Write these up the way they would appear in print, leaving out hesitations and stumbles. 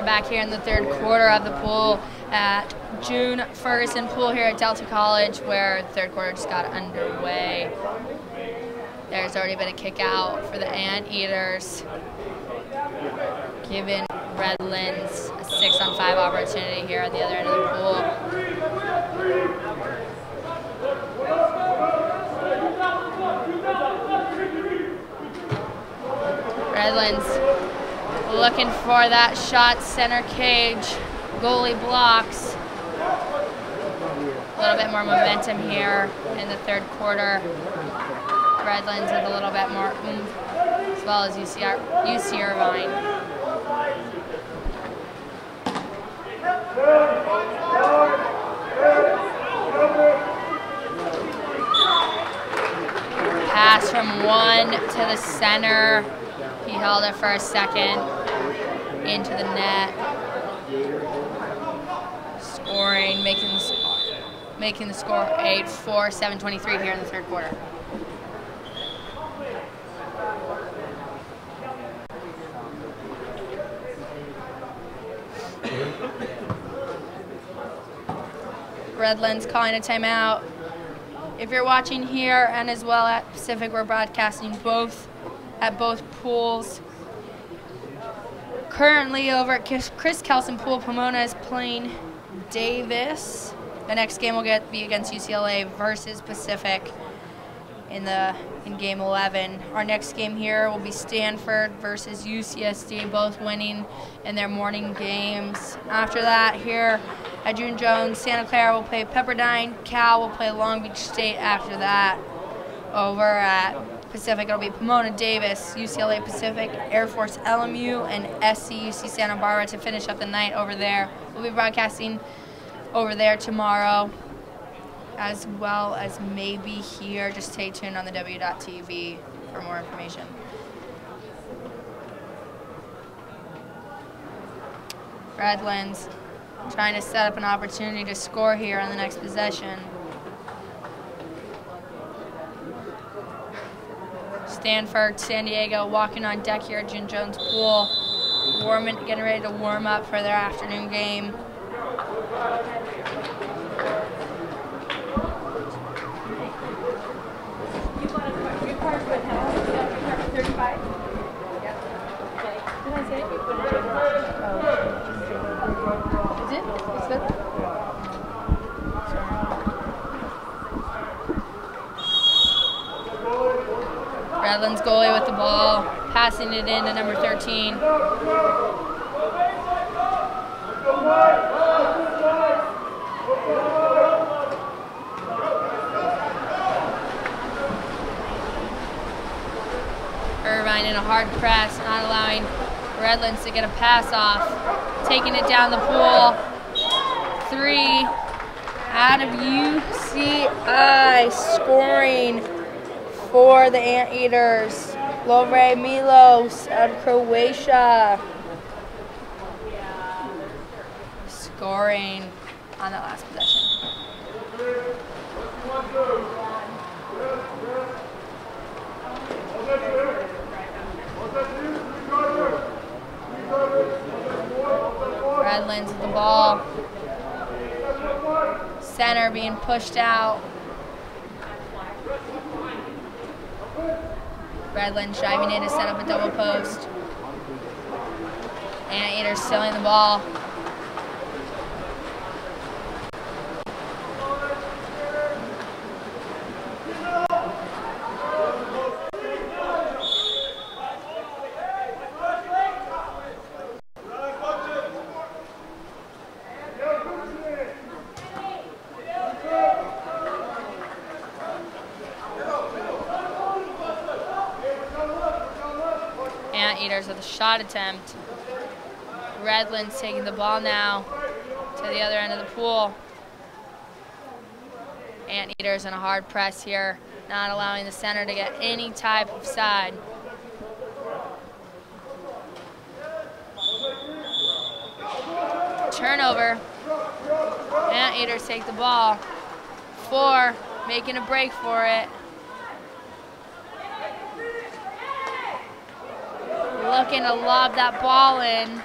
Back here in the third quarter of the pool at June Ferguson Pool here at Delta College, where the third quarter just got underway. There's already been a kick out for the Anteaters, giving Redlands a 6-on-5 opportunity here at the other end of the pool. Redlands looking for that shot, center cage, goalie blocks. A little bit more momentum here in the third quarter. Redlands with a little bit more oomph, as well as UC Irvine. Pass from one to the center. He held it for a second. Into the net. Scoring, making the score 8-4, 7:23 here in the third quarter. Redlands calling a timeout. If you're watching here and as well at Pacific, we're broadcasting at both pools. Currently over at Chris Kelson Pool, Pomona is playing Davis. The next game will be against UCLA versus Pacific in game 11. Our next game here will be Stanford versus UCSD, both winning in their morning games. After that, here at June Jones, Santa Clara will play Pepperdine. Cal will play Long Beach State after that. Over at Pacific, it'll be Pomona Davis, UCLA Pacific, Air Force LMU, and SCUC Santa Barbara to finish up the night over there. We'll be broadcasting over there tomorrow, as well as maybe here. Just stay tuned on the W.TV for more information. Redlands trying to set up an opportunity to score here on the next possession. Stanford, San Diego walking on deck here at June Jones Pool, getting ready to warm up for their afternoon game. Redlands goalie with the ball, passing it in to number 13. Irvine in a hard press, not allowing Redlands to get a pass off. Taking it down the pool. 3 out of UCI, scoring for the Anteaters, Lovre Milos out of Croatia, scoring on that last possession. Redlands with the ball. Center being pushed out. Redlands driving in to set up a double post. Anteaters stealing the ball. Anteaters with a shot attempt. Redlands taking the ball now to the other end of the pool. Anteaters in a hard press here, not allowing the center to get any type of side. Turnover. Anteaters take the ball. 4, making a break for it. Looking to lob that ball in.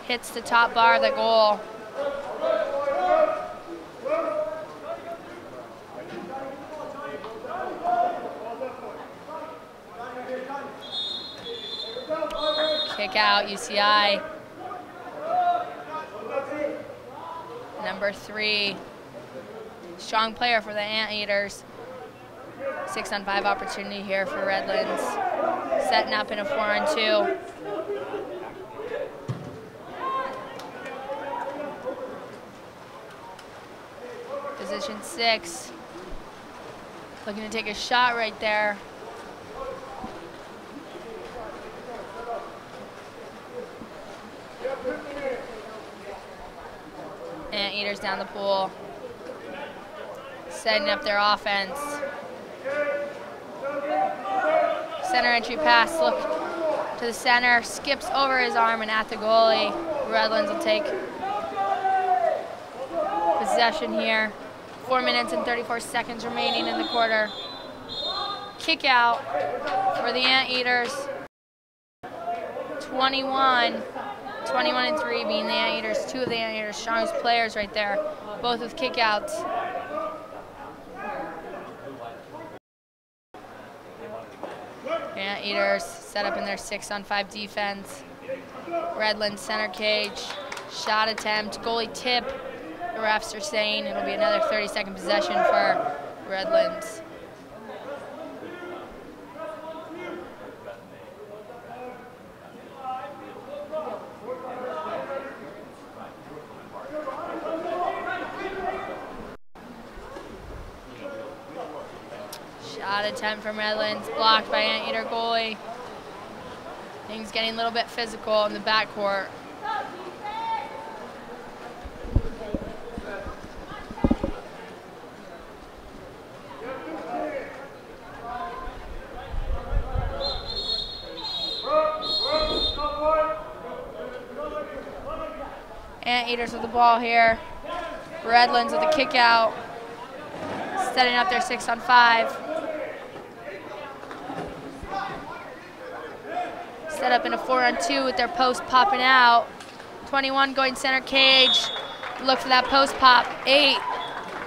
Hits the top bar of the goal. Kick out, UCI. Number 3, strong player for the Anteaters. 6-on-5 opportunity here for Redlands. Setting up in a 4-on-2. Position 6. Looking to take a shot right there. Anteaters down the pool, setting up their offense. Center entry pass, look to the center, skips over his arm and at the goalie. Redlands will take possession here. 4 minutes and 34 seconds remaining in the quarter. Kick out for the Anteaters. 21-3 being the Anteaters. 2 of the Anteaters' strongest players right there, both with kickouts. Anteaters set up in their 6-on-5 defense. Redlands center cage, shot attempt, goalie tip. The refs are saying it'll be another 30-second possession for Redlands. Shot attempt from Redlands, blocked by Anteater goalie. Things getting a little bit physical in the backcourt. Anteaters with the ball here. Redlands with a kick out. Setting up their 6-on-5. Set up in a 4-on-2 with their post popping out. 21 going center cage. Look for that post pop. 8.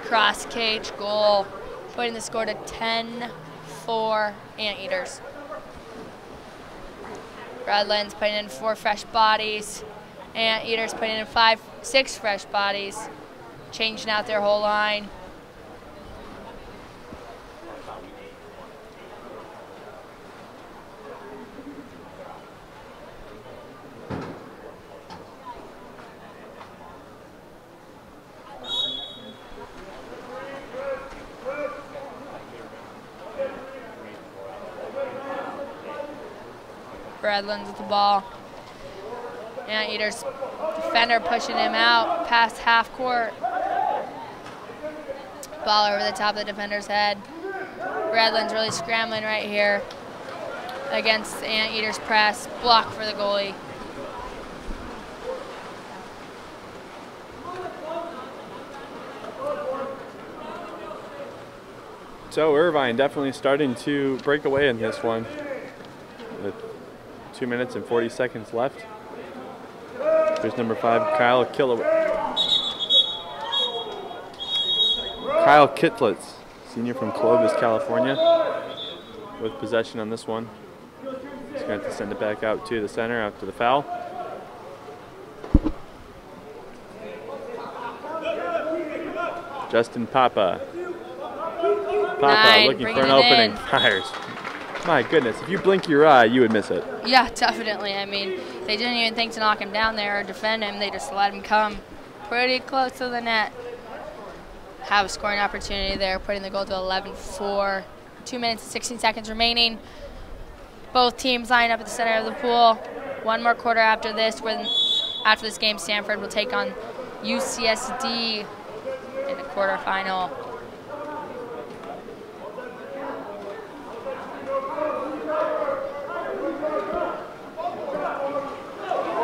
Cross cage goal. Putting the score to 10-4 Anteaters. Redlands putting in 4 fresh bodies. Anteaters putting in 6 fresh bodies. Changing out their whole line. Redlands with the ball. Anteaters defender pushing him out past half court. Ball over the top of the defender's head. Redlands really scrambling right here against the Anteaters press. Block for the goalie. So Irvine definitely starting to break away in this one. With 2 minutes and 40 seconds left. There's number 5, Kyle Kittlitz, senior from Clovis, California, with possession on this one. He's going to have to send it back out to the center after the foul. Justin Papa looking for an opening, fires. My goodness, if you blink your eye, you would miss it. Yeah, definitely. I mean, they didn't even think to knock him down there or defend him. They just let him come pretty close to the net. Have a scoring opportunity there, putting the goal to 11-4. 2 minutes and 16 seconds remaining. Both teams line up at the center of the pool. One more quarter after this, after this game, Stanford will take on UCSD in the quarterfinal.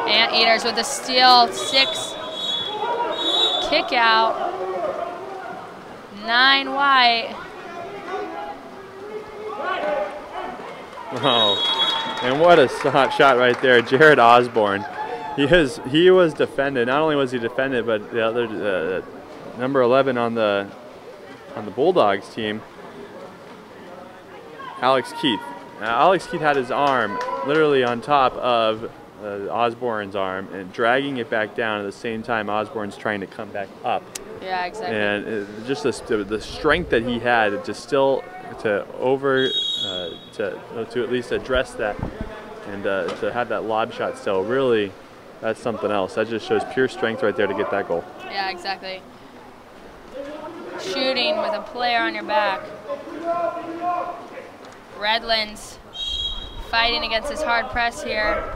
Anteaters with a steal, 6 kick out, 9 white. Oh, and what a hot shot right there, Jared Osborne. He was defended. Not only was he defended, but the other number 11 on the Bulldogs team, Alex Keith. Alex Keith had his arm literally on top of Osborne's arm and dragging it back down at the same time Osborne's trying to come back up. Yeah, exactly. And just the strength that he had to at least address that and to have that lob shot still, really, that's something else. That just shows pure strength right there to get that goal. Yeah, exactly. Shooting with a player on your back. Redlands fighting against this hard press here.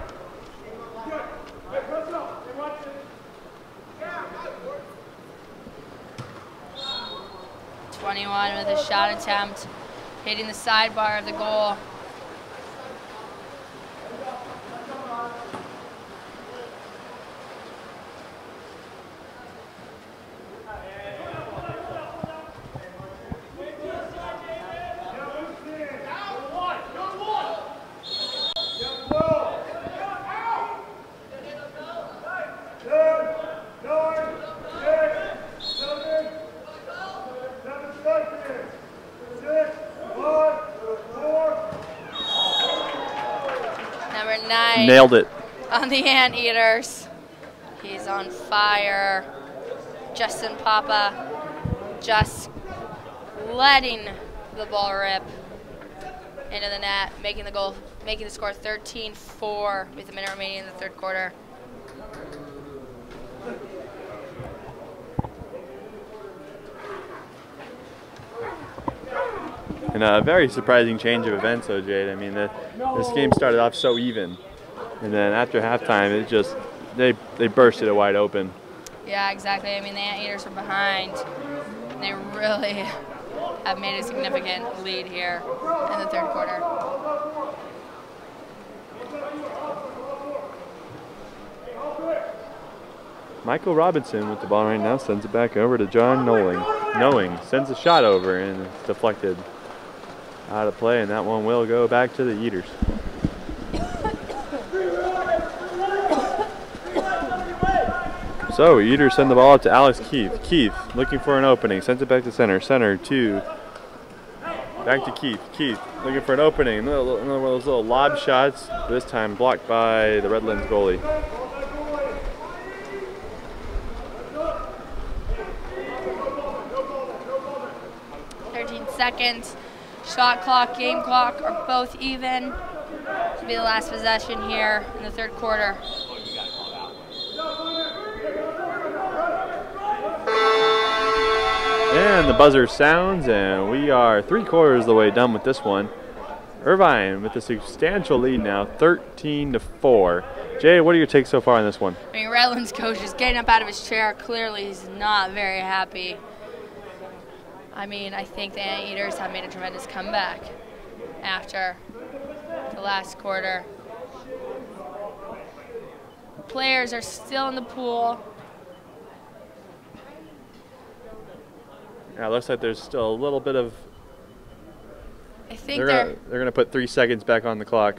.21 with a shot attempt, hitting the sidebar of the goal. Nailed it. On the Anteaters. He's on fire. Justin Papa just letting the ball rip into the net, making the score 13-4 with a minute remaining in the third quarter. And a very surprising change of events, though, Jade. I mean, this game started off so even, and then after halftime, it just they bursted it wide open. Yeah, exactly. I mean, the Anteaters were behind. They really have made a significant lead here in the third quarter. Michael Robinson with the ball right now sends it back over to John Knowing sends a shot over and it's deflected out of play, and that one will go back to the Eaters. So Eaters send the ball up to Alex Keith. Keith looking for an opening, sends it back to center. Center to back to Keith. Keith looking for an opening. Another one of those little lob shots. This time blocked by the Redlands goalie. Seconds. Shot clock, game clock are both even. This will be the last possession here in the third quarter. And the buzzer sounds, and we are 3/4 of the way done with this one. Irvine with a substantial lead now, 13-4. Jay, what are your takes so far on this one? I mean, Redlands coach is getting up out of his chair. Clearly, he's not very happy. I mean, I think the Anteaters have made a tremendous comeback after the last quarter. Players are still in the pool. Yeah, it looks like there's still a little bit of. I think they're going to put 3 seconds back on the clock.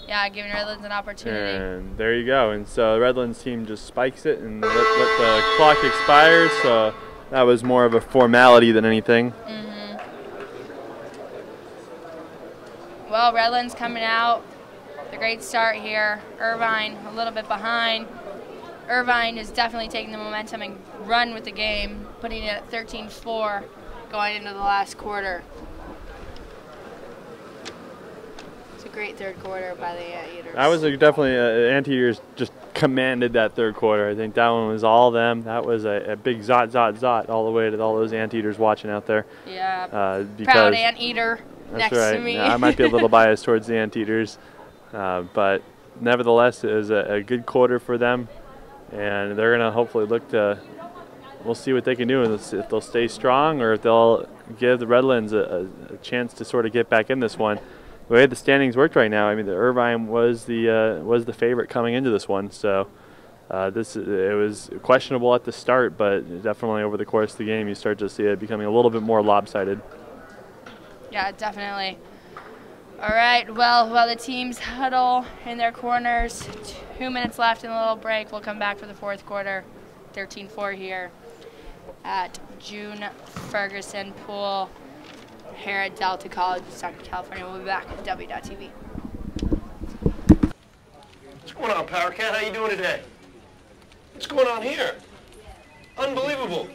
Yeah, giving Redlands an opportunity. And there you go. And so the Redlands team just spikes it and let the clock expire. So that was more of a formality than anything. Mm-hmm. Well, Redlands coming out. The great start here. Irvine a little bit behind. Irvine is definitely taking the momentum and run with the game, putting it at 13-4 going into the last quarter. It's a great third quarter by the Anteaters. That was definitely Anteaters just commanded that third quarter. I think that one was all them. That was a big zot all the way to all those Anteaters watching out there. Yeah, proud Anteater. next right. to me. Yeah, I might be a little biased towards the Anteaters, but nevertheless, it was a good quarter for them, and they're going to hopefully look to. We'll see what they can do, and if they'll stay strong or if they'll give the Redlands a chance to sort of get back in this one. The way the standings worked right now, I mean, the Irvine was the favorite coming into this one, so it was questionable at the start, but definitely over the course of the game, you start to see it becoming a little bit more lopsided. Yeah, definitely. All right, well, while the teams huddle in their corners, 2 minutes left in the little break. We'll come back for the fourth quarter, 13-4 here at June Ferguson Pool here at Delta College, Stanford, California. We'll be back at W.TV. What's going on, Power Cat? How you doing today? What's going on here? Unbelievable.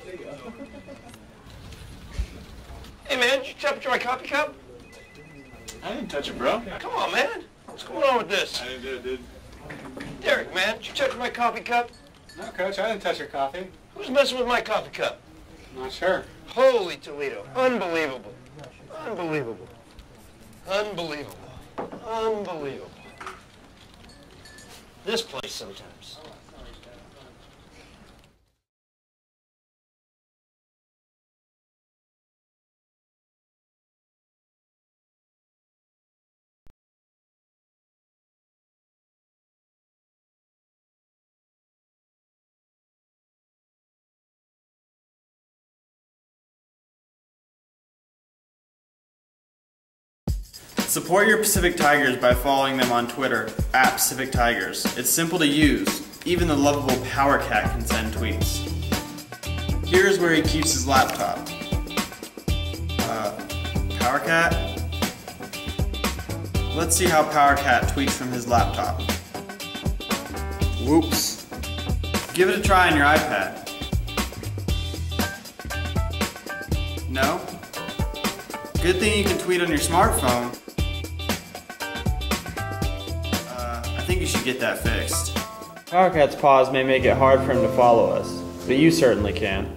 Hey, man, did you touch my coffee cup? I didn't touch it, bro. Come on, man. What's going on with this? I didn't do it, dude. Derek, man, did you touch my coffee cup? No, Coach, I didn't touch your coffee. Who's messing with my coffee cup? Not sure. Holy Toledo. Unbelievable. Unbelievable. Unbelievable. Unbelievable. This place sometimes. Support your Pacific Tigers by following them on Twitter, @PacificTigers. It's simple to use. Even the lovable Power Cat can send tweets. Here's where he keeps his laptop. Power Cat? Let's see how Power Cat tweets from his laptop. Whoops. Give it a try on your iPad. No? Good thing you can tweet on your smartphone. I think you should get that fixed. PowerCat's pause may make it hard for him to follow us, but you certainly can.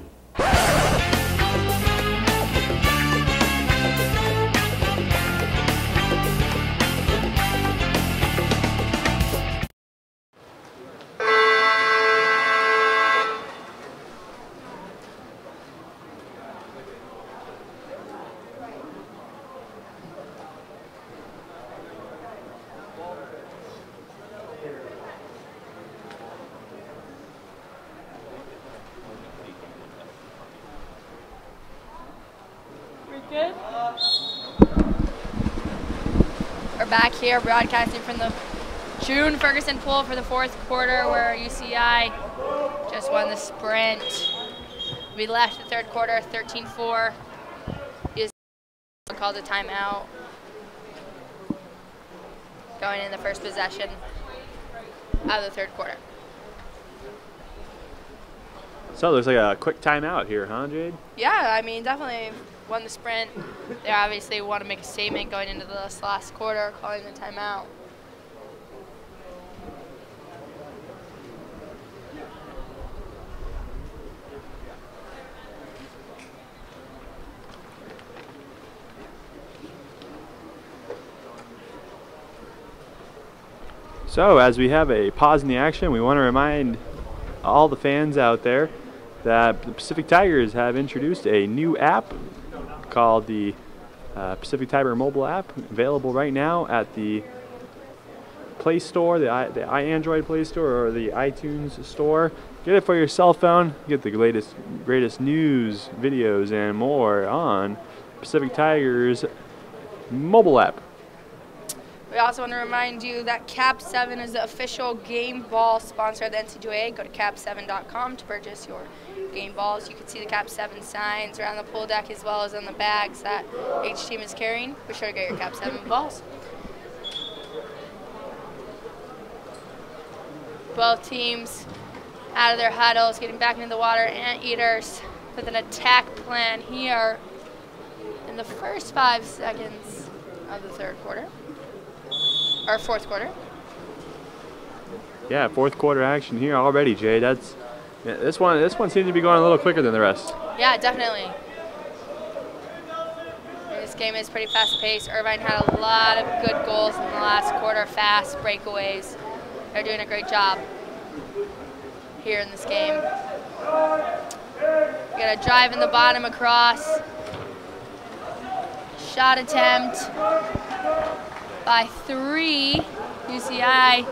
Good. We're back here broadcasting from the June Ferguson Pool for the fourth quarter, where UCI just won the sprint. We left the third quarter 13-4. UCI called a timeout going in the first possession of the third quarter. So it looks like a quick timeout here, huh, Jade? Yeah, I mean, definitely won the sprint. They obviously want to make a statement going into this last quarter, calling the timeout. So as we have a pause in the action, we want to remind all the fans out there that the Pacific Tigers have introduced a new app called the Pacific Tiger mobile app, available right now at the Play Store, the iAndroid Play Store, or the iTunes Store. Get it for your cell phone. Get the greatest news, videos, and more on Pacific Tigers mobile app. We also want to remind you that KAP7 is the official game ball sponsor of the NCAA. Go to KAP7.com to purchase your game balls. You can see the KAP7 signs around the pool deck as well as on the bags that each team is carrying. Be sure to get your KAP7 balls. Both teams out of their huddles, getting back into the water. Anteaters with an attack plan here in the first 5 seconds of the third quarter. Or fourth quarter. Yeah, fourth quarter action here already, Jay. This one seems to be going a little quicker than the rest. Yeah, definitely. It's game is pretty fast-paced. Irvine had a lot of good goals in the last quarter, fast breakaways. They're doing a great job here in this game. We got a drive in the bottom across. Shot attempt by 3, UCI.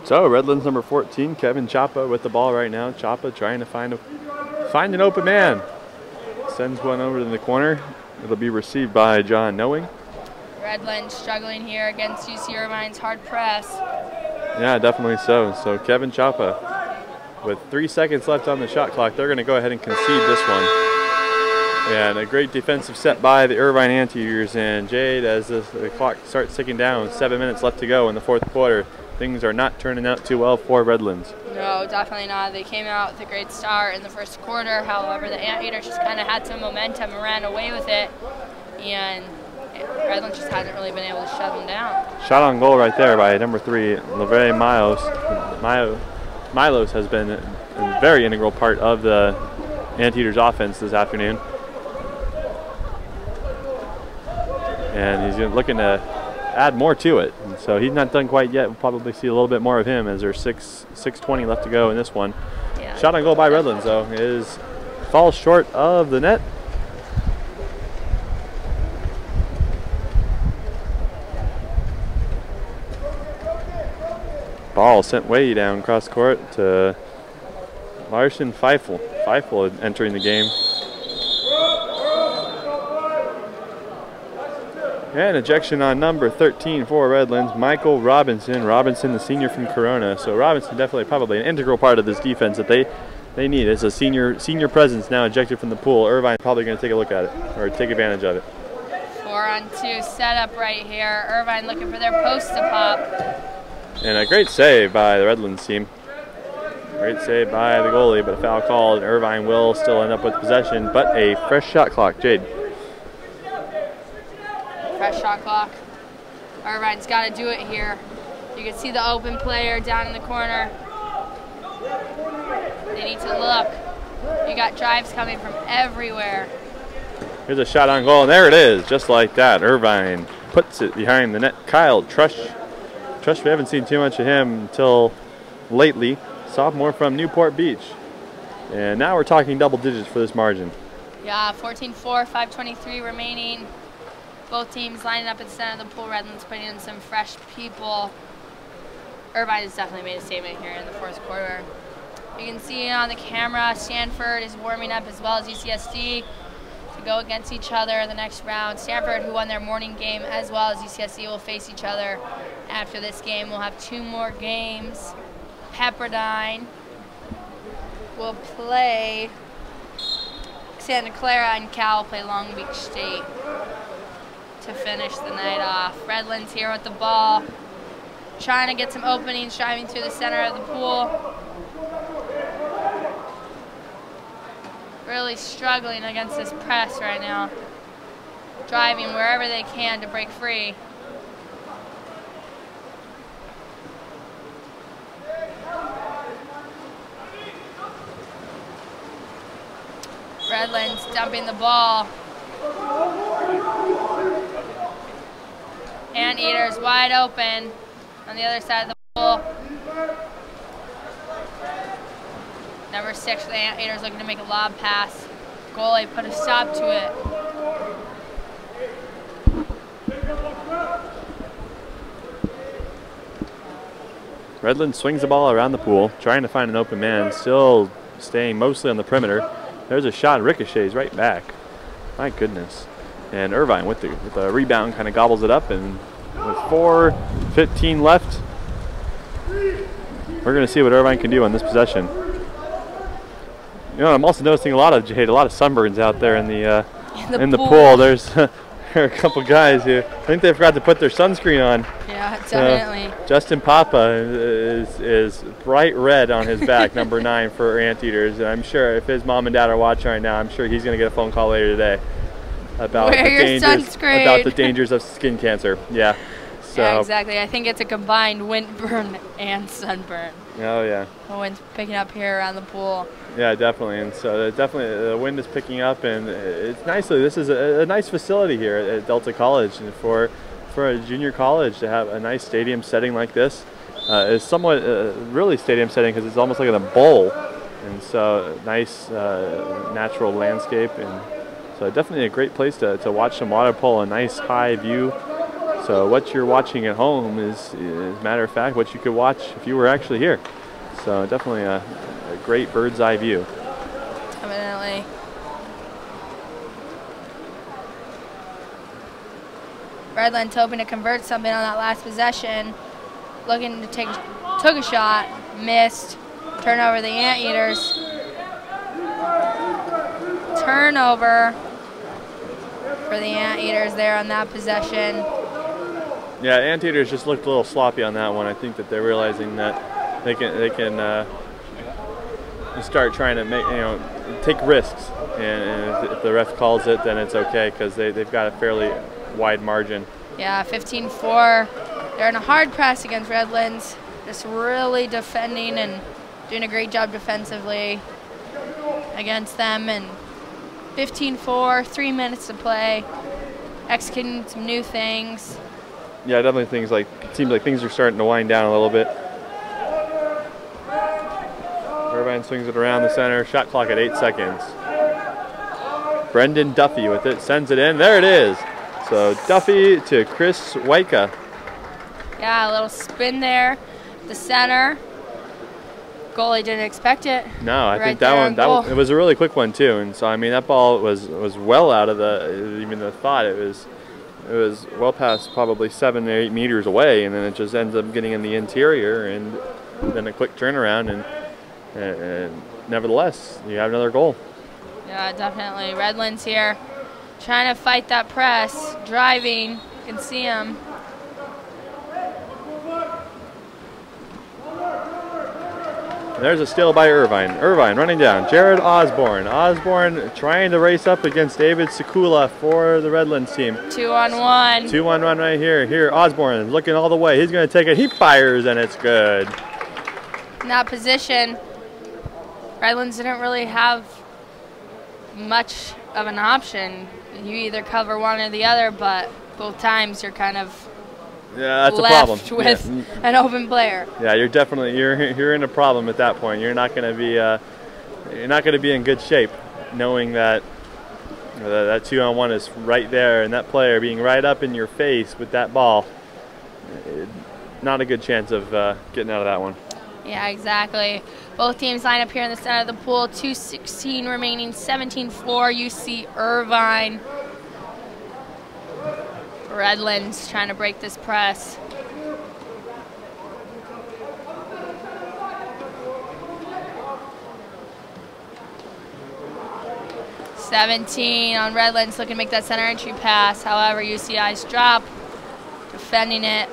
So Redlands number 14, Kevin Chapa with the ball right now. Chapa trying to find an open man. Sends one over in the corner. It'll be received by John Knowing. Redlands struggling here against UC Irvine's hard press. Yeah, definitely so. So Kevin Chapa, with 3 seconds left on the shot clock, they're going to go ahead and concede this one. And a great defensive set by the Irvine Anteaters. And Jade, as the clock starts ticking down, 7 minutes left to go in the fourth quarter. Things are not turning out too well for Redlands. No, definitely not. They came out with a great start in the first quarter. However, the Anteaters just kind of had some momentum and ran away with it. And Redlands just hasn't really been able to shut them down. Shot on goal right there by number 3, LeVay Milos. Milos has been a very integral part of the Anteaters offense this afternoon. And he's looking to add more to it. And so he's not done quite yet. We'll probably see a little bit more of him as there's 6:20 left to go in this one. Yeah. Shot on goal by Redlands, though, falls short of the net. Ball sent way down cross court to Larson Feifel. Feifel entering the game. And ejection on number 13 for Redlands, Michael Robinson. Robinson, the senior from Corona. So Robinson definitely probably an integral part of this defense that they need. It's a senior presence now ejected from the pool. Irvine probably going to take a look at it or take advantage of it. 4-on-2 setup right here. Irvine looking for their post to pop. And a great save by the Redlands team. Great save by the goalie, but a foul called, and Irvine will still end up with possession, but a fresh shot clock. Jade. Fresh shot clock. Irvine's got to do it here. You can see the open player down in the corner. They need to look. You got drives coming from everywhere. Here's a shot on goal, and there it is, just like that. Irvine puts it behind the net. Kyle Trush. Trush, we haven't seen too much of him until lately. Sophomore from Newport Beach. And now we're talking double digits for this margin. Yeah, 14-4, 5:23 remaining. Both teams lining up at the center of the pool. Redlands putting in some fresh people. Irvine has definitely made a statement here in the fourth quarter. You can see on the camera, Stanford is warming up as well as UCSD to go against each other in the next round. Stanford, who won their morning game, as well as UCSD, will face each other after this game. We'll have 2 more games. Pepperdine will play Santa Clara, and Cal will play Long Beach State to finish the night off. Redlands here with the ball, trying to get some openings, driving through the center of the pool. Really struggling against this press right now. Driving wherever they can to break free. Redlands dumping the ball. Anteaters wide open on the other side of the pool. Number 6 for the Anteaters looking to make a lob pass. Goalie put a stop to it. Redlands swings the ball around the pool, trying to find an open man, still staying mostly on the perimeter. There's a shot, ricochets right back. My goodness. And Irvine with the rebound kind of gobbles it up, and with 4:15 left, we're going to see what Irvine can do on this possession. You know, I'm also noticing a lot of sunburns out there in the pool. There's there are a couple guys who I think they forgot to put their sunscreen on. Yeah, definitely. Justin Papa is bright red on his back, number 9 for Anteaters. And I'm sure if his mom and dad are watching right now, I'm sure he's going to get a phone call later today about the dangers of skin cancer. Yeah. So. Yeah, exactly. I think it's a combined windburn and sunburn. Oh yeah. The wind's picking up here around the pool. Yeah, definitely. And so definitely the wind is picking up, and it's nicely. This is a nice facility here at Delta College, and for a junior college to have a nice stadium setting like this is somewhat really stadium setting because it's almost like in a bowl, and so nice natural landscape, and so definitely a great place to watch some water polo. A nice high view. So what you're watching at home is matter of fact, what you could watch if you were actually here. So definitely a great bird's eye view. Definitely. Redlands hoping to convert something on that last possession. Looking to took a shot, missed. Turnover the Anteaters. Turnover for the Anteaters there on that possession. Yeah, Anteaters just looked a little sloppy on that one. I think that they're realizing that they can start trying to take risks, and if the ref calls it, then it's okay because they've got a fairly wide margin. Yeah, 15-4. They're in a hard press against Redlands, just really defending and doing a great job defensively against them. And 15-4, 3 minutes to play, executing some new things. Yeah, definitely it seems like things are starting to wind down a little bit. Irvine swings it around the center, shot clock at 8 seconds. Brendan Duffy with it, sends it in, there it is. So Duffy to Chris Waika. Yeah, a little spin there, the center. Goalie didn't expect it. No, I think that one, it was a really quick one too, and so I mean that ball was well out of the thought. It was well past probably 7 or 8 meters away, and then it just ends up getting in the interior, and then a quick turnaround, and nevertheless, you have another goal. Yeah, definitely. Redlands here trying to fight that press, driving. You can see him. There's a steal by Irvine. Irvine running down. Jared Osborne. Osborne trying to race up against David Sekula for the Redlands team. 2-on-1. 2-on-1 right here. Here, Osborne looking all the way. He's going to take it. He fires, and it's good. In that position, Redlands didn't really have much of an option. You either cover one or the other, but both times you're kind of that's left a problem with an open player. Yeah, you're in a problem at that point. You're not going to be in good shape, knowing that that 2-on-1 is right there, and that player being right up in your face with that ball. Not a good chance of getting out of that one. Yeah, exactly. Both teams line up here in the center of the pool. 2:16 remaining. 17-4. UC Irvine. Redlands trying to break this press. (17) on Redlands, looking to make that center entry pass. However, UCI's drop, defending it.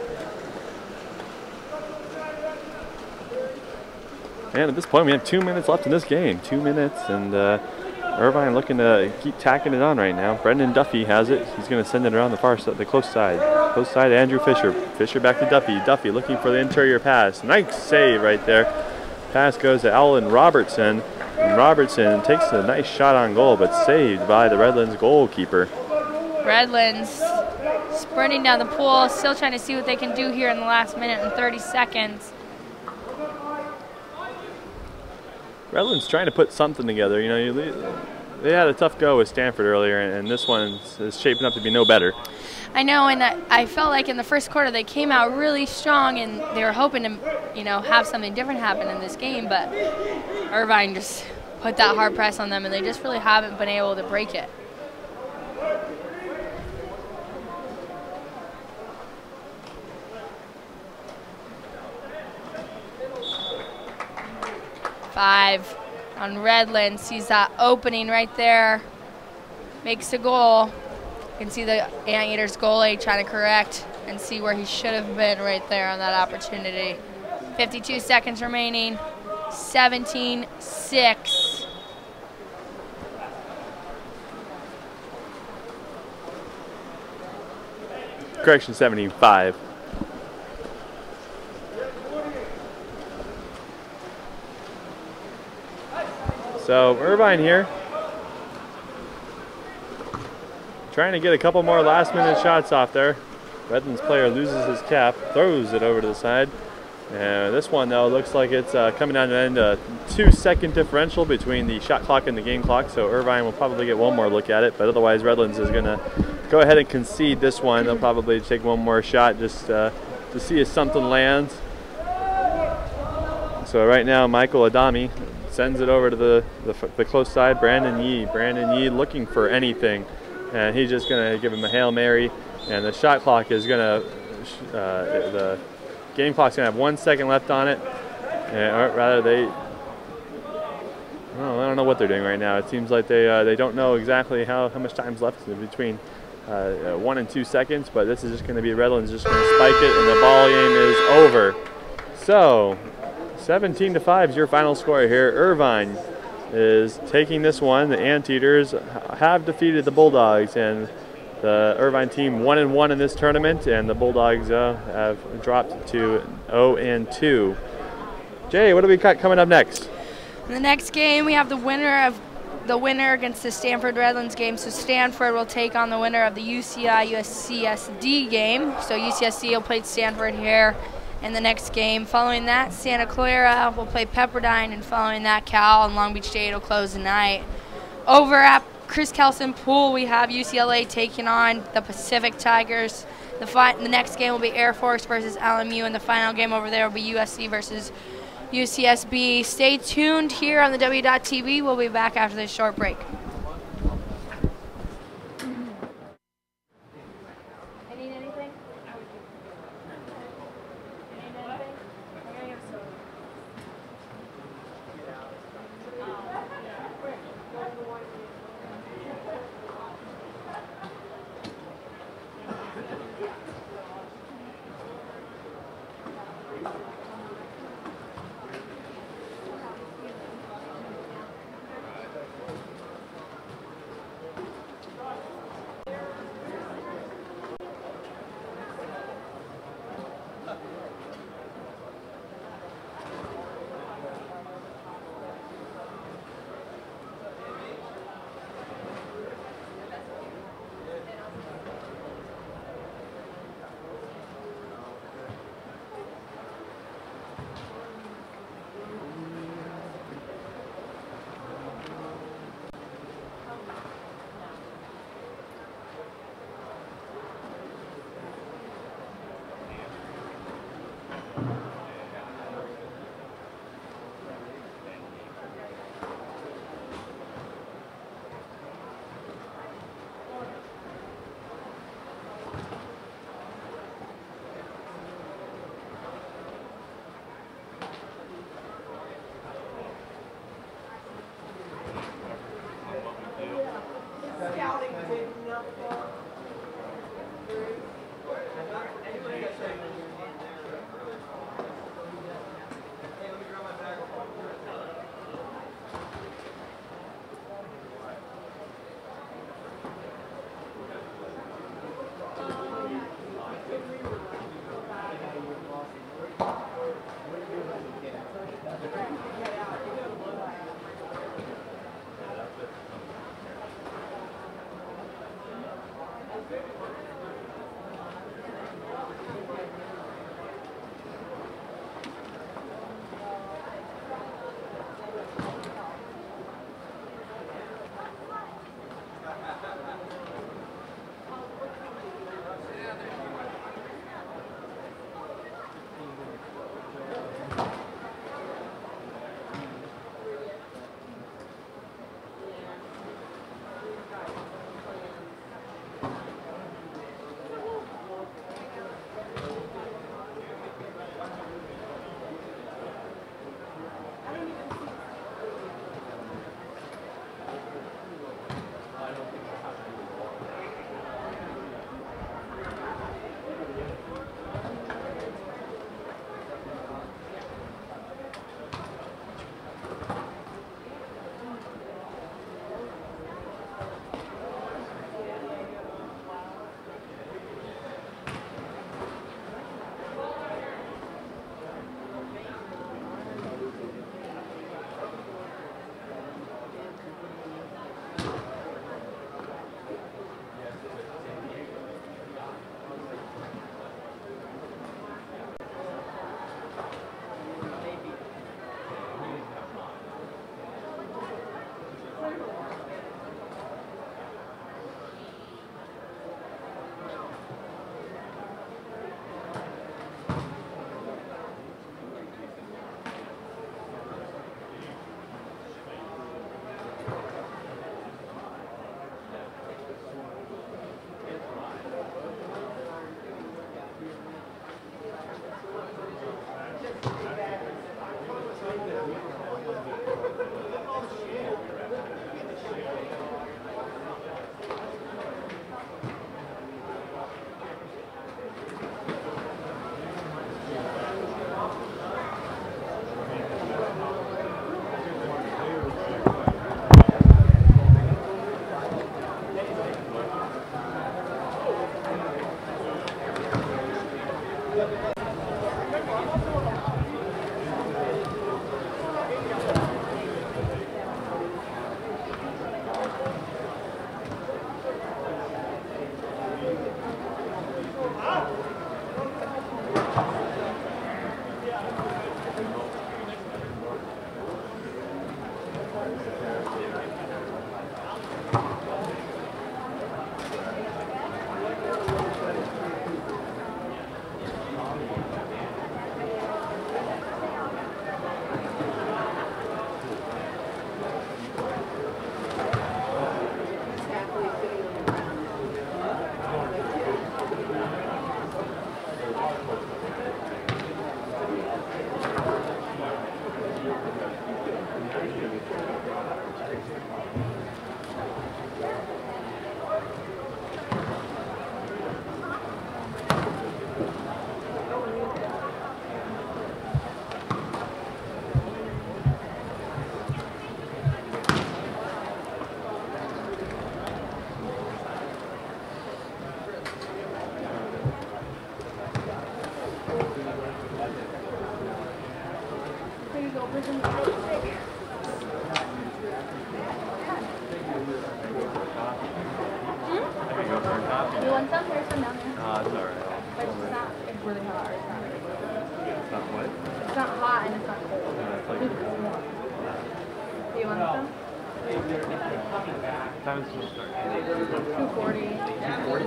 And at this point, we have 2 minutes left in this game. 2 minutes, and Irvine looking to keep tacking it on right now. Brendan Duffy has it. He's going to send it around the far side, the close side. Close side, Andrew Fisher. Fisher back to Duffy. Duffy looking for the interior pass. Nice save right there. Pass goes to Alan Robertson. And Robertson takes a nice shot on goal, but saved by the Redlands goalkeeper. Redlands sprinting down the pool, still trying to see what they can do here in the last minute and 30 seconds. Redlands trying to put something together. You know, they had a tough go with Stanford earlier, and this one is shaping up to be no better. I know, and I felt like in the first quarter they came out really strong, and they were hoping to, have something different happen in this game. But Irvine just put that hard press on them, and they just really haven't been able to break it. Five on Redlands, sees that opening right there, makes a goal. You can see the Anteaters goalie trying to correct and see where he should have been right there on that opportunity. 52 seconds remaining, 17-6. Correction, 17-5. So Irvine here, trying to get a couple more last-minute shots off there. Redlands player loses his cap, throws it over to the side. And this one, though, looks like it's coming down to the end, a 2-second differential between the shot clock and the game clock, so Irvine will probably get one more look at it, but otherwise Redlands is going to go ahead and concede this one. They'll probably take one more shot just to see if something lands. So right now, Michael Adami sends it over to the close side, Brandon Yee. Brandon Yee looking for anything, and he's just going to give him a Hail Mary, and the shot clock is going to, the game clock's going to have 1 second left on it, or rather I don't know what they're doing right now. It seems like they don't know exactly how much time's left in between 1 and 2 seconds, but this is just going to be Redlands just going to spike it, and the ball game is over. So 17-5 is your final score here. Irvine is taking this one. The Anteaters have defeated the Bulldogs, and the Irvine team 1-1 in this tournament, and the Bulldogs have dropped to 0-2. Jay, what do we got coming up next? In the next game, we have the winner against the Stanford Redlands game. So Stanford will take on the winner of the UCSD game. So UCSD will play Stanford here in the next game. Following that, Santa Clara will play Pepperdine, and following that, Cal and Long Beach State will close the night. Over at Chris Kelson Pool, we have UCLA taking on the Pacific Tigers. The next game will be Air Force versus LMU, and the final game over there will be USC versus UCSB. Stay tuned here on the W.TV. We'll be back after this short break. You want some? There's some down there. It's alright. But it's not, it's really hot. It's not what? It's not hot and it's not cold. Do you want some? Time is supposed to start. 2:40. 2:40?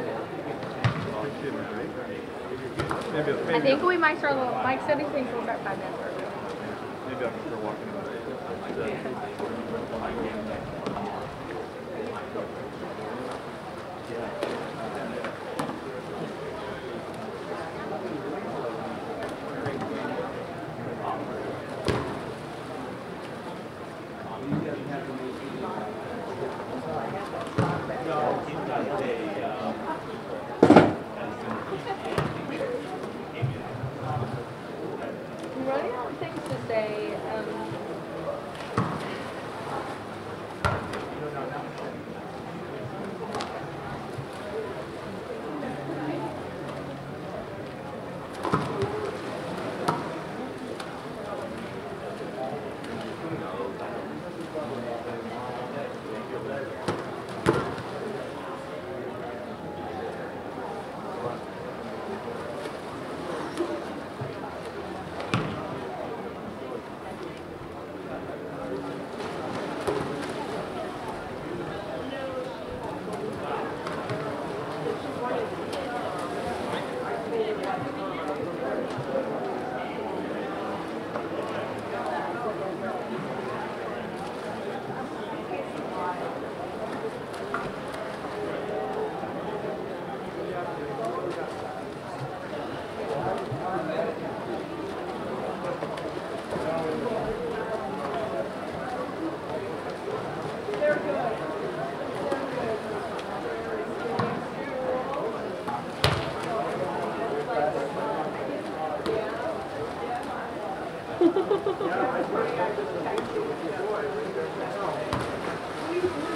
Maybe I think we might start a little, Mike said he thinks we'll start 5 minutes early. Maybe I can start walking in the I'm running out of things to say.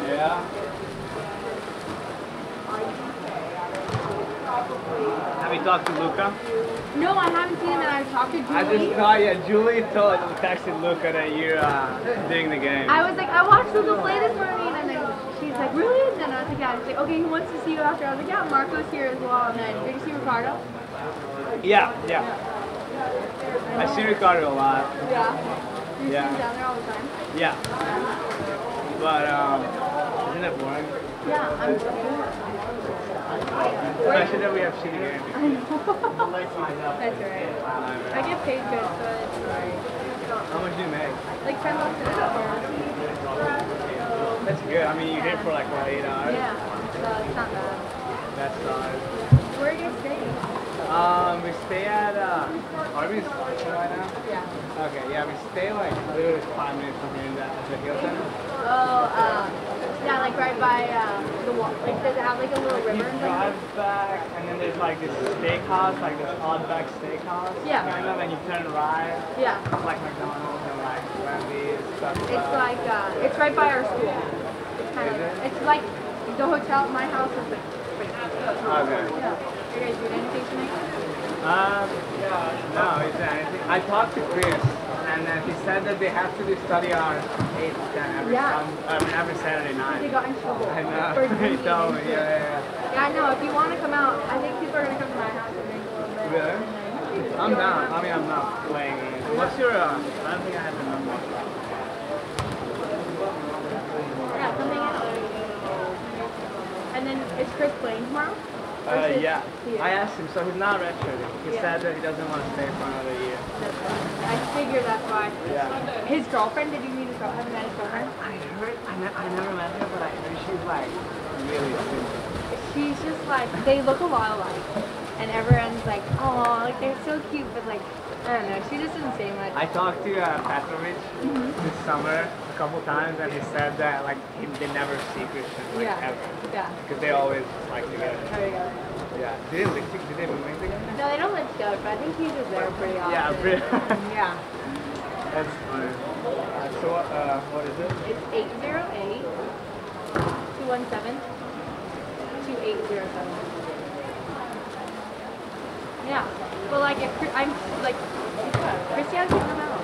Yeah. Have you talked to Luca? No, I haven't seen him, and I've talked to Julie. I just thought, yeah, Julie texted Luca that you're doing the game. I was like, I watched Luca play this morning, and then she's like, really? And then I was like, yeah. She's like, okay, he wants to see you after. I was like, yeah, Marco's here as well. And then, did you see Ricardo? Yeah. I see Ricardo a lot. Yeah. You see Yeah. him down there all the time? Yeah. But, isn't it boring? Yeah, I'm sure. Especially that we have shitty games. I know. That's right. I get paid good, so it's alright. How much do you make? Like $10 an hour. That's good. I mean, you're here for like, what, 8 hours? Yeah, so it's not bad. That's nice. Where are you staying? We stay at, Irvine right now? Yeah. Okay, yeah, we stay like literally 5 minutes from here in the Hilton. Oh, yeah, like right by the wall. Like, does it have like a little river? You and drive back, and then there's like this steakhouse, like this Outback steakhouse. Yeah. Kind of, and you turn right. Yeah. Like McDonald's and like Wendy's, stuff like It's that. like, it's right by our school. It's kind of, it's like the hotel at my house is like, Okay. yeah. Are you guys doing anything tonight? No, is there anything? I talked to Chris, and he said that they have to do study hours 8 to 10 every Saturday They night. got in trouble. I know. For He drinking. told me, yeah. Yeah, I know. If you want to come out, I think people are going to come to my house and drink a little bit. Really? And then I'm down. I mean, I'm not playing it. What's your, I don't think I have the number. Yeah, come hang out. And then is Chris playing tomorrow? Or is it Yeah. here? I asked him, so he's not redshirted. He said that he doesn't want to stay for another year. That's fine. I figured that's why. Yeah. His girlfriend, did you meet his girlfriend? Have you met his girlfriend? I never met her, but I heard she's like really sweet. She's just like, they look a lot alike. And everyone's like, oh, like they're so cute, but like, I don't know. She just doesn't say much. I talked to Petrovich this summer a couple times, and he said that like they never see Christian like ever. Yeah. Because they always like together. There you go. Yeah. Did they move in together? No, they don't live together, but I think he's just there pretty often. Yeah, pretty. Yeah. That's funny. So what is it? It's 808-217-2807. Yeah. Well, like if I'm like Christiane can come out.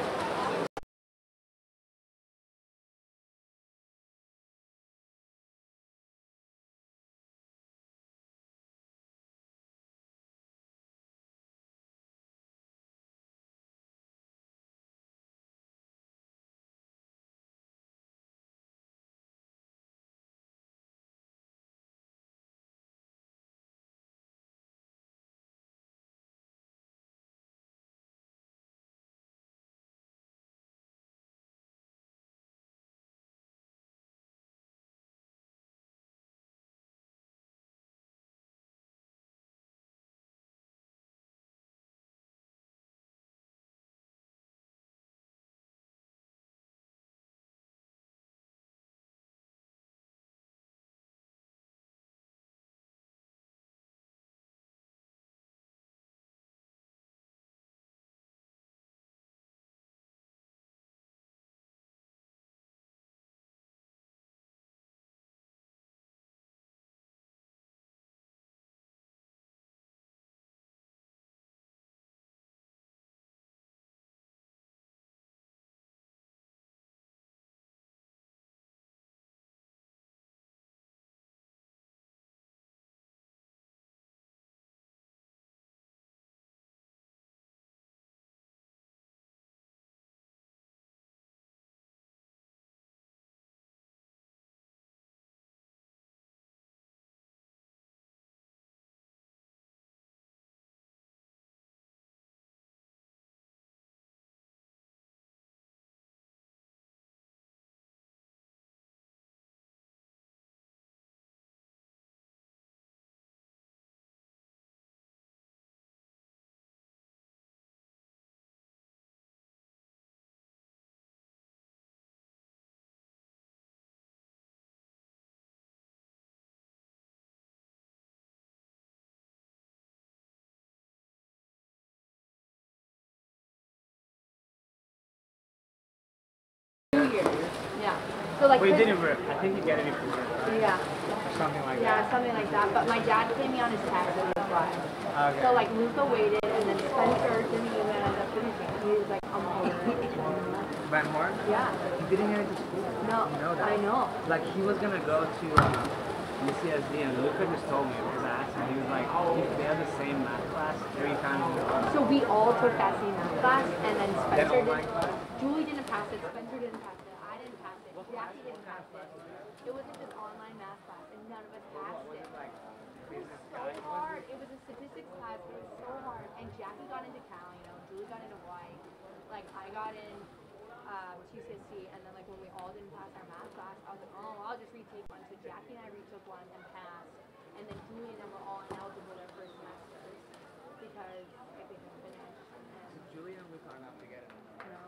Yeah. So like. Well, you didn't work. I think you get it if you work. Right? Yeah. Or something like that. Yeah, something like that. But my dad paid me on his taxes, that's why. Okay. So like Luca waited, and then Spencer didn't even end up finishing. He was like, I'm over it. Van Horn? Yeah. He didn't get into school. No. You know that. I know. Like he was gonna go to UCSD, and Luca just told me because I asked him. He was like, they have the same math class 3 times in a row. So we all took that same math class, and then Spencer online did. class? Julie didn't pass it. Spencer didn't pass it. I didn't pass it. Jackie didn't pass it. It was just an online math class, and none of us passed it. It was so hard. It was a statistics class. It was so hard. And Jackie got into Cal, you know. Julie got into Y. Like I got in UCSD, and then like when we all didn't pass our math class, I was like, oh, I'll just retake one. So Jackie and I retook one and passed, and then Julie and them were all ineligible their first semesters because I think they finished. And Julie and Luca are not together. no,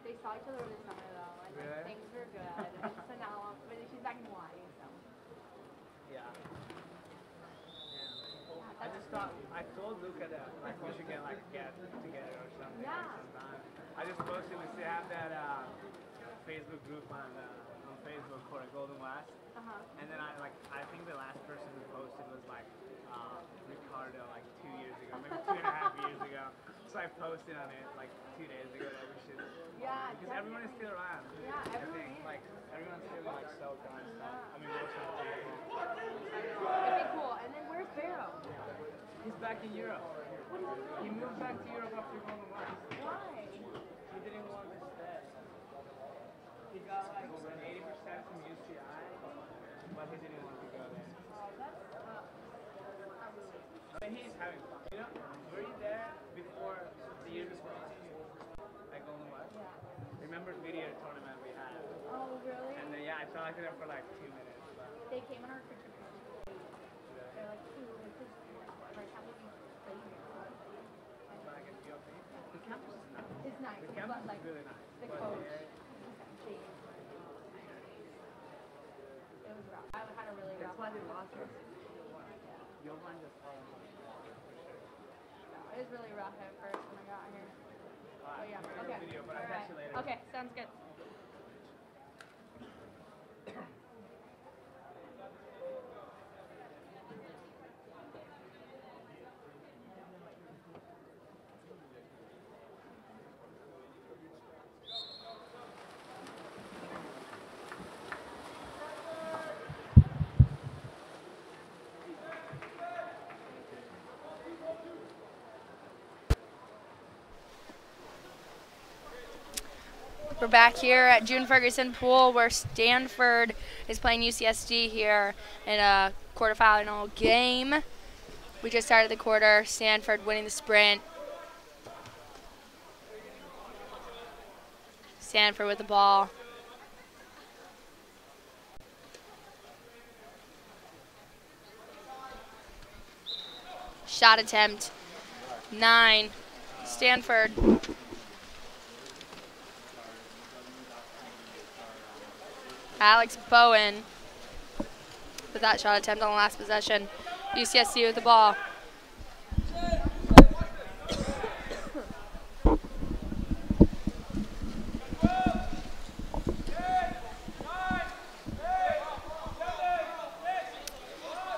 they saw each other over the summer though, and Really? things were good. So now, but she's back in Hawaii, so. Yeah. Yeah, I just thought, I told Luca that like we should get together or something. Yeah. Sometime. I just posted, we still have that Facebook group on Facebook for Golden West. And then I think the last person who posted was like Ricardo like 2 years ago, maybe 2.5 years ago. So I posted on it like 2 days ago that we should. Yeah, because everyone is still around. Yeah, everyone is. Like everyone's still like stoked on stuff. I mean, most of the people. It'd be cool. And then where's Barrow? He's back in Europe. What is he? He moved back to Europe after Golden West. Why? He didn't want to stay. He got like 80% from UCI, but he didn't want to go there. But he's having fun. You know, were you there before the year before at Golden West? Yeah. Remember the video tournament we had? Oh, really? And then yeah, I talked to them for like 2 minutes. But They came on our picture. They're like, ooh, this is like how would we play here? but I guess you It's nice, but like really nice. the coach. It was rough. I had a really rough. It was really rough at first when I got here. Oh yeah. Okay. But I'll catch you later. Okay. Sounds good. We're back here at June Ferguson Pool where Stanford is playing UCSD here in a quarterfinal game. We just started the quarter. Stanford winning the sprint. Stanford with the ball. Shot attempt. 9. Stanford. Alex Bowen with that shot attempt on the last possession. UCSD with the ball.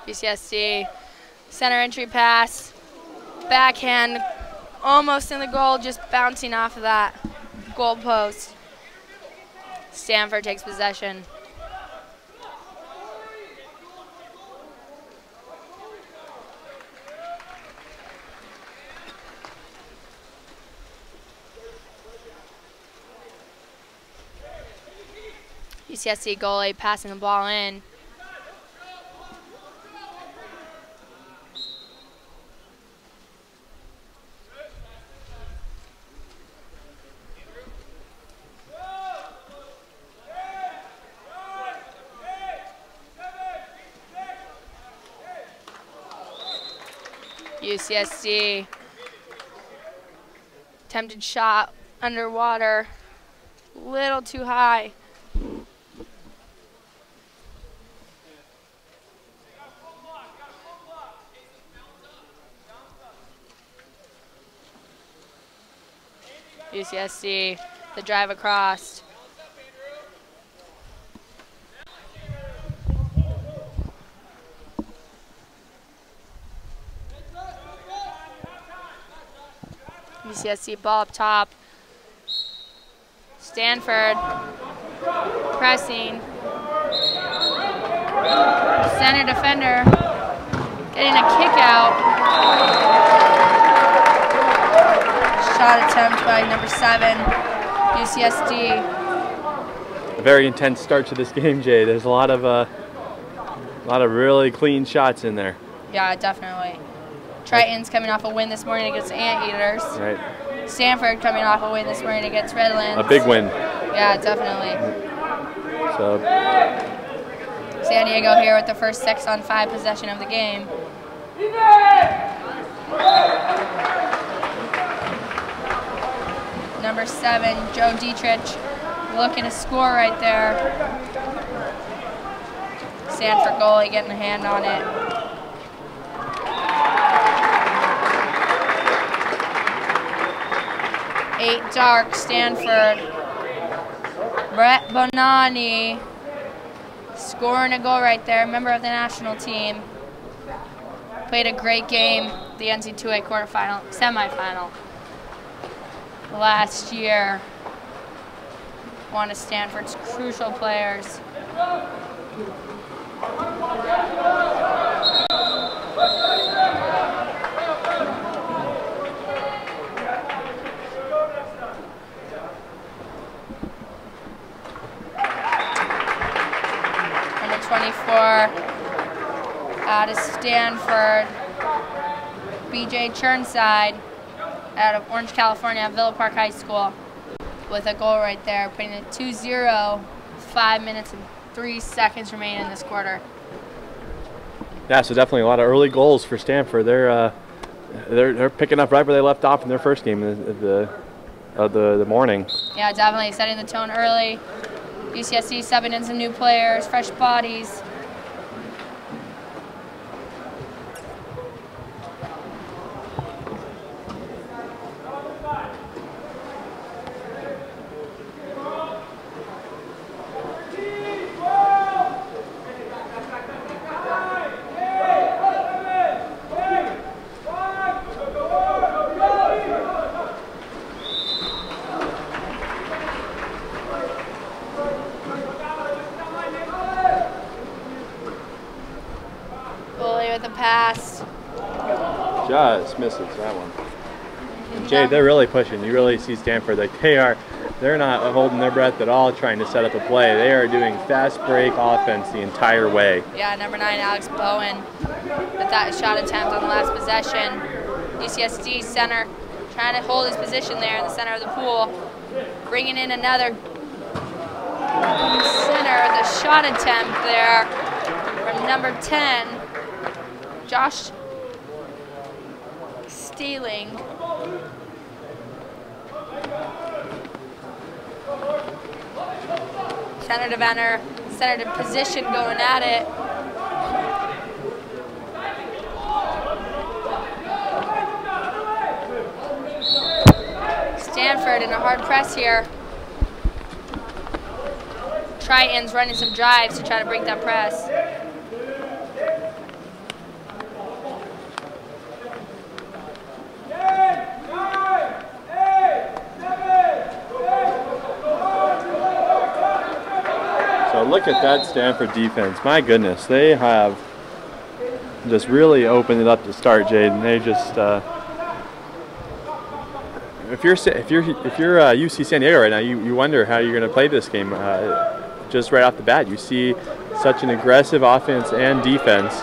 UCSD center entry pass. Backhand almost in the goal, just bouncing off of that goal post. Stanford takes possession. UCSD goalie passing the ball in. UCSD attempted shot underwater, little too high. UCSD, the drive across. UCSD ball up top. Stanford pressing. Center defender getting a kick out. Shot attempt by number 7, UCSD. A very intense start to this game, Jay. There's a lot of really clean shots in there. Yeah, definitely. Triton's coming off a win this morning against Anteaters. Right. Stanford coming off a win this morning against Redlands. A big win. Yeah, definitely. So San Diego here with the first 6-on-5 possession of the game. Number 7, Joe Dietrich, looking to score right there. Stanford goalie getting a hand on it. Dark, Stanford. Brett Bonani scoring a goal right there, member of the national team. Played a great game, the NC2A semifinal last year. One of Stanford's crucial players. Number 24 out of Stanford, BJ Churnside out of Orange, California, Villa Park High School, with a goal right there, putting it 2-0, 5 minutes and 3 seconds remaining in this quarter. yeah, so definitely a lot of early goals for Stanford. They're they're picking up right where they left off in their first game of the morning. Yeah, definitely setting the tone early. UCSD subbing in some new players, fresh bodies. With the pass. Just misses that one. And Jade, they're really pushing. You really see Stanford. Like they're not holding their breath at all trying to set up a play. They are doing fast break offense the entire way. Yeah, number 9, Alex Bowen, with that shot attempt on the last possession. UCSD center trying to hold his position there in the center of the pool. Bringing in another center, the shot attempt there from number 10. Josh Stealing. Center to banter, center to position going at it. Stanford in a hard press here. Triton's running some drives to try to break that press. So look at that Stanford defense. My goodness, they have just really opened it up to start, Jade. And they just, if you're UC San Diego right now, you wonder how you're going to play this game. Just right off the bat, you see such an aggressive offense and defense.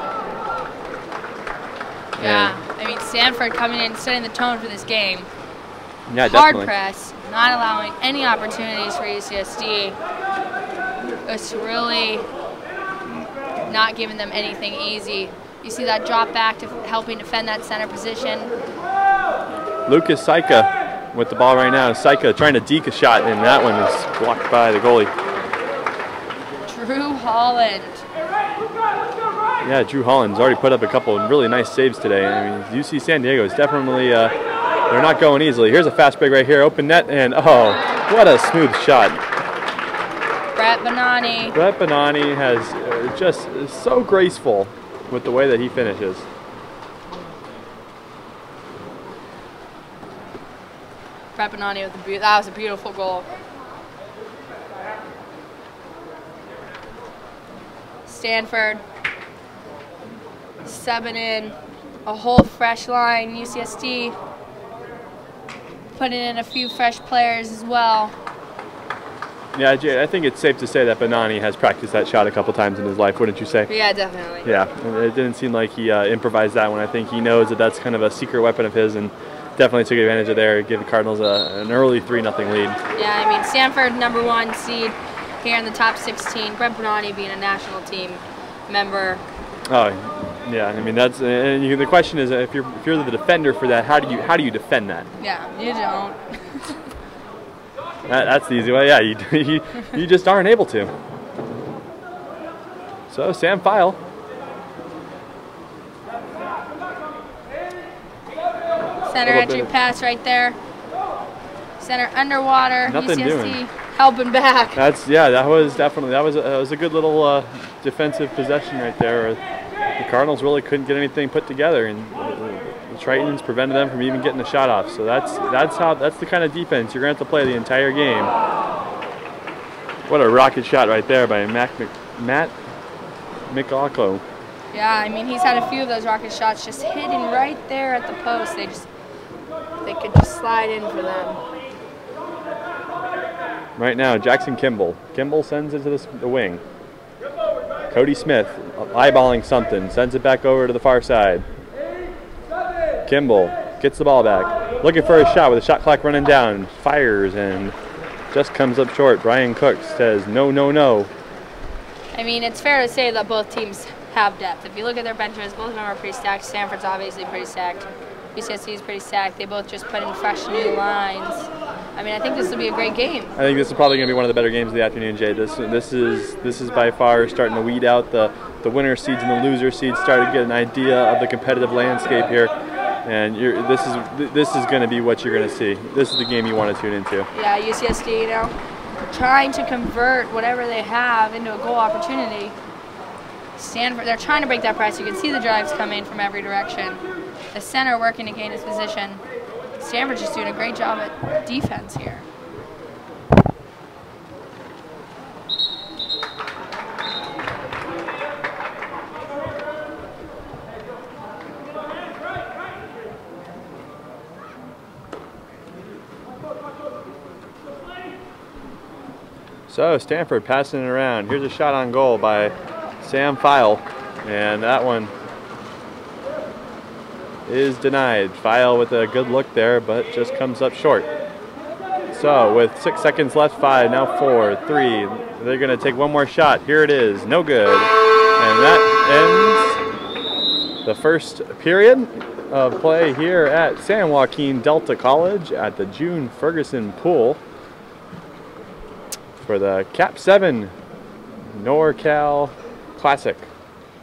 Yeah, I mean Stanford coming in, setting the tone for this game. Yeah, hard definitely. press, not allowing any opportunities for UCSD. It's really not giving them anything easy. You see that drop back to helping defend that center position. Lucas Saika with the ball right now. Saika trying to deke a shot, and that one is blocked by the goalie. Drew Holland. Yeah, Drew Holland's already put up a couple of really nice saves today. I mean, UC San Diego is definitely, they're not going easily. Here's a fast break right here, open net, and oh, what a smooth shot. Brett Bonani. Brett Bonani has just is so graceful with the way that he finishes. Brett Bonani with that was a beautiful goal. Stanford subbing in a whole fresh line. UCSD putting in a few fresh players as well. Yeah, Jay, I think it's safe to say that Bonani has practiced that shot a couple times in his life, wouldn't you say? Yeah, definitely. Yeah, it didn't seem like he improvised that one. I think he knows that that's kind of a secret weapon of his, and definitely took advantage of there, give the Cardinals an early 3-0 lead. Yeah, I mean, Stanford, #1 seed here in the top 16. Brett Bonani being a national team member. Oh, yeah. I mean, that's the question is, if you're the defender for that, how do you defend that? Yeah, you don't. That's the easy way. Yeah, you just aren't able to. So Sam File. Center entry pass right there. Center underwater. Nothing UCSD doing. Helping back. That was a good little defensive possession right there. The Cardinals really couldn't get anything put together, and the Tritons prevented them from even getting a shot off. So that's the kind of defense you're going to have to play the entire game. What a rocket shot right there by Matt McLaughlin. Yeah, I mean, he's had a few of those rocket shots just hitting right there at the post. They could just slide in for them. Right now, Jackson Kimball. Kimball sends it to the wing. Cody Smith eyeballing something, sends it back over to the far side. Kimball gets the ball back, looking for a shot with the shot clock running down, fires and just comes up short. Brian Cook says no, no, no. I mean, it's fair to say that both teams have depth. If you look at their benches, both of them are pretty stacked. Stanford's obviously pretty stacked. UCSD is pretty stacked. They both just put in fresh new lines. I mean, I think this will be a great game. I think this is probably going to be one of the better games of the afternoon, Jay. This is by far starting to weed out the winner seeds and the loser seeds, starting to get an idea of the competitive landscape here. And this is going to be what you're going to see. This is the game you want to tune into. Yeah, UCSD, you know, trying to convert whatever they have into a goal opportunity. Stanford, they're trying to break that press. You can see the drives coming from every direction. The center working to gain his position. Stanford's just doing a great job at defense here. So Stanford passing it around. Here's a shot on goal by Sam File, and that one is denied. File with a good look there, but just comes up short. So with 6 seconds left, 5, now 4, 3, they're going to take one more shot. Here it is, no good. And that ends the first period of play here at San Joaquin Delta College at the June Ferguson Pool for the KAP7 NorCal Classic.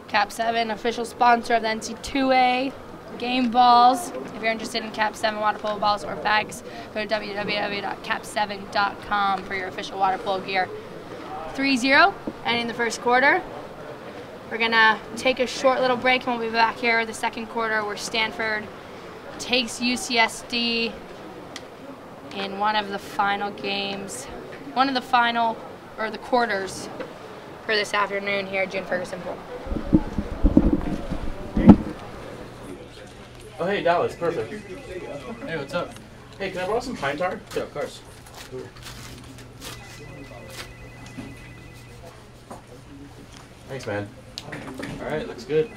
KAP7, official sponsor of the NC2A game balls. If you're interested in KAP7 water polo balls or bags, go to www.kap7.com for your official water polo gear. 3-0, ending the first quarter. We're gonna take a short little break and we'll be back here the second quarter where Stanford takes UCSD in one of the final games, the quarters for this afternoon here at June Ferguson Pool. Oh, hey, Dallas, perfect. Hey, what's up? Hey, can I borrow some pine tar? Yeah, of course. Thanks, man. All right, looks good.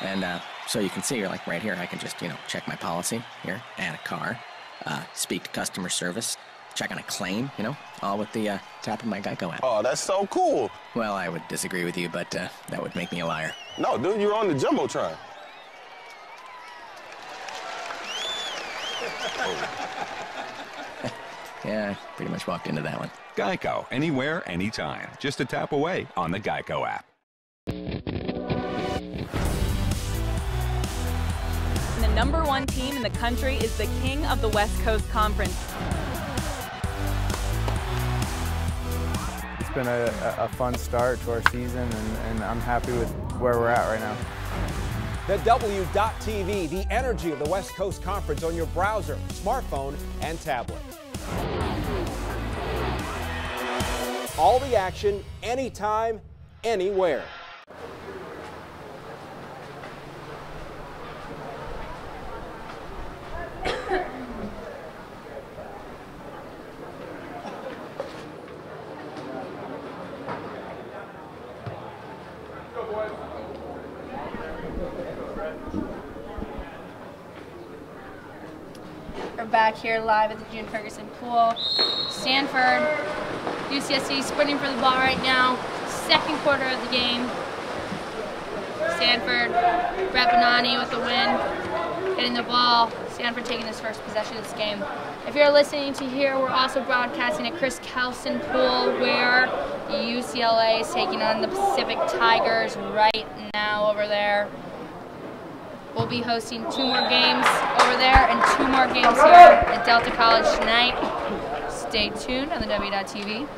And so you can see, like right here, I can just, check my policy here, add a car, speak to customer service, check on a claim, all with the tap of my Geico app. Oh, that's so cool. Well, I would disagree with you, but that would make me a liar. No, dude, you're on the Jumbotron. Yeah, I pretty much walked into that one. Geico, anywhere, anytime. Just a tap away on the Geico app. The #1 team in the country is the king of the West Coast Conference. It's been a fun start to our season, and I'm happy with where we're at right now. The W.TV, the energy of the West Coast Conference on your browser, smartphone, and tablet. All the action, anytime, anywhere. We're back here live at the June Ferguson Pool. Stanford, UCSD sprinting for the ball right now. Second quarter of the game. Stanford, Brett Bonani with the win, getting the ball. Stanford taking this first possession of this game. If you're listening to here, we're also broadcasting at Chris Kelson Pool where UCLA is taking on the Pacific Tigers right now over there. We'll be hosting 2 more games over there and 2 more games here at Delta College tonight. Stay tuned on the W.TV.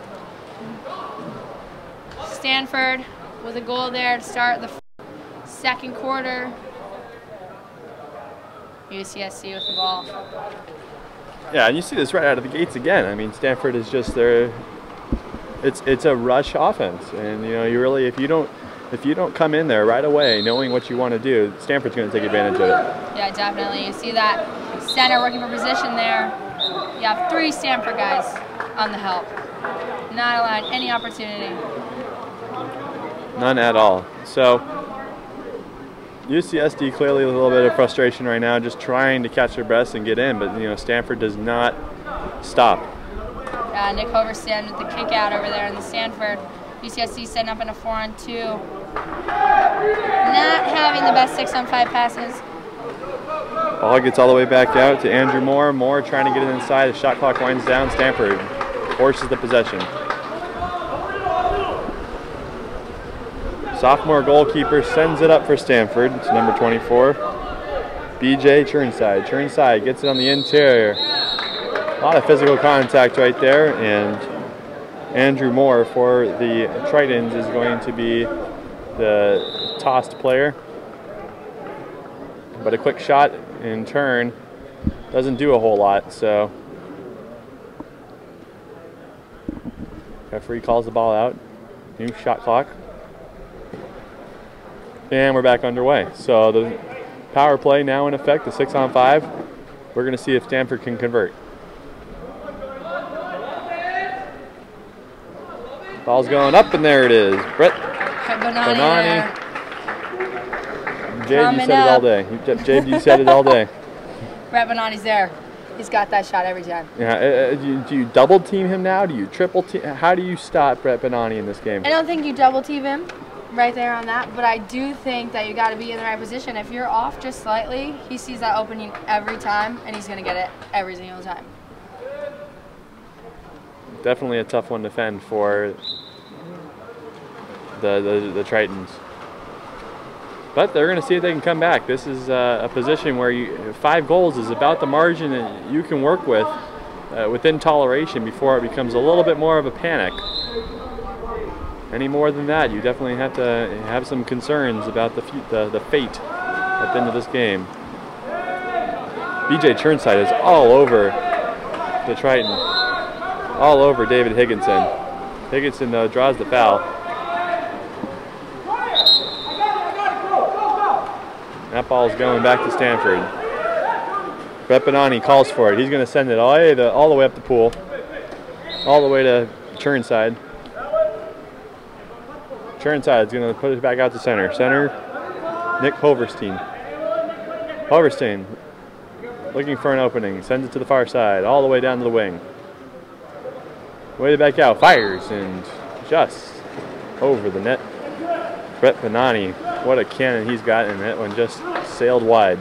Stanford with a goal there to start the second quarter. UCSD with the ball. Yeah, and you see this right out of the gates again. I mean, Stanford is just there. It's a rush offense, and you really if you don't come in there right away knowing what you want to do, Stanford's going to take advantage of it. Yeah, definitely. You see that center working for position there. You have 3 Stanford guys on the help. Not allowed any opportunity. None at all. So UCSD clearly a little bit of frustration right now, just trying to catch their breath and get in, but Stanford does not stop. Nick Hoverstand with the kick out over there in the Stanford UCSD setting up in a 4-on-2. Not having the best 6-on-5 passes. Ball gets all the way back out to Andrew Moore. Moore trying to get it inside. The shot clock winds down. Stanford forces the possession. Sophomore goalkeeper sends it up for Stanford. It's number 24. BJ Churnside. Churnside gets it on the interior. A lot of physical contact right there, and Andrew Moore for the Tritons is going to be the tossed player. But a quick shot in turn doesn't do a whole lot, so referee calls the ball out. New shot clock. And we're back underway. So the power play now in effect, the 6-on-5. We're going to see if Stanford can convert. Ball's going up, and there it is. Brett Bonani. Jade, you said it all day. Jade, you said it all day. Brett Bonani's there. He's got that shot every time. Yeah. Do you double team him now? Do you triple team? How do you stop Brett Bonani in this game? I don't think you double team him right there on that, but I do think that you got to be in the right position. If you're off just slightly, he sees that opening every time, and he's going to get it every single time. Definitely a tough one to defend for the Tritons. But they're going to see if they can come back. This is a position where 5 goals is about the margin that you can work with within toleration before it becomes a little bit more of a panic. Any more than that, you definitely have to have some concerns about the fate at the end of this game. BJ Churnside is all over the Triton. All over David Higginson. Higginson, though, draws the foul. That ball's going back to Stanford. Brett Bonani calls for it. He's going to send it all the way up the pool. All the way to Churnside. Churnside's going to put it back out to center. Center, Nick Hoverstein. Hoverstein looking for an opening. Sends it to the far side, all the way down to the wing. Way back out, fires, and just over the net. Brett Bonani, what a cannon he's got, and that one just sailed wide.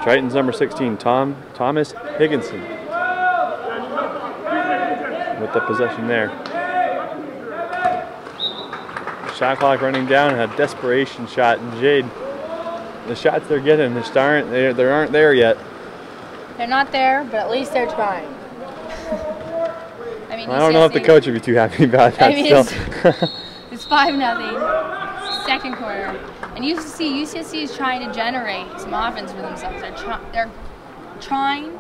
Tritons number 16, Thomas Higginson, with the possession there. Shot clock running down, a desperation shot, and Jade, the shots they're getting just aren't there yet. They're not there, but at least they're trying. I mean, I don't know if the coach would be too happy about that. I mean, still. It's 5-0, second quarter, and UCSD is trying to generate some offense for themselves. They're trying,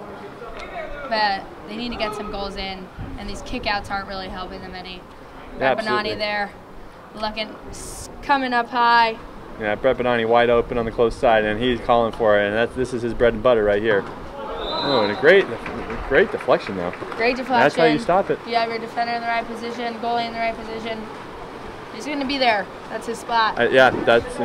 but they need to get some goals in, and these kickouts aren't really helping them any. Brett Bonani there, coming up high. Yeah, Brett Bonani wide open on the close side, and he's calling for it, and this is his bread and butter right here. Oh, and a great deflection, though. Great deflection. That's how you stop it. You have your defender in the right position, goalie in the right position. He's going to be there. That's his spot. I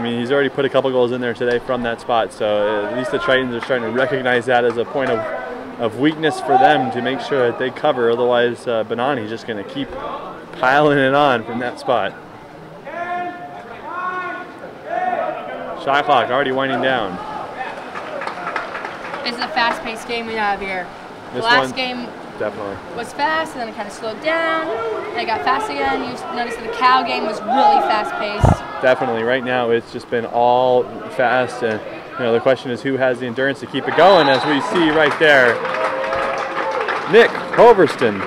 mean, he's already put a couple goals in there today from that spot, so at least the Tritons are starting to recognize that as a point of weakness for them to make sure that they cover. Otherwise, Bonani's just going to keep piling it on from that spot. Shot clock already winding down. This is a fast-paced game we have here. The This last one, game definitely was fast, and then it kind of slowed down, and it got fast again. You noticed that the Cal game was really fast-paced. Definitely. Right now, it's just been all fast, and the question is who has the endurance to keep it going. As we see right there, Nick Hoverston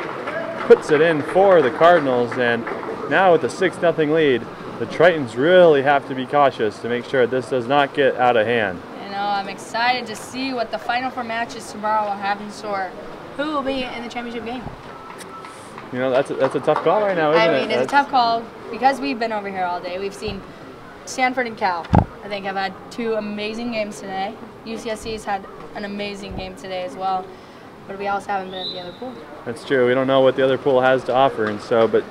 puts it in for the Cardinals, and now with the 6-0 lead, the Tritons really have to be cautious to make sure this does not get out of hand. I'm excited to see what the Final Four matches tomorrow will have in store. Who will be in the championship game? That's a tough call right now, isn't it? I mean, it's a tough call because we've been over here all day. We've seen Stanford and Cal. I think have had 2 amazing games today. UCSD's had an amazing game today as well. But we also haven't been at the other pool. That's true. We don't know what the other pool has to offer, but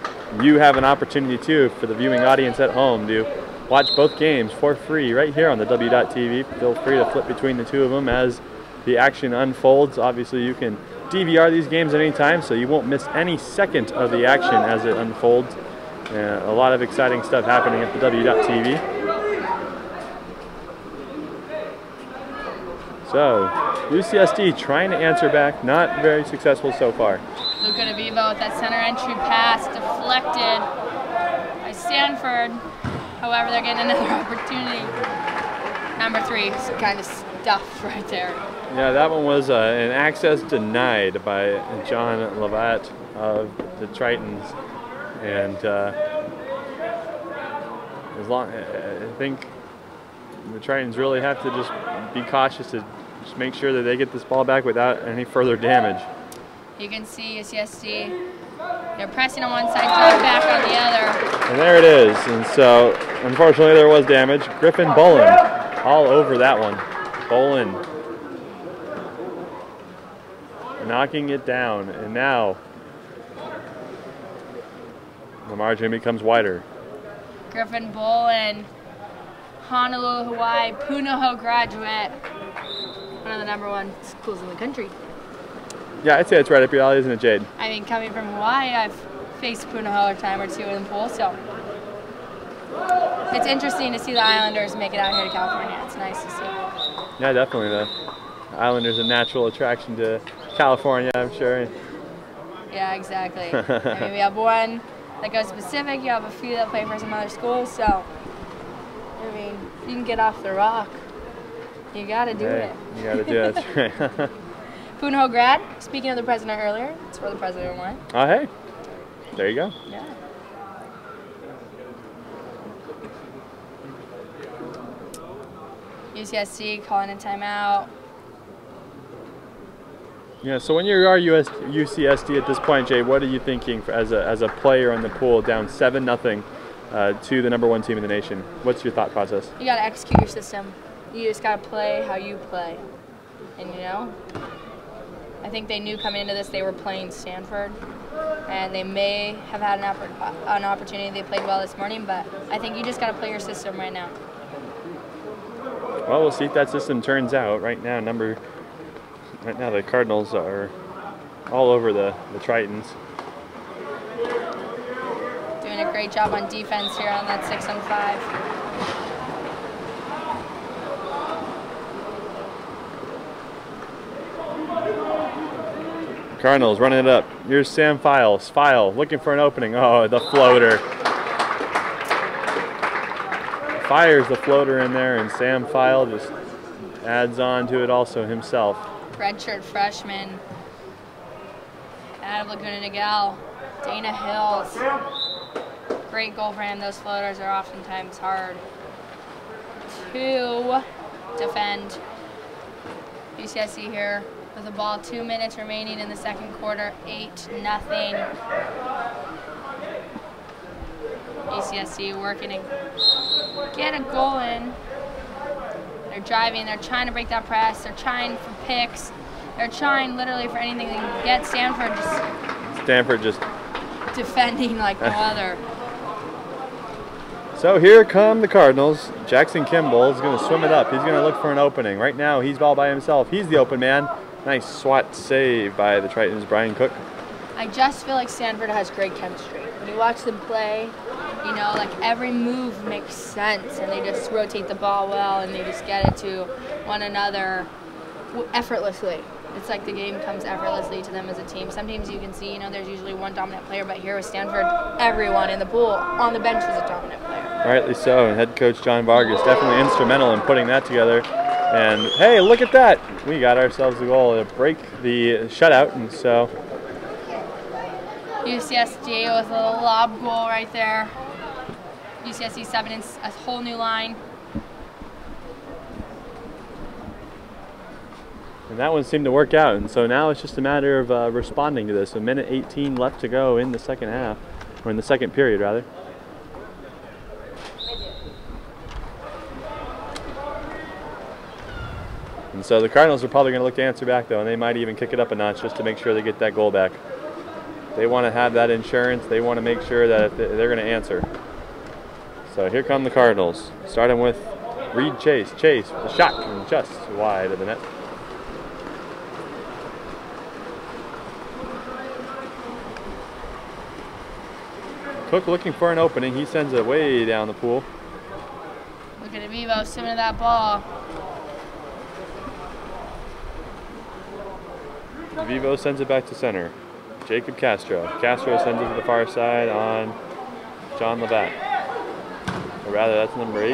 you have an opportunity too for the viewing audience at home to watch both games for free right here on the W.TV. Feel free to flip between the two of them as the action unfolds. Obviously, you can DVR these games at any time, so you won't miss any second of the action as it unfolds. A lot of exciting stuff happening at the W.TV. So, UCSD trying to answer back, not very successful so far. Luca DeVivo with that center entry pass deflected by Stanford. However, they're getting another opportunity. Number 3 is kind of stuffed right there. Yeah, that one was an access denied by John Levatt of the Tritons. And I think the Tritons really have to just be cautious to just make sure that they get this ball back without any further damage. You can see UCSD, they're pressing on one side, drop back on the other. And there it is. And so, unfortunately, there was damage. Griffin Bolin all over that one. Bolin knocking it down. And now the margin becomes wider. Griffin Bolin, Honolulu, Hawaii, Punahou graduate. One of the #1 schools in the country. Yeah, I'd say it's right up your alley, isn't it, Jade? I mean, coming from Hawaii, I've faced Punahou a time or two in the pool, so it's interesting to see the Islanders make it out here to California. It's nice to see. Yeah, definitely. The Islanders a natural attraction to California, I'm sure. Yeah, exactly. I mean, we have one that goes Pacific, you have a few that play for some other schools, so I mean, you can get off the rock. You gotta do it. You gotta do it, that's right. Punahou grad, speaking of the president earlier, it's where the president went. Oh, hey. There you go. Yeah. UCSD calling a timeout. Yeah, so when you are UCSD at this point, Jay, what are you thinking as a player in the pool down 7-0 to the #1 team in the nation? What's your thought process? You gotta execute your system. You just gotta play how you play. And you know, I think they knew coming into this they were playing Stanford, and they may have had an opportunity. They played well this morning, but I think you just gotta play your system right now. Well, we'll see if that system turns out. Right now, the Cardinals are all over the Tritons. Doing a great job on defense here on that 6-on-5. Cardinals running it up. Here's Sam Files. File looking for an opening. Oh, the floater. Fires the floater in there, and Sam File just adds on to it also himself. Redshirt freshman out of Laguna Niguel, Dana Hills. Great goal for him. Those floaters are oftentimes hard to defend. UCSD here with the ball, 2 minutes remaining in the second quarter, 8-0. UCSD working to get a goal in. They're driving, they're trying to break that press, they're trying for picks, they're trying literally for anything they can get. Stanford just defending like no other. So here come the Cardinals. Jackson Kimball is going to swim it up. He's going to look for an opening. Right now, he's all by himself. He's the open man. Nice swat save by the Tritons' Brian Cook. I just feel like Stanford has great chemistry. When you watch them play, you know, like every move makes sense, and they just rotate the ball well, and they just get it to one another effortlessly. It's like the game comes effortlessly to them as a team. Some teams you can see, you know, there's usually one dominant player, but here with Stanford, everyone in the pool on the bench is a dominant player. Rightly so, and head coach John Vargas definitely instrumental in putting that together. And hey, look at that! We got ourselves a goal to break the shutout, and so UCSD with a little lob goal right there. UCSD 7 in a whole new line. And that one seemed to work out, and so now it's just a matter of responding to this. A minute 18 left to go in the second half, or in the second period rather. And so the Cardinals are probably going to look to answer back though, and they might even kick it up a notch just to make sure they get that goal back. They want to have that insurance. They want to make sure that they're going to answer. So here come the Cardinals, starting with Reed Chase. Chase with a shot and just wide of the net. Cook looking for an opening. He sends it way down the pool. Look at Vivo swimming to that ball. Vivo sends it back to center. Jacob Castro. Castro sends it to the far side on John Labatt. Or rather, that's number 8.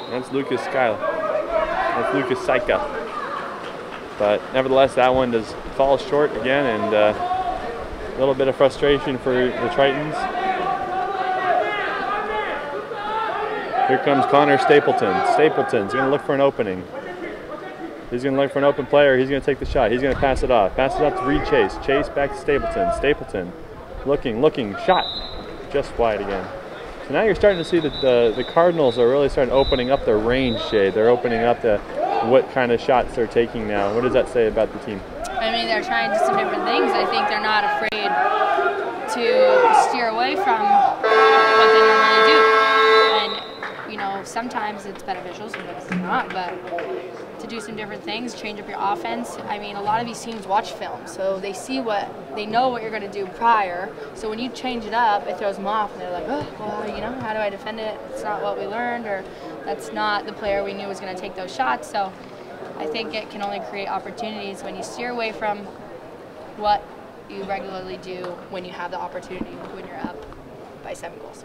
That's Lucas Skyla. That's Lucas Saika. But nevertheless, that one does fall short again, and a little bit of frustration for the Tritons. Here comes Connor Stapleton. Stapleton's going to look for an opening. He's going to look for an open player. He's going to take the shot. He's going to pass it off. Pass it off to Reed Chase. Chase back to Stapleton. Stapleton looking, shot. Just wide again. So now you're starting to see that the Cardinals are really starting opening up their range shade. They're opening up what kind of shots they're taking now. What does that say about the team? I mean, they're trying just some different things. I think they're not afraid to steer away from what they normally do. And, you know, sometimes it's beneficial, sometimes it's not, but to do some different things, change up your offense. I mean, a lot of these teams watch film, so they know what you're going to do prior. So when you change it up, it throws them off, and they're like, oh, well, you know, how do I defend it? It's not what we learned, or that's not the player we knew was going to take those shots. So I think it can only create opportunities when you steer away from what you regularly do when you have the opportunity when you're up by 7 goals.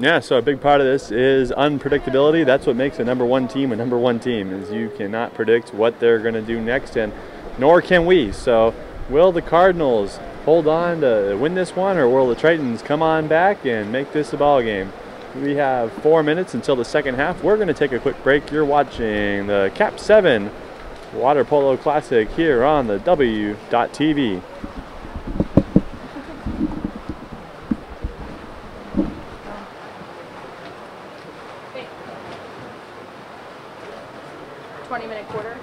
Yeah, so a big part of this is unpredictability. That's what makes a number 1 team a number 1 team, is you cannot predict what they're going to do next, and nor can we. So will the Cardinals hold on to win this one, or will the Tritons come on back and make this a ball game? We have 4 minutes until the second half. We're going to take a quick break. You're watching the KAP7 Water Polo Classic here on the W.TV. Quarter.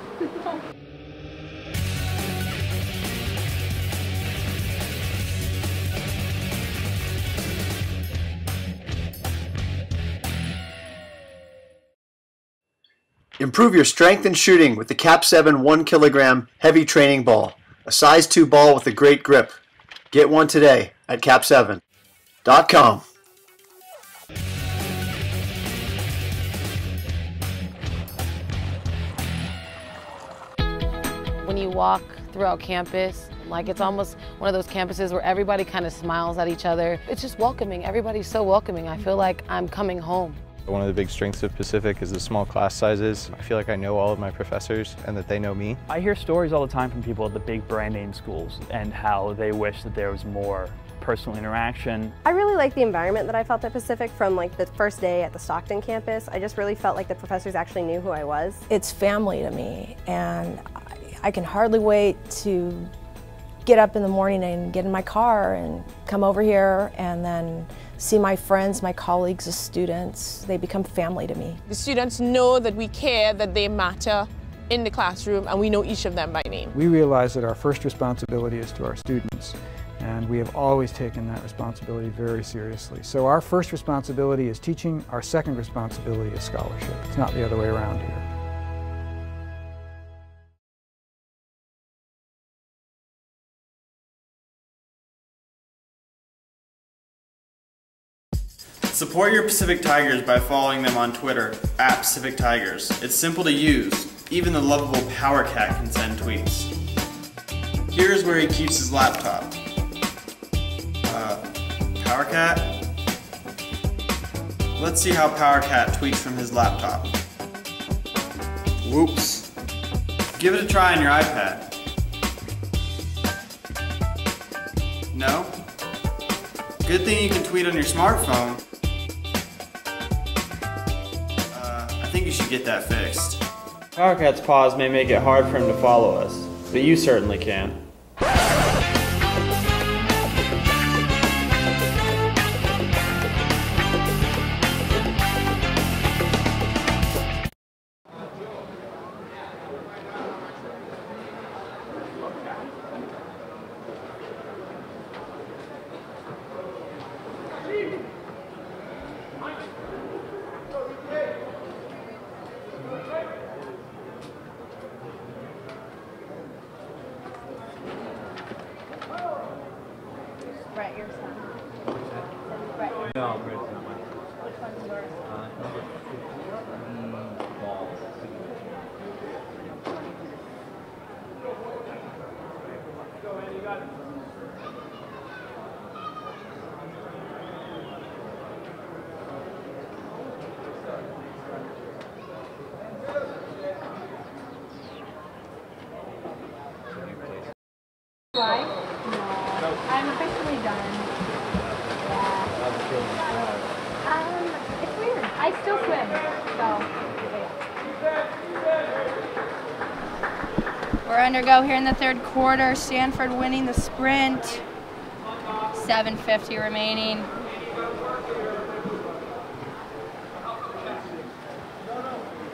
Improve your strength in shooting with the KAP7 1 kilogram heavy training ball. A size 2 ball with a great grip. Get one today at KAP7.com. When you walk throughout campus, like it's almost one of those campuses where everybody kind of smiles at each other. It's just welcoming. Everybody's so welcoming. I feel like I'm coming home. One of the big strengths of Pacific is the small class sizes. I feel like I know all of my professors and that they know me. I hear stories all the time from people at the big brand name schools and how they wish that there was more personal interaction. I really like the environment that I felt at Pacific from like the first day at the Stockton campus. I just really felt like the professors actually knew who I was. It's family to me, and I can hardly wait to get up in the morning and get in my car and come over here and then see my friends, my colleagues, the students. They become family to me. The students know that we care, that they matter in the classroom, and we know each of them by name. We realize that our first responsibility is to our students, and we have always taken that responsibility very seriously. So our first responsibility is teaching, our second responsibility is scholarship. It's not the other way around here. Support your Pacific Tigers by following them on Twitter, @PacificTigers. It's simple to use. Even the lovable Power Cat can send tweets. Here's where he keeps his laptop. Power Cat? Let's see how Power Cat tweets from his laptop. Whoops. Give it a try on your iPad. No? Good thing you can tweet on your smartphone. I think you should get that fixed. PowerCat's pause may make it hard for him to follow us, but you certainly can. I still swim, so. We're undergo here in the third quarter. Stanford winning the sprint. 7:50 remaining.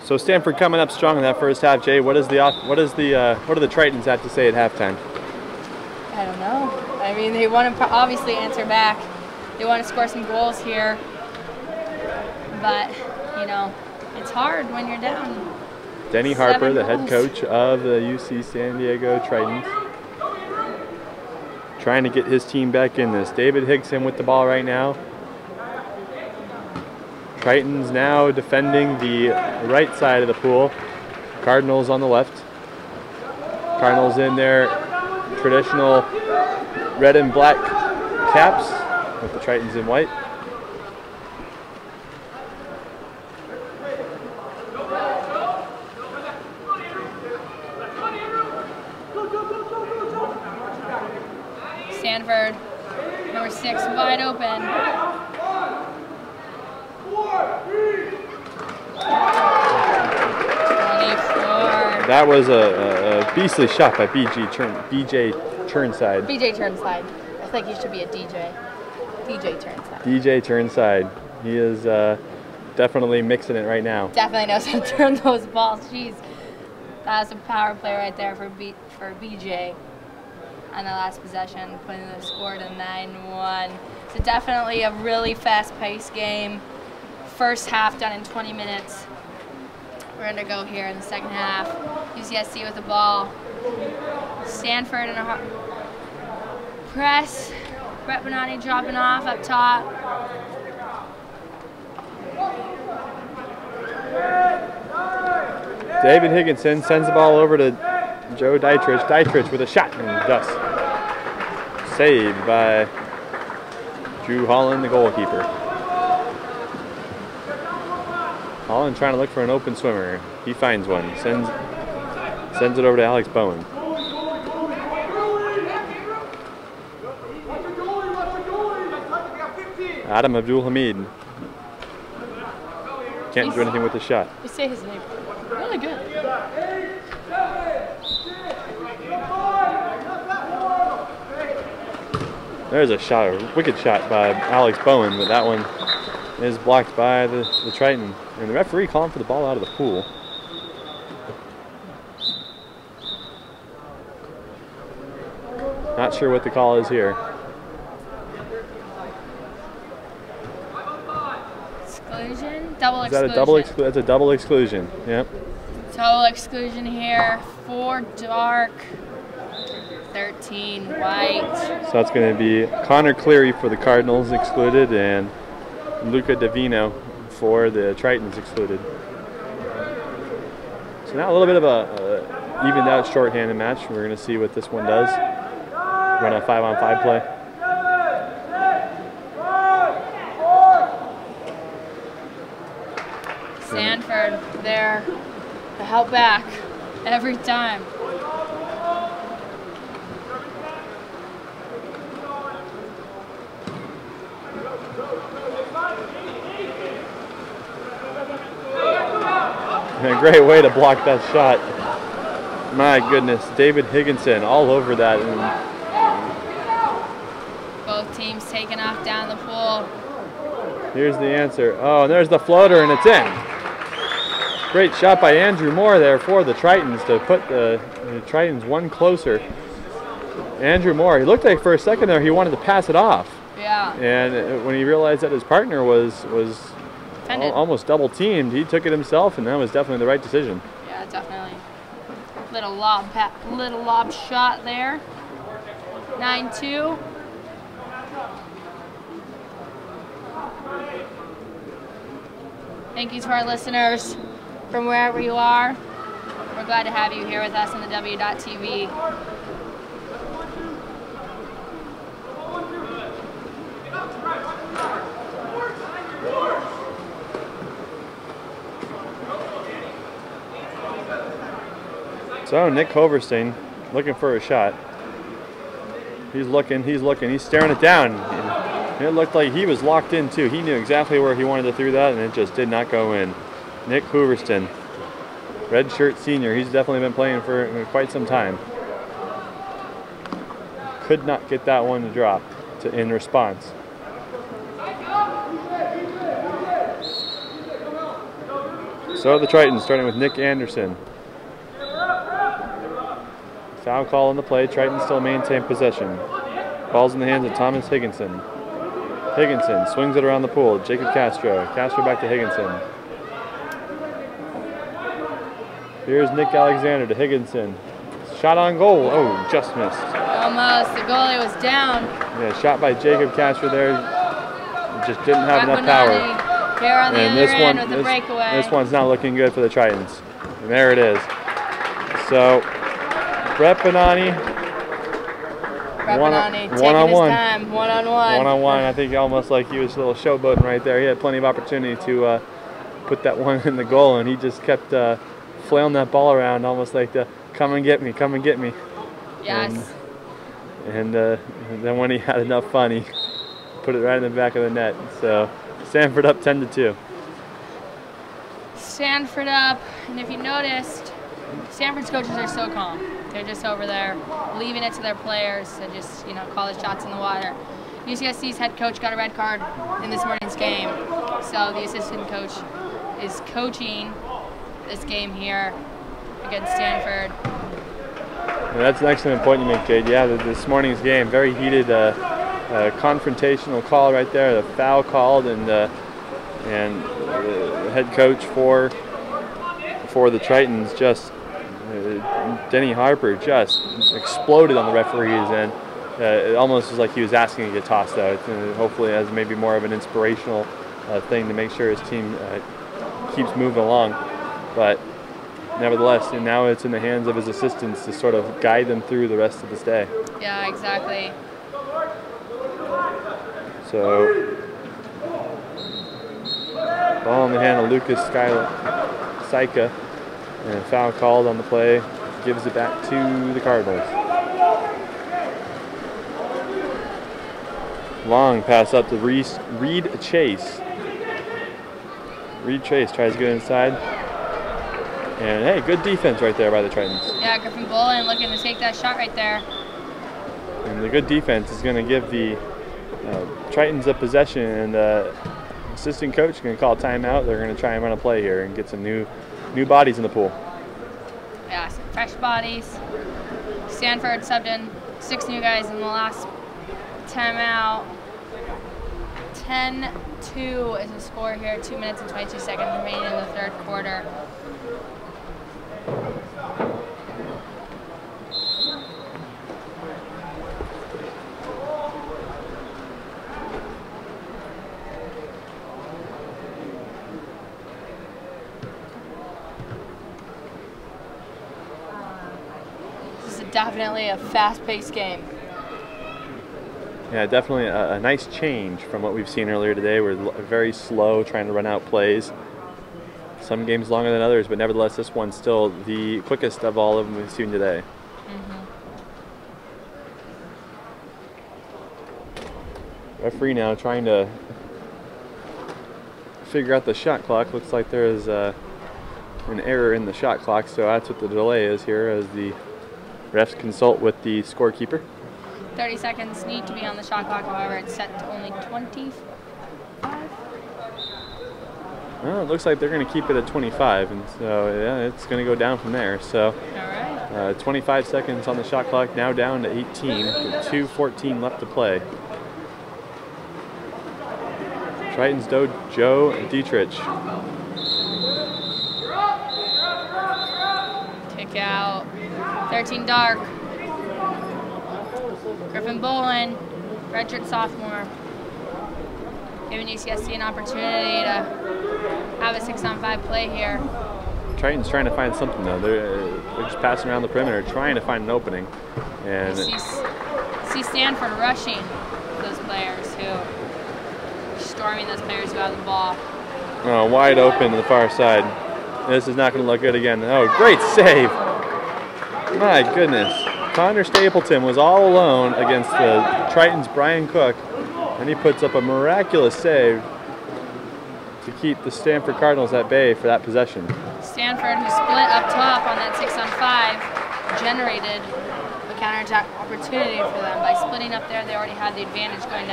So Stanford coming up strong in that first half. Jay, what do the Tritons have to say at halftime? I don't know. I mean, they want to obviously answer back. They want to score some goals here, but you know, it's hard when you're down. Denny Harper, the head coach of the UC San Diego Tritons, trying to get his team back in this. David Higgson with the ball right now. Tritons now defending the right side of the pool. Cardinals on the left. Cardinals in their traditional red and black caps with the Tritons in white. Stanford, number 6, wide open. That was a beastly shot by BJ Turnside. BJ Turnside. I think he should be a DJ. DJ Turnside. DJ Turnside. He is definitely mixing it right now. Definitely knows how to turn those balls. Jeez. That was a power play right there for BJ. On the last possession, putting the score to 9-1. So definitely a really fast-paced game. First half done in 20 minutes. We're going to go here in the second half. UCSD with the ball. Stanford in a press. Brett Bonatti dropping off up top. David Higginson sends the ball over to Joe Dietrich. Dietrich with a shot and dust. Saved by Drew Holland, the goalkeeper. Holland trying to look for an open swimmer. He finds one. Sends it over to Alex Bowen. Adam Abdul Hamid. Can't do anything with the shot. You say his name. Really good. There's a shot, a wicked shot by Alex Bowen, but that one is blocked by the Triton. And the referee calling for the ball out of the pool. Not sure what the call is here. Exclusion? Double exclusion. Is that a double exclusion? That's a double exclusion, yep. Total exclusion here. 4 dark, 13 white. So that's going to be Connor Cleary for the Cardinals excluded and Luca Davino for the Tritons excluded. So now a little bit of a evened out shorthanded match. We're going to see what this one does. Run a 5-on-5 play. Stanford there to help back every time. A great way to block that shot. My goodness, David Higginson all over that. Both teams taking off down the pool. Here's the answer. Oh, and there's the floater, and it's in. Great shot by Andrew Moore there for the Tritons to put the Tritons one closer. Andrew Moore, he looked like for a second there he wanted to pass it off. Yeah. And when he realized that his partner was almost double teamed, he took it himself, and that was definitely the right decision. Yeah, definitely. Little lob shot there. 9-2. Thank you to our listeners from wherever you are. We're glad to have you here with us on the W.TV. So Nick Hoverstein looking for a shot. He's looking, he's staring it down. It looked like he was locked in too. He knew exactly where he wanted to throw that, and it just did not go in. Nick Hooverston, redshirt senior. He's definitely been playing for quite some time. Could not get that one to drop in response. So the Tritons, starting with Nick Anderson. Foul call on the play. Tritons still maintain possession. Ball's in the hands of Thomas Higginson. Higginson swings it around the pool. Jacob Castro. Castro back to Higginson. Here's Nick Alexander to Higginson. Shot on goal. Oh, just missed. Almost. The goalie was down. Yeah, shot by Jacob Castro there. Just didn't have enough power. Here on the other end with the breakaway. This one's not looking good for the Tritons. And there it is. So, Brett Benani. One-on-one. One-on-one. I think almost like he was a little showboating right there. He had plenty of opportunity to put that one in the goal, and he just kept flailing that ball around almost like the come and get me, come and get me. Yes. And then when he had enough fun, he put it right in the back of the net. So Stanford up 10-2. Stanford up, and if you noticed, Stanford's coaches are so calm. They're just over there leaving it to their players to just, call the shots in the water. UCSD's head coach got a red card in this morning's game, so the assistant coach is coaching this game here against Stanford. Yeah, that's an excellent point you make, Jade. Yeah, this morning's game, very heated, confrontational call right there. The foul called, and the head coach for the Tritons just Denny Harper just exploded on the referees, and it almost was like he was asking to get tossed out. Hopefully, as maybe more of an inspirational thing to make sure his team keeps moving along. But nevertheless, and now it's in the hands of his assistants to sort of guide them through the rest of this day. Yeah, exactly. So, ball in the hand of Lucas Saika, and foul called on the play, gives it back to the Cardinals. Long pass up to Reed Chase. Reed Chase tries to get inside. And hey, good defense right there by the Tritons. Yeah, Griffin Bolin looking to take that shot right there. And the good defense is going to give the Tritons a possession, and the assistant coach is going to call a timeout. They're going to try and run a play here and get some new bodies in the pool. Yeah, some fresh bodies. Stanford subbed in 6 new guys in the last timeout. 10-2 is the score here. 2 minutes and 22 seconds remaining in the third quarter. This is definitely a fast-paced game. Yeah, definitely a nice change from what we've seen earlier today. We're very slow trying to run out plays. Some games longer than others, but nevertheless, this one's still the quickest of all of them we've seen today. Referee now trying to figure out the shot clock. Looks like there is an error in the shot clock, so that's what the delay is here as the refs consult with the scorekeeper. 30 seconds need to be on the shot clock, however, it's set to only 25. Well, it looks like they're going to keep it at 25, and so yeah, it's going to go down from there. So, 25 seconds on the shot clock, now down to 18, with 2:14 left to play. Tritons Joe Dietrich. Kick out. 13 dark. Griffin Bolin, redshirt sophomore, giving UCSD an opportunity to have a 6-on-5 play here. Tritons trying to find something though. They're just passing around the perimeter, trying to find an opening. And see Stanford rushing those players who are storming those players who have the ball. Oh, wide open to the far side. This is not going to look good again. Oh, great save! My goodness. Connor Stapleton was all alone against the Tritons' Brian Cook, And he puts up a miraculous save to keep the Stanford Cardinals at bay for that possession. Stanford, who split up top on that 6-on-5, generated a counterattack opportunity for them by splitting up there. They already had the advantage going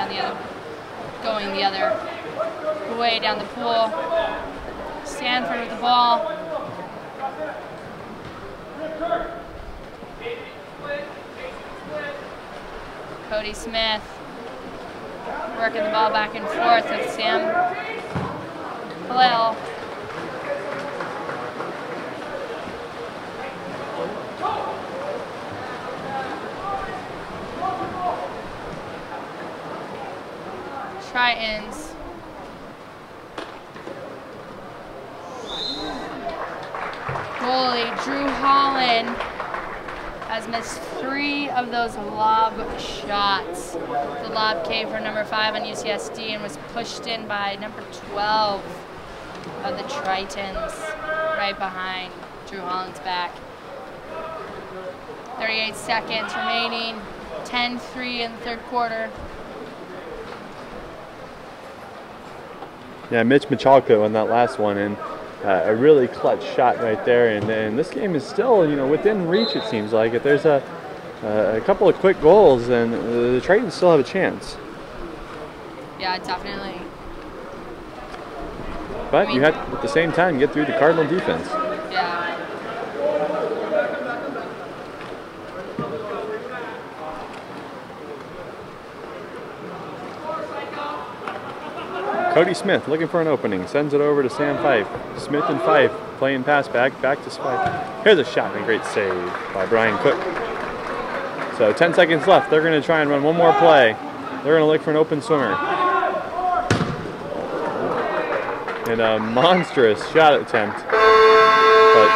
the other way down the pool. Stanford with the ball. Cody Smith working the ball back and forth with Sam Hillel. Tritons. Goalie Drew Holland has missed 3 of those lob shots. The lob came from number 5 on UCSD and was pushed in by number 12 of the Tritons, right behind Drew Holland's back. 38 seconds remaining, 10-3 in the third quarter. Yeah, Mitch Michalko on that last one, and a really clutch shot right there. And this game is still, you know, within reach. It seems like if there's a couple of quick goals, then the Tritons still have a chance. Yeah, definitely. But you have to, at the same time, get through the Cardinal defense. Yeah. Cody Smith looking for an opening, sends it over to Sam Fife. Smith and Fife playing pass back to Fife. Here's a shot and a great save by Brian Cook. So 10 seconds left. They're going to try and run one more play. They're going to look for an open swimmer. And a monstrous shot attempt, but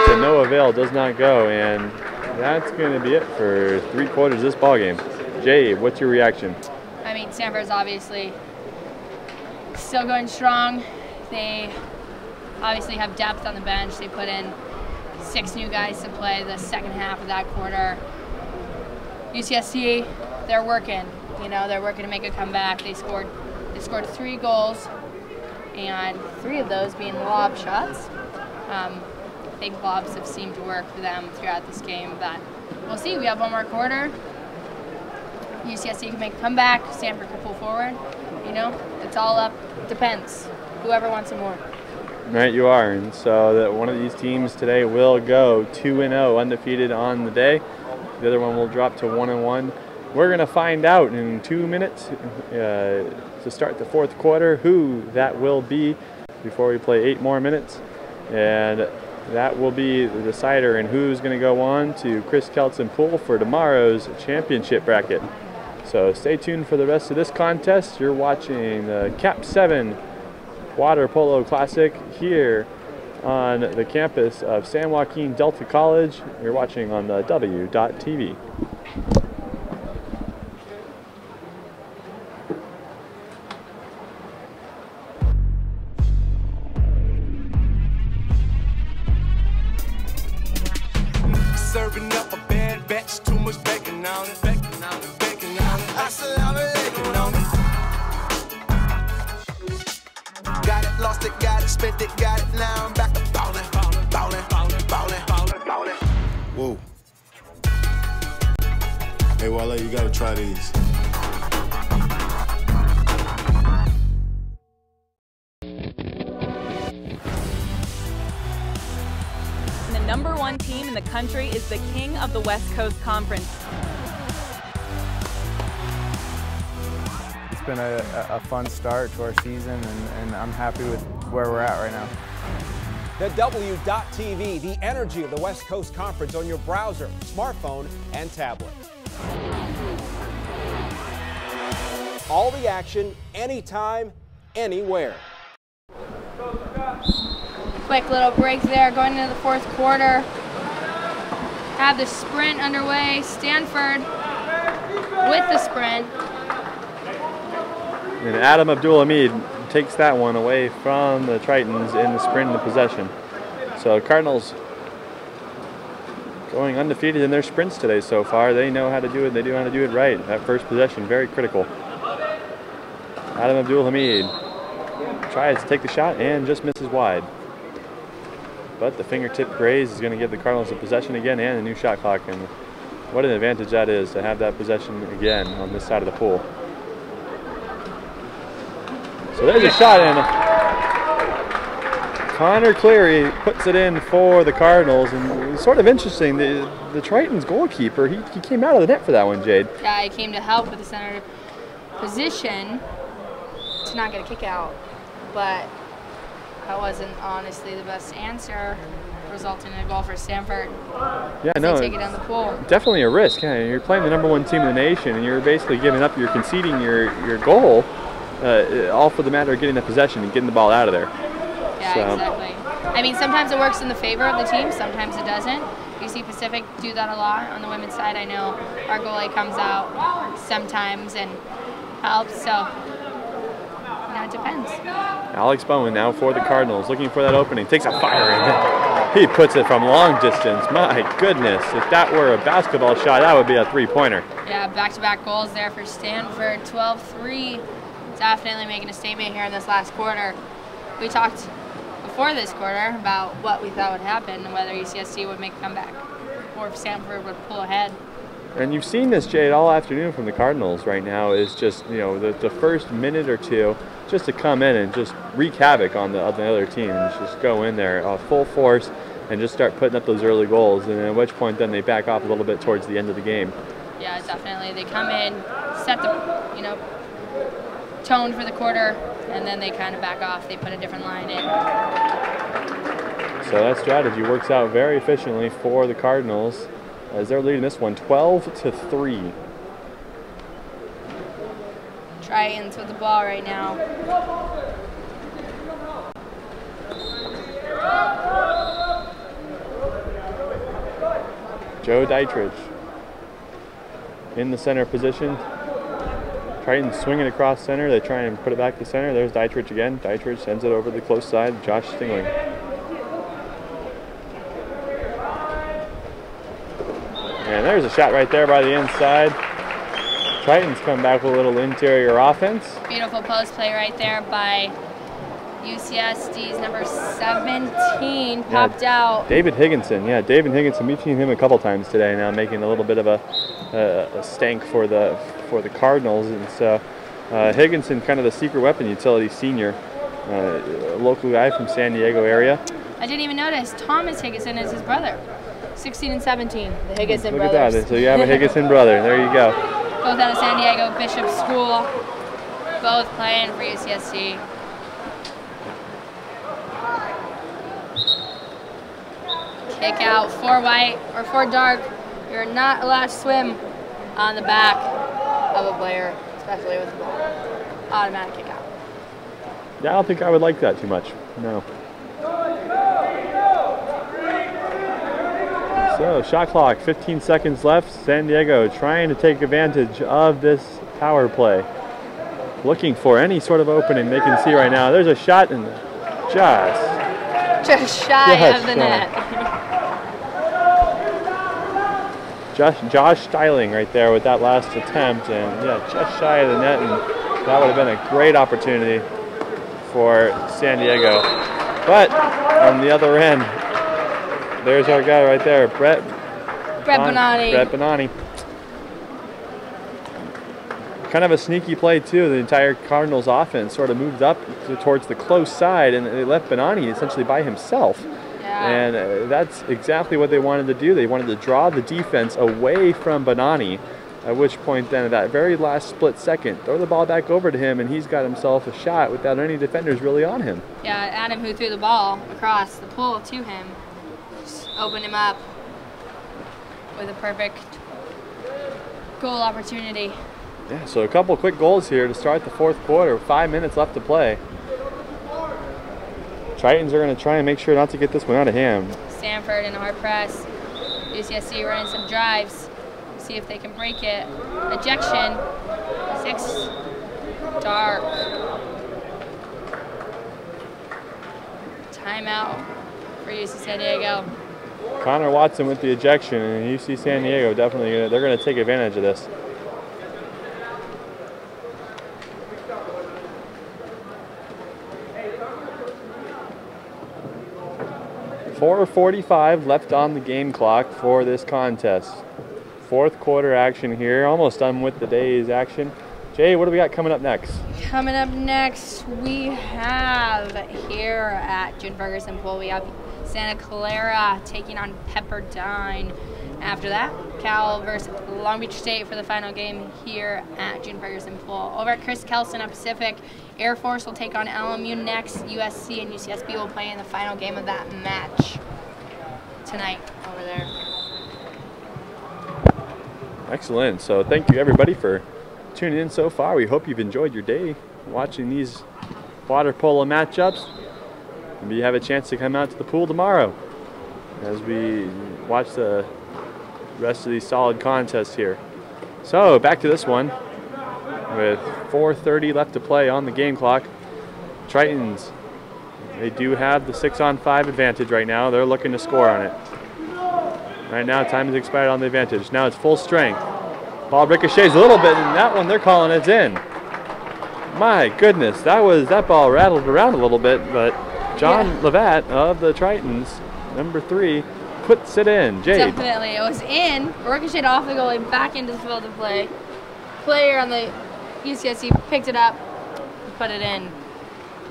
to no avail, does not go. And that's going to be it for 3/4 of this ball game. Jay, what's your reaction? I mean, Stanford's obviously still going strong. They obviously have depth on the bench. They put in 6 new guys to play the second half of that quarter. UCSD, they're working. You know, they're working to make a comeback. They scored 3 goals, and 3 of those being lob shots. I think lobs have seemed to work for them throughout this game, but we'll see. We have one more quarter. UCSD can make a comeback. Stanford can pull forward. You know, it's all up. Depends. Whoever wants it more. Right, you are. And so that one of these teams today will go 2-0, undefeated on the day. The other one will drop to 1-1. We're going to find out in 2 minutes to start the fourth quarter who that will be before we play 8 more minutes. And that will be the decider in who's going to go on to Chris Kelton Pool for tomorrow's championship bracket. So stay tuned for the rest of this contest. You're watching the KAP7 Water Polo Classic here on the campus of San Joaquin Delta College. You're watching on the W.TV. Serving up a bad batch, too much bacon on it, bacon on it, bacon on it. Assalamu alaikum on it. Got it, lost it, got it, spent it, got it. Now I'm back to ballin', ballin', ballin', ballin', ballin', ballin'. Whoa. Hey, Wale, you gotta try these. Number 1 team in the country is the king of the West Coast Conference. It's been a fun start to our season, and I'm happy with where we're at right now. The W.TV, the energy of the West Coast Conference on your browser, smartphone, and tablet. All the action, anytime, anywhere. Quick little break there going into the fourth quarter. Have the sprint underway. Stanford with the sprint. And Adam Abdul-Hamid takes that one away from the Tritons in the sprint and the possession. So Cardinals going undefeated in their sprints today so far. They know how to do it. They know how to do it right. That first possession, very critical. Adam Abdul-Hamid tries to take the shot and just misses wide. But the fingertip graze is going to give the Cardinals a possession again and a new shot clock. And what an advantage that is to have that possession again on this side of the pool. So there's a shot in. Connor Cleary puts it in for the Cardinals. And it's sort of interesting, the Triton's goalkeeper, he came out of the net for that one, Jade. Yeah, he came to help with the center position to not get a kick out. But that wasn't honestly the best answer, resulting in a goal for Stanford. Yeah, no, they take it down the pool. Definitely a risk. Yeah, you're playing the #1 team in the nation, and you're basically giving up, you're conceding your goal, all for the matter of getting the possession and getting the ball out of there. Yeah, so. Exactly. I mean, sometimes it works in the favor of the team, sometimes it doesn't. You see Pacific do that a lot on the women's side. I know our goalie comes out sometimes and helps, so it depends. Alex Bowen now for the Cardinals, looking for that opening, takes a fire in. He puts it from long distance. My goodness, if that were a basketball shot, that would be a three-pointer. Yeah, back-to-back goals there for Stanford, 12-3. Definitely making a statement here in this last quarter. We talked before this quarter about what we thought would happen and whether UCSD would make a comeback or if Stanford would pull ahead. And you've seen this, Jade, all afternoon from the Cardinals right now is just, you know, the first minute or two just to come in and just wreak havoc on the other team and just go in there full force and just start putting up those early goals, and at which point then they back off a little bit towards the end of the game. Yeah, definitely. They come in, set the, tone for the quarter, and then they kind of back off. They put a different line in. So that strategy works out very efficiently for the Cardinals as they're leading this one 12-3. Tritons with the ball right now. Joe Dietrich in the center position. Tritons swinging across center. They try and put it back to center. There's Dietrich again. Dietrich sends it over the close side. Josh Stingling. And there's a shot right there by the inside. Tritons come back with a little interior offense. Beautiful post play right there by UCSD's number 17. Popped out. David Higginson. Yeah, David Higginson. We've seen him a couple times today now, making a little bit of a stank for the Cardinals. And so Higginson, kind of the secret weapon utility senior, a local guy from San Diego area. I didn't even notice Thomas Higginson is his brother. 16 and 17, the Higginson brothers. brothers. Look at that. So you have a Higginson brother. There you go. Both out of San Diego Bishop School. Both playing for UCSD. Kick out, 4 white or 4 dark. You're not allowed to swim on the back of a player, especially with the ball. Automatic kick out. Yeah, I don't think I would like that too much. No. So, shot clock, 15 seconds left. San Diego trying to take advantage of this power play. Looking for any sort of opening they can see right now. There's a shot and just shy of the net. Josh Styling right there with that last attempt, and yeah, just shy of the net, and that would have been a great opportunity for San Diego. But on the other end, there's our guy right there, Brett Bonani. Kind of a sneaky play too. The entire Cardinals offense sort of moved up towards the close side, and they left Bonani essentially by himself. Yeah. And that's exactly what they wanted to do. They wanted to draw the defense away from Bonani, at which point then at that very last split second, throw the ball back over to him, and he's got himself a shot without any defenders really on him. Yeah, Adam, who threw the ball across the pool to him, just opened him up with a perfect goal opportunity. Yeah, so a couple quick goals here to start the fourth quarter. 5 minutes left to play. Tritons are going to try and make sure not to get this one out of hand. Stanford in a hard press. UCSD running some drives. See if they can break it. Ejection. 6 dark. Timeout for UC San Diego. Connor Watson with the ejection, and UC San Diego definitely they're going to take advantage of this. 4:45 left on the game clock for this contest. Fourth quarter action here, almost done with the day's action. Jay, what do we got coming up next? Coming up next, we have here at June Ferguson Pool, we have Santa Clara taking on Pepperdine. After that, Cal versus Long Beach State for the final game here at June Ferguson Pool. Over at Chris Kelson at Pacific, Air Force will take on LMU next. USC and UCSD will play in the final game of that match tonight over there. Excellent. So thank you everybody for tuning in so far. We hope you've enjoyed your day watching these water polo matchups. Maybe you have a chance to come out to the pool tomorrow as we watch the rest of these solid contests here. So back to this one with 4:30 left to play on the game clock. Tritons, they do have the 6-on-5 advantage right now. They're looking to score on it. Right now time has expired on the advantage. Now it's full strength. Ball ricochets a little bit, and that one they're calling it's in. My goodness, that ball rattled around a little bit, but John Levat of the Tritons, number 3, puts it in. Jade. Definitely, it was in, ricocheted off the goalie, back into the field of play. Player on the UCSD picked it up, put it in.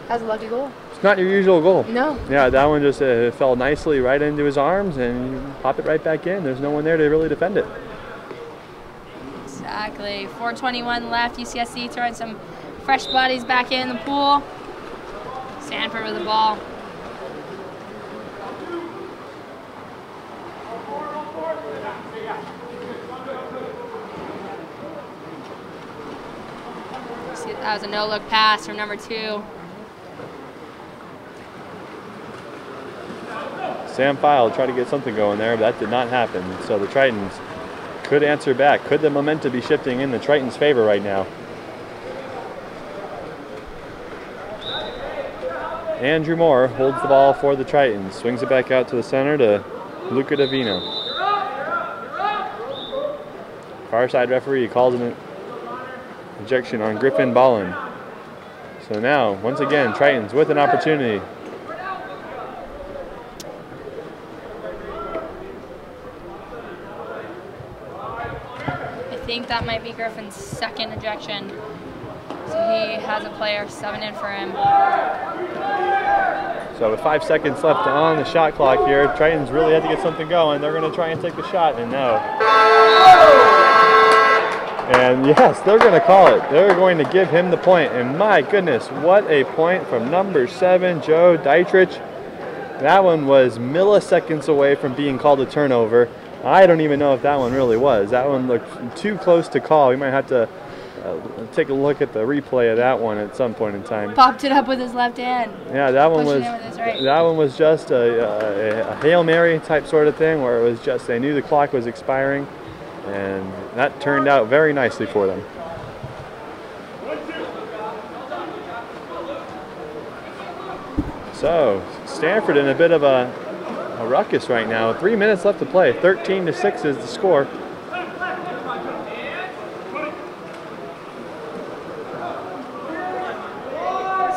That was a lucky goal. It's not your usual goal. No. Yeah, that one just fell nicely right into his arms, and you pop it right back in. There's no one there to really defend it. Exactly. 4:21 left. UCSD throwing some fresh bodies back in the pool. Stanford with the ball. See, that was a no-look pass from number 2. Sam File tried to get something going there, but that did not happen. So the Tritons could answer back. Could the momentum be shifting in the Tritons' favor right now? Andrew Moore holds the ball for the Tritons. Swings it back out to the center to Luca Davino. Far side referee calls an ejection on Griffin Ballin. So now, once again, Tritons with an opportunity. I think that might be Griffin's second ejection. So he has a player 7 in for him. So with 5 seconds left on the shot clock here, Tritons really had to get something going. They're going to try and take the shot, and no. And yes, they're going to call it. They're going to give him the point. And my goodness, what a point from number 7, Joe Dietrich. That one was milliseconds away from being called a turnover. I don't even know if that one really was. That one looked too close to call. We might have to take a look at the replay of that one at some point in time. Popped it up with his left hand. Yeah, that one was right. that one was just a Hail Mary type sort of thing, where it was just they knew the clock was expiring, and that turned out very nicely for them. So Stanford in a bit of a ruckus right now. 3 minutes left to play. 13-6 is the score.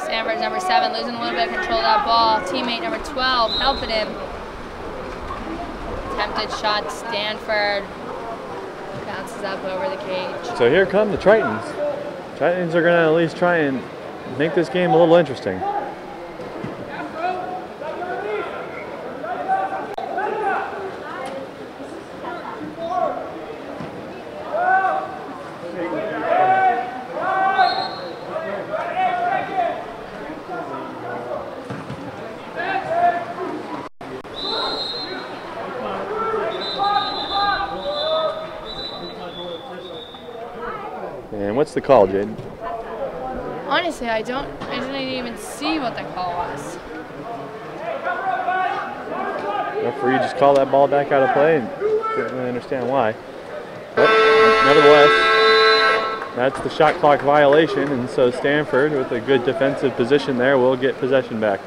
Stanford's number 7 losing a little bit of control of that ball. Teammate number 12 helping him. Attempted shot, Stanford bounces up over the cage. So here come the Tritons. Tritons are going to at least try and make this game a little interesting. And what's the call, Jade? Honestly, I didn't even see what the call was. Referee just called that ball back out of play, and didn't really understand why. But nevertheless, that's the shot clock violation, and so Stanford, with a good defensive position there, will get possession back.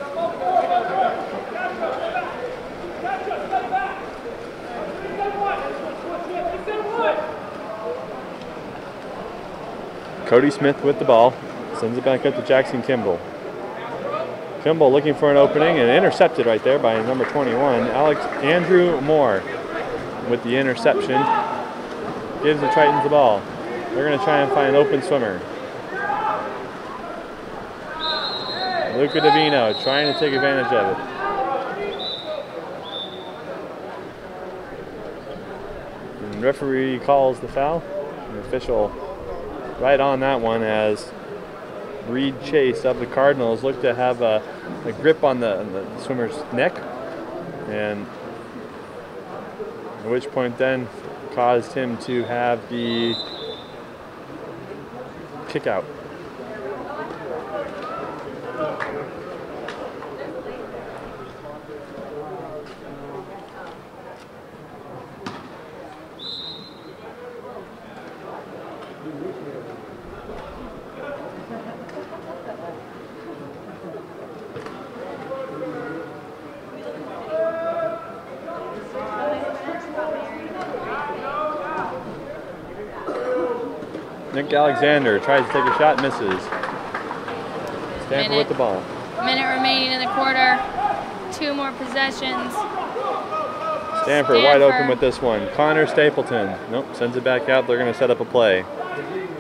Cody Smith with the ball, sends it back up to Jackson Kimball. Kimball looking for an opening and intercepted right there by number 21, Andrew Moore with the interception. Gives the Tritons the ball. They're going to try and find an open swimmer. Luca Davino trying to take advantage of it. And referee calls the foul. The official right on that one as Reed Chase of the Cardinals looked to have a grip on the swimmer's neck, and at which point then caused him to have the kick out. Nick Alexander tries to take a shot, misses. Stanford with the ball. Minute remaining in the quarter. 2 more possessions. Stanford wide open with this one. Connor Stapleton. Nope, sends it back out. They're going to set up a play.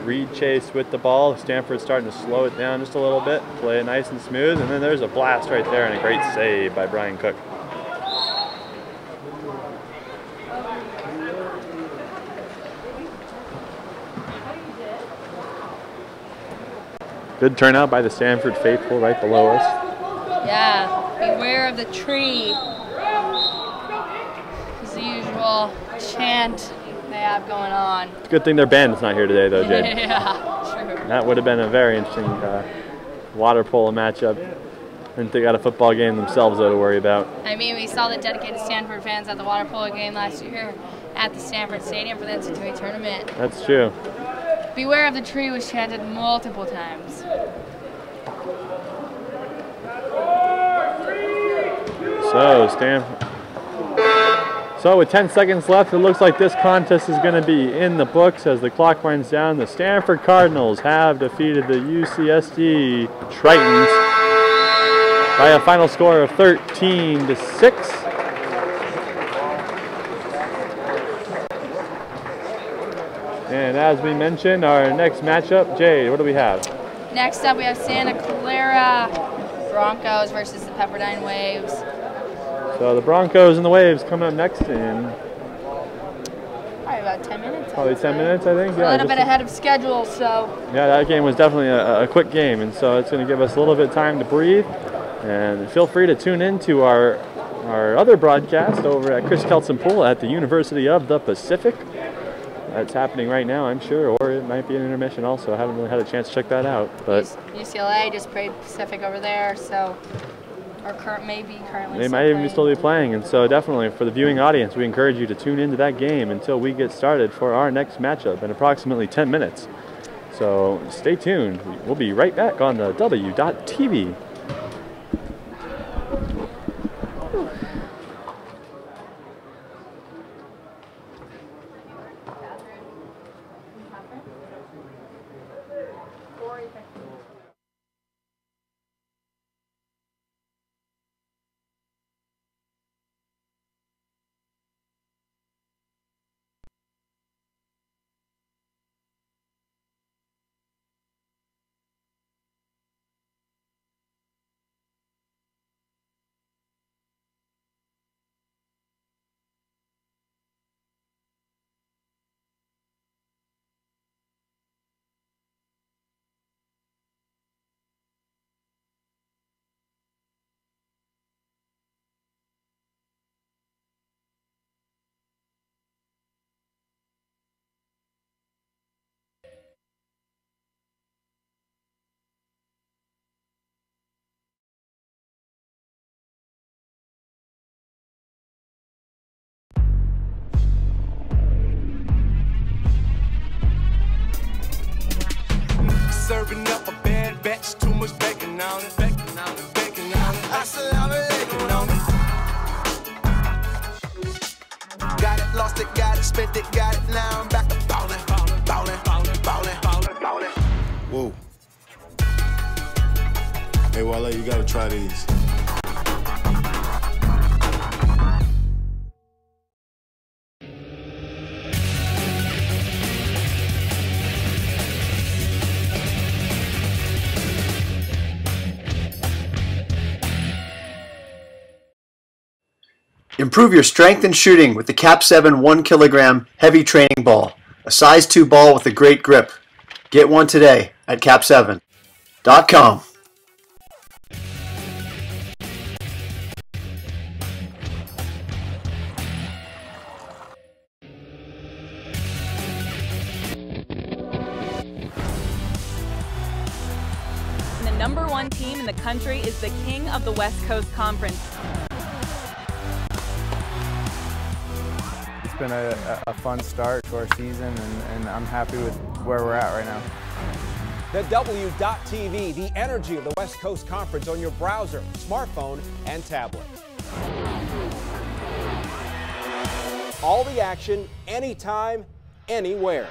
Reed Chase with the ball. Stanford starting to slow it down just a little bit. Play it nice and smooth. And then there's a blast right there and a great save by Brian Cook. Good turnout by the Stanford faithful right below us. Yeah, beware of the tree. It's the usual chant they have going on. It's a good thing their band's not here today, though, Jade. Yeah, true. That would have been a very interesting water polo matchup. And they got a football game themselves, though, to worry about. I mean, we saw the dedicated Stanford fans at the water polo game last year at the Stanford Stadium for the NCAA tournament. That's true. Beware of the tree was chanted multiple times. So, Stanford. So with 10 seconds left, it looks like this contest is going to be in the books as the clock winds down. The Stanford Cardinals have defeated the UCSD Tritons by a final score of 13-6. And as we mentioned, our next matchup, Jade, what do we have? Next up, we have Santa Clara Broncos versus the Pepperdine Waves. So the Broncos and the Waves coming up next in Probably about 10 minutes. probably 10 minutes, I think. A little bit ahead of schedule, so. Yeah, that game was definitely a quick game, and so it's going to give us a little bit of time to breathe. And feel free to tune in to our other broadcast over at Chris Kelson Pool at the University of the Pacific. That's happening right now, I'm sure, or it might be an intermission also. I haven't really had a chance to check that out. But UCLA just played Pacific over there, so, or currently they might even still be playing. And so definitely for the viewing audience, we encourage you to tune into that game until we get started for our next matchup in approximately 10 minutes. So stay tuned. We'll be right back on the W.TV. Serving up a bad batch, too much bacon on it, bacon on it, bacon on it. Assalamu alaikum. Got it, lost it, got it, spent it, got it. Now I'm back to ballin', ballin', ballin', ballin', ballin', ballin'. Whoa. Hey, Hey, Wale, you gotta try these. Improve your strength and shooting with the KAP7 1 kilogram heavy training ball, a size 2 ball with a great grip. Get one today at KAP7.com. And the #1 team in the country is the king of the West Coast Conference. It's been a fun start to our season, and I'm happy with where we're at right now. The W.TV, the energy of the West Coast Conference on your browser, smartphone, and tablet. All the action, anytime, anywhere.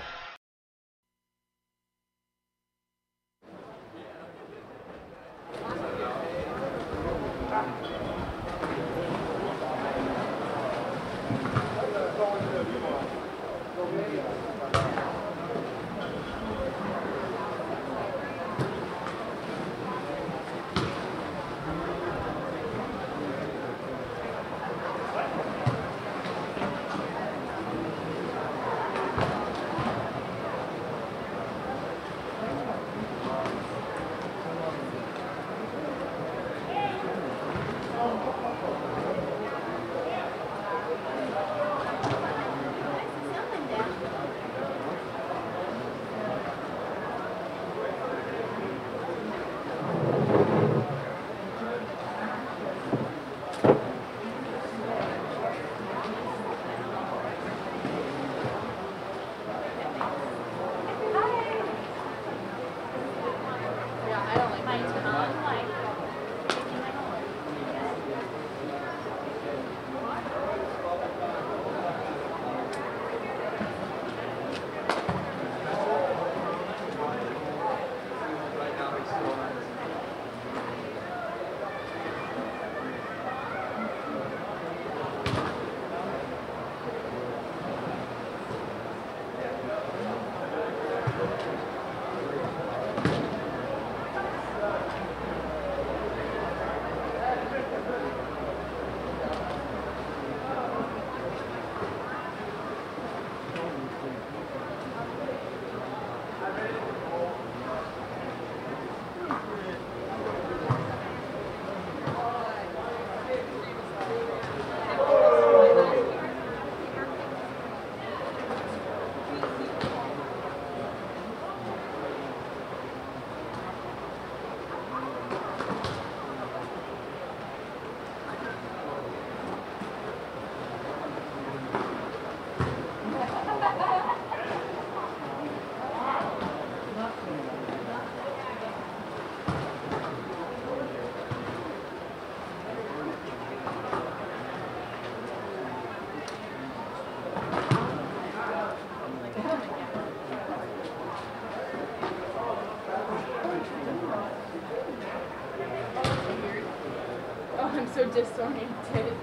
So disoriented.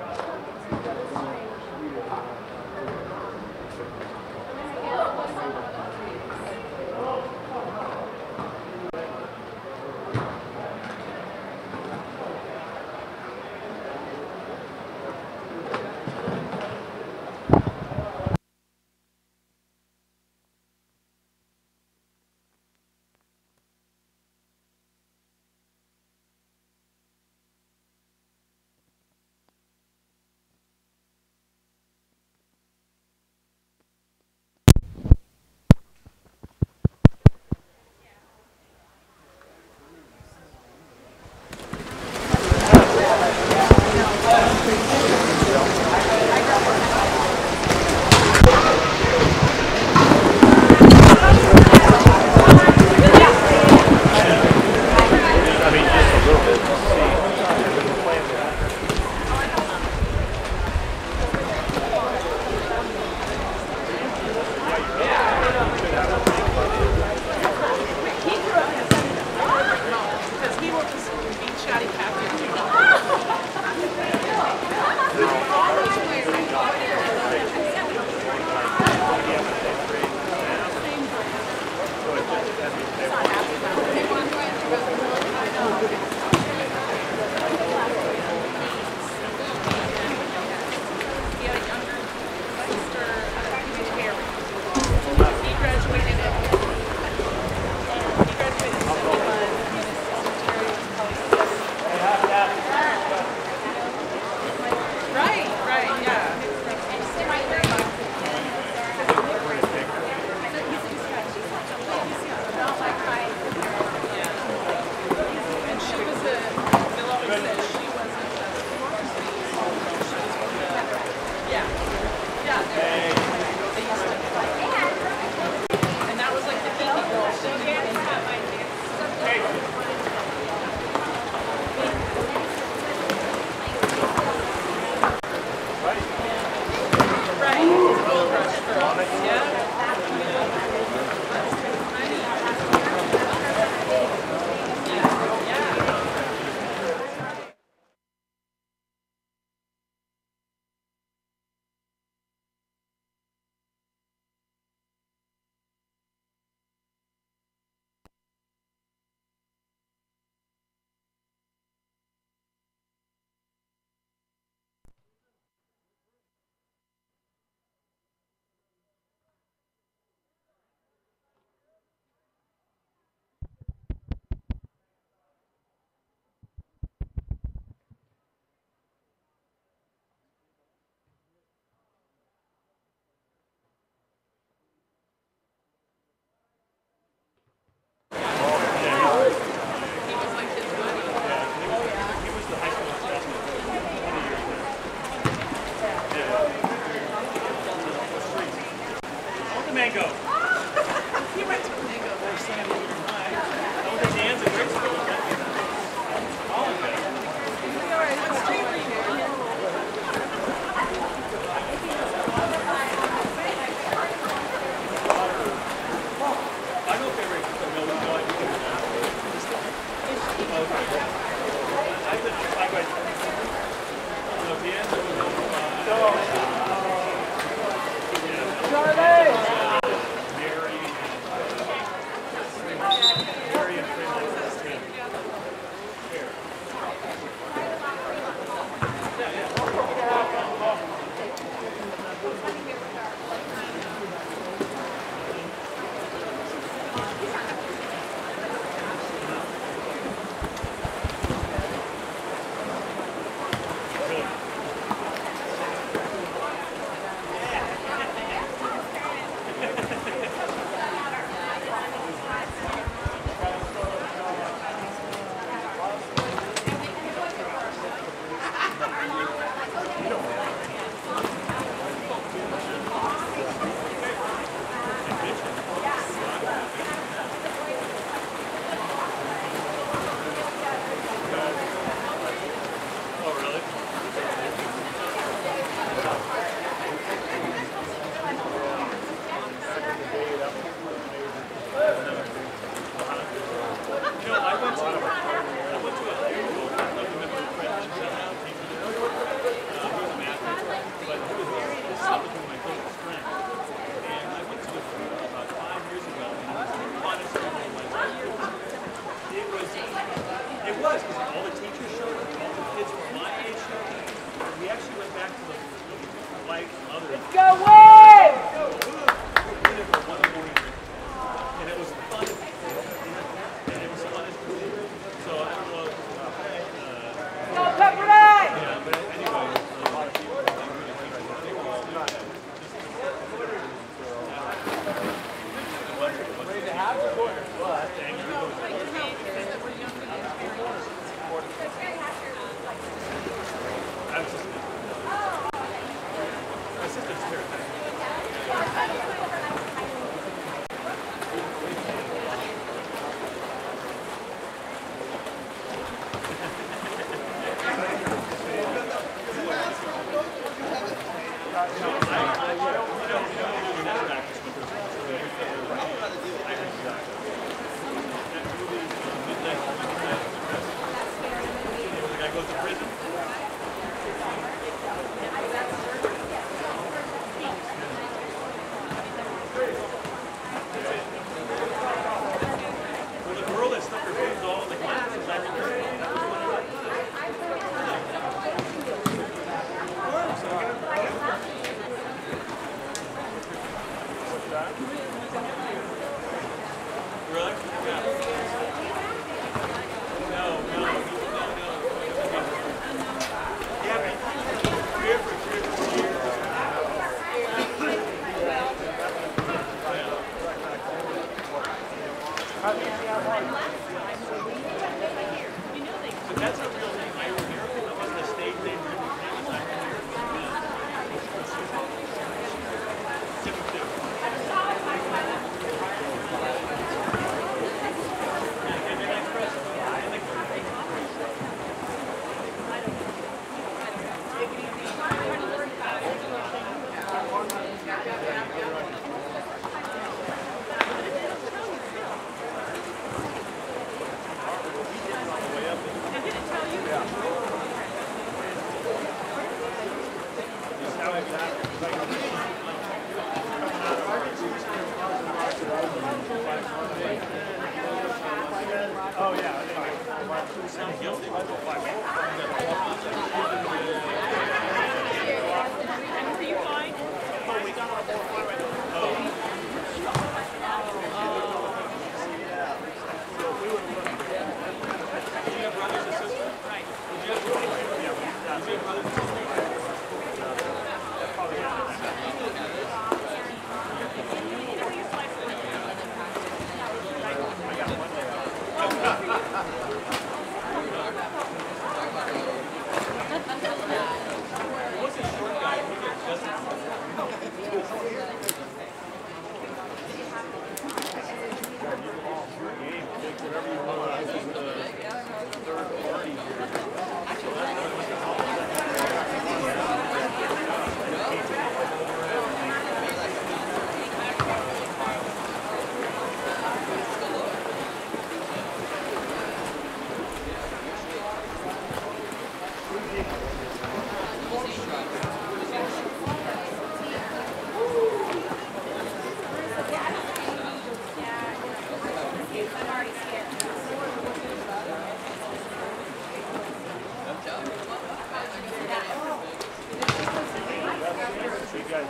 guys.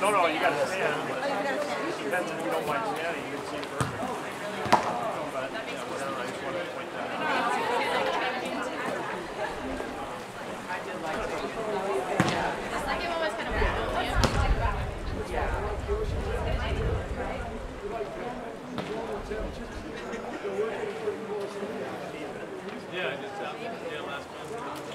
No, you got to stand. Depends if you don't mind standing. You can see perfect. But yeah, whatever. I just wanted to point that out. The second one was kind of weird. Yeah, I just last one.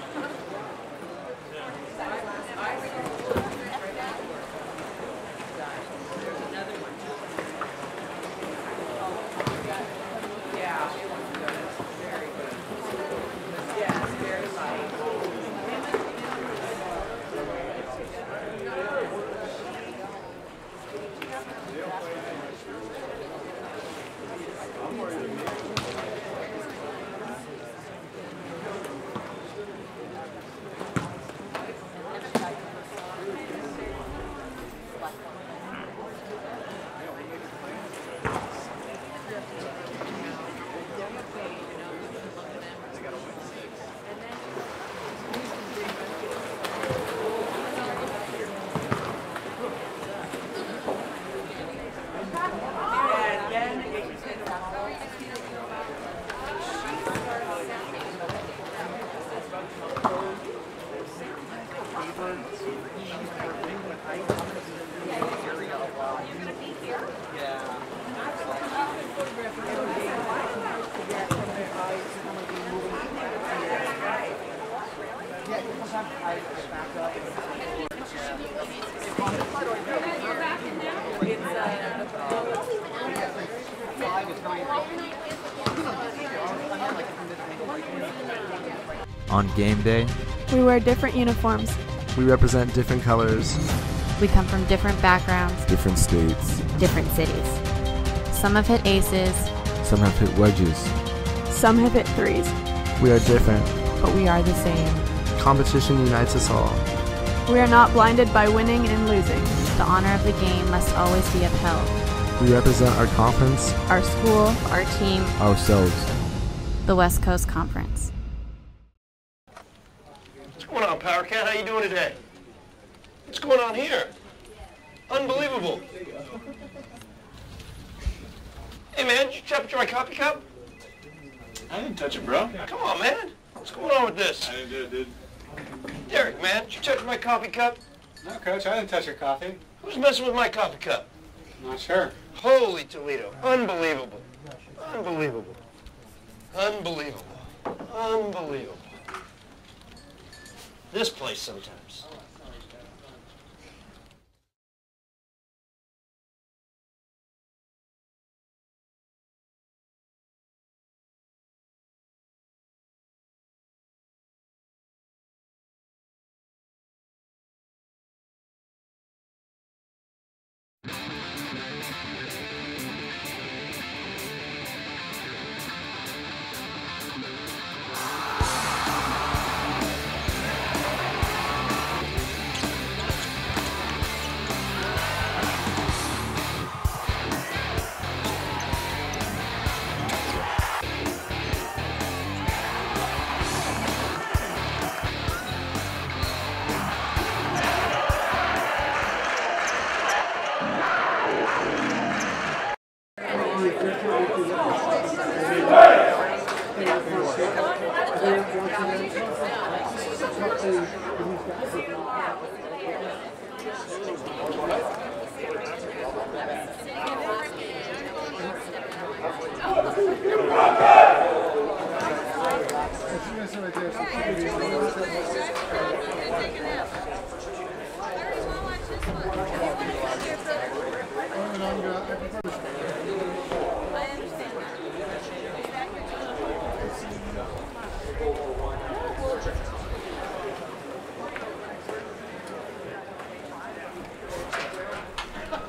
On game day, we wear different uniforms. we represent different colors, We come from different backgrounds, different states. different cities. Some have hit aces, Some have hit wedges. Some have hit threes. we are different. but we are the same. Competition unites us all. We are not blinded by winning and losing. The honor of the game must always be upheld. We represent our conference, Our school, our team, Ourselves. the West Coast Conference. What's going on, Power Cat? How you doing today? What's going on here? Unbelievable. Hey, man, did you touch my coffee cup? I didn't touch it, bro. Come on, man. What's going on with this? I didn't do it, dude. Derek, man, did you touch my coffee cup? No, Coach, I didn't touch your coffee. Who's messing with my coffee cup? Not sure. Holy Toledo. Unbelievable. Unbelievable. Unbelievable. Unbelievable. This place sometimes.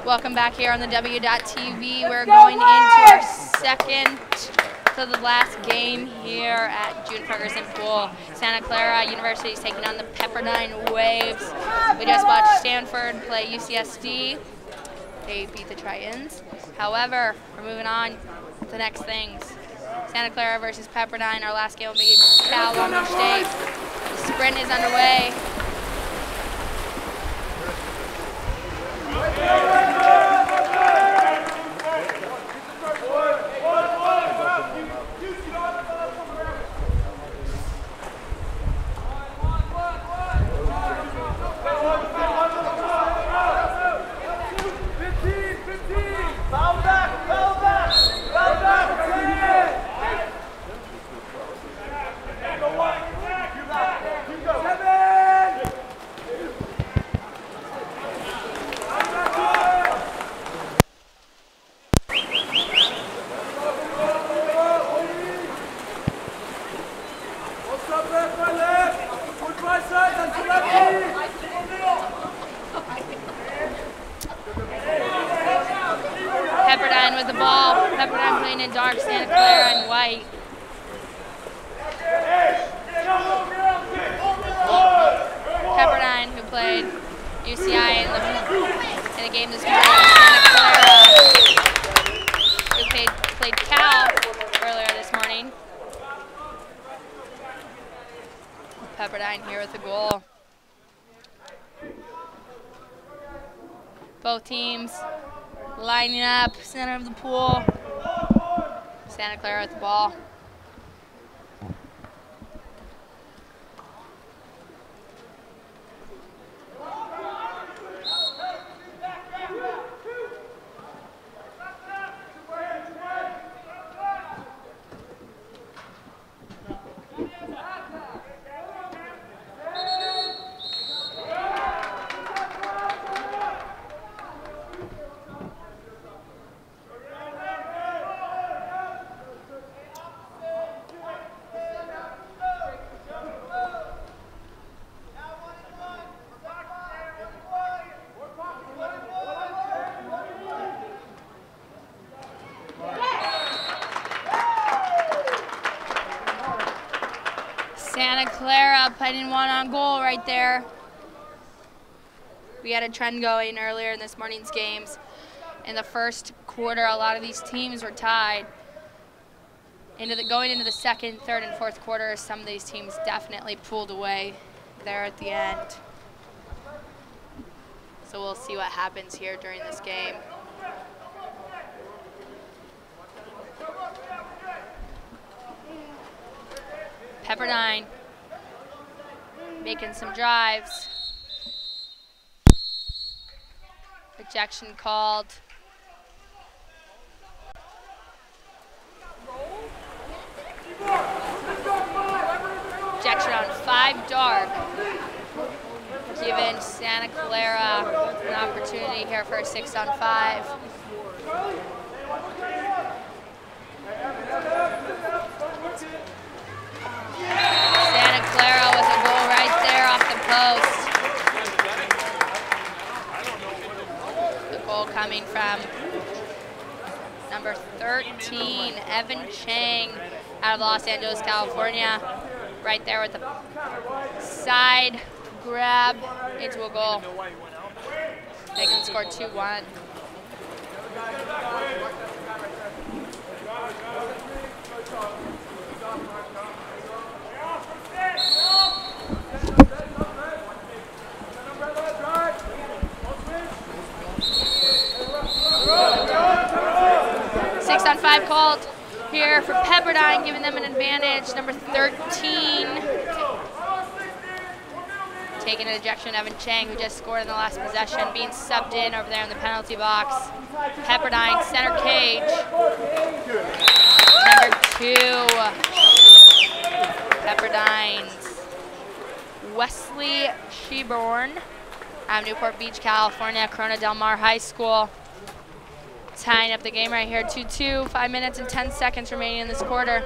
Welcome back here on the W.TV. We're going into our second to the last game here at June Ferguson Pool. Santa Clara University is taking on the Pepperdine Waves. We just watched Stanford play UCSD. They beat the Tritons. However, we're moving on to the next things. Santa Clara versus Pepperdine. Our last game will be Cal State. The sprint is underway. Pepperdine with the ball. Pepperdine playing in dark, Santa Clara in white. Pepperdine, who played UCI in the game this morning. Santa Clara, who played Cal earlier this morning. Pepperdine here with the goal. Both teams lining up, center of the pool. Santa Clara with the ball. Santa Clara putting one on goal right there. We had a trend going earlier in this morning's games. In the first quarter, a lot of these teams were tied. Going into the second, third, and fourth quarters, some of these teams definitely pulled away there at the end. So we'll see what happens here during this game. Pepperdine making some drives. Ejection called. Ejection on 5 dark. Giving Santa Clara an opportunity here for a 6-on-5. Santa Clara with a goal right there off the post. The goal coming from number 13, Evan Chang, out of Los Angeles, California. Right there with the side grab into a goal. They can score 2-1. Six-on-5 called here for Pepperdine, giving them an advantage. Number 13 taking an ejection, Evan Chang, who just scored in the last possession, being subbed in over there in the penalty box. Pepperdine center cage. Number 2, Pepperdine's Wesley Sheborn out of Newport Beach, California, Corona Del Mar High School. Tying up the game right here, 2-2, 5 minutes and 10 seconds remaining in this quarter.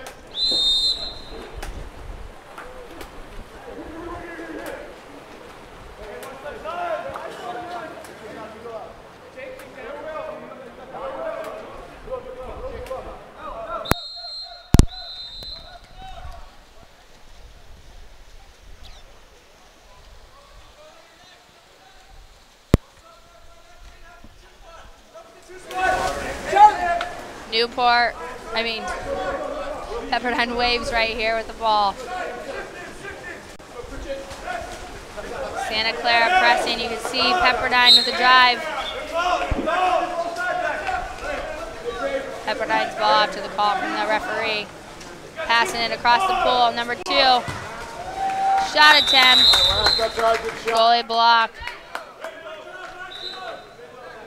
Pepperdine waves right here with the ball. Santa Clara pressing. You can see Pepperdine with the drive. Pepperdine's ball after the call from the referee. Passing it across the pool, number 2. Shot attempt. Goalie block.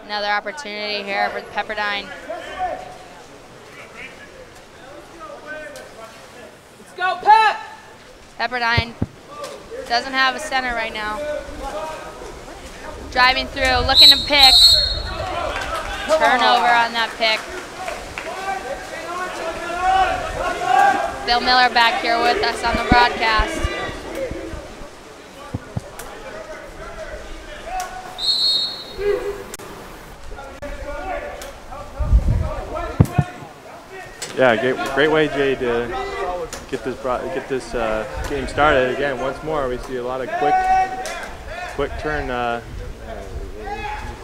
Another opportunity here for Pepperdine. Let's go, Pep! Pepperdine doesn't have a center right now. Driving through, looking to pick. Turnover on that pick. Bill Miller back here with us on the broadcast. Yeah, great way, Jay, to get this game started. Again, once more, we see a lot of quick turn,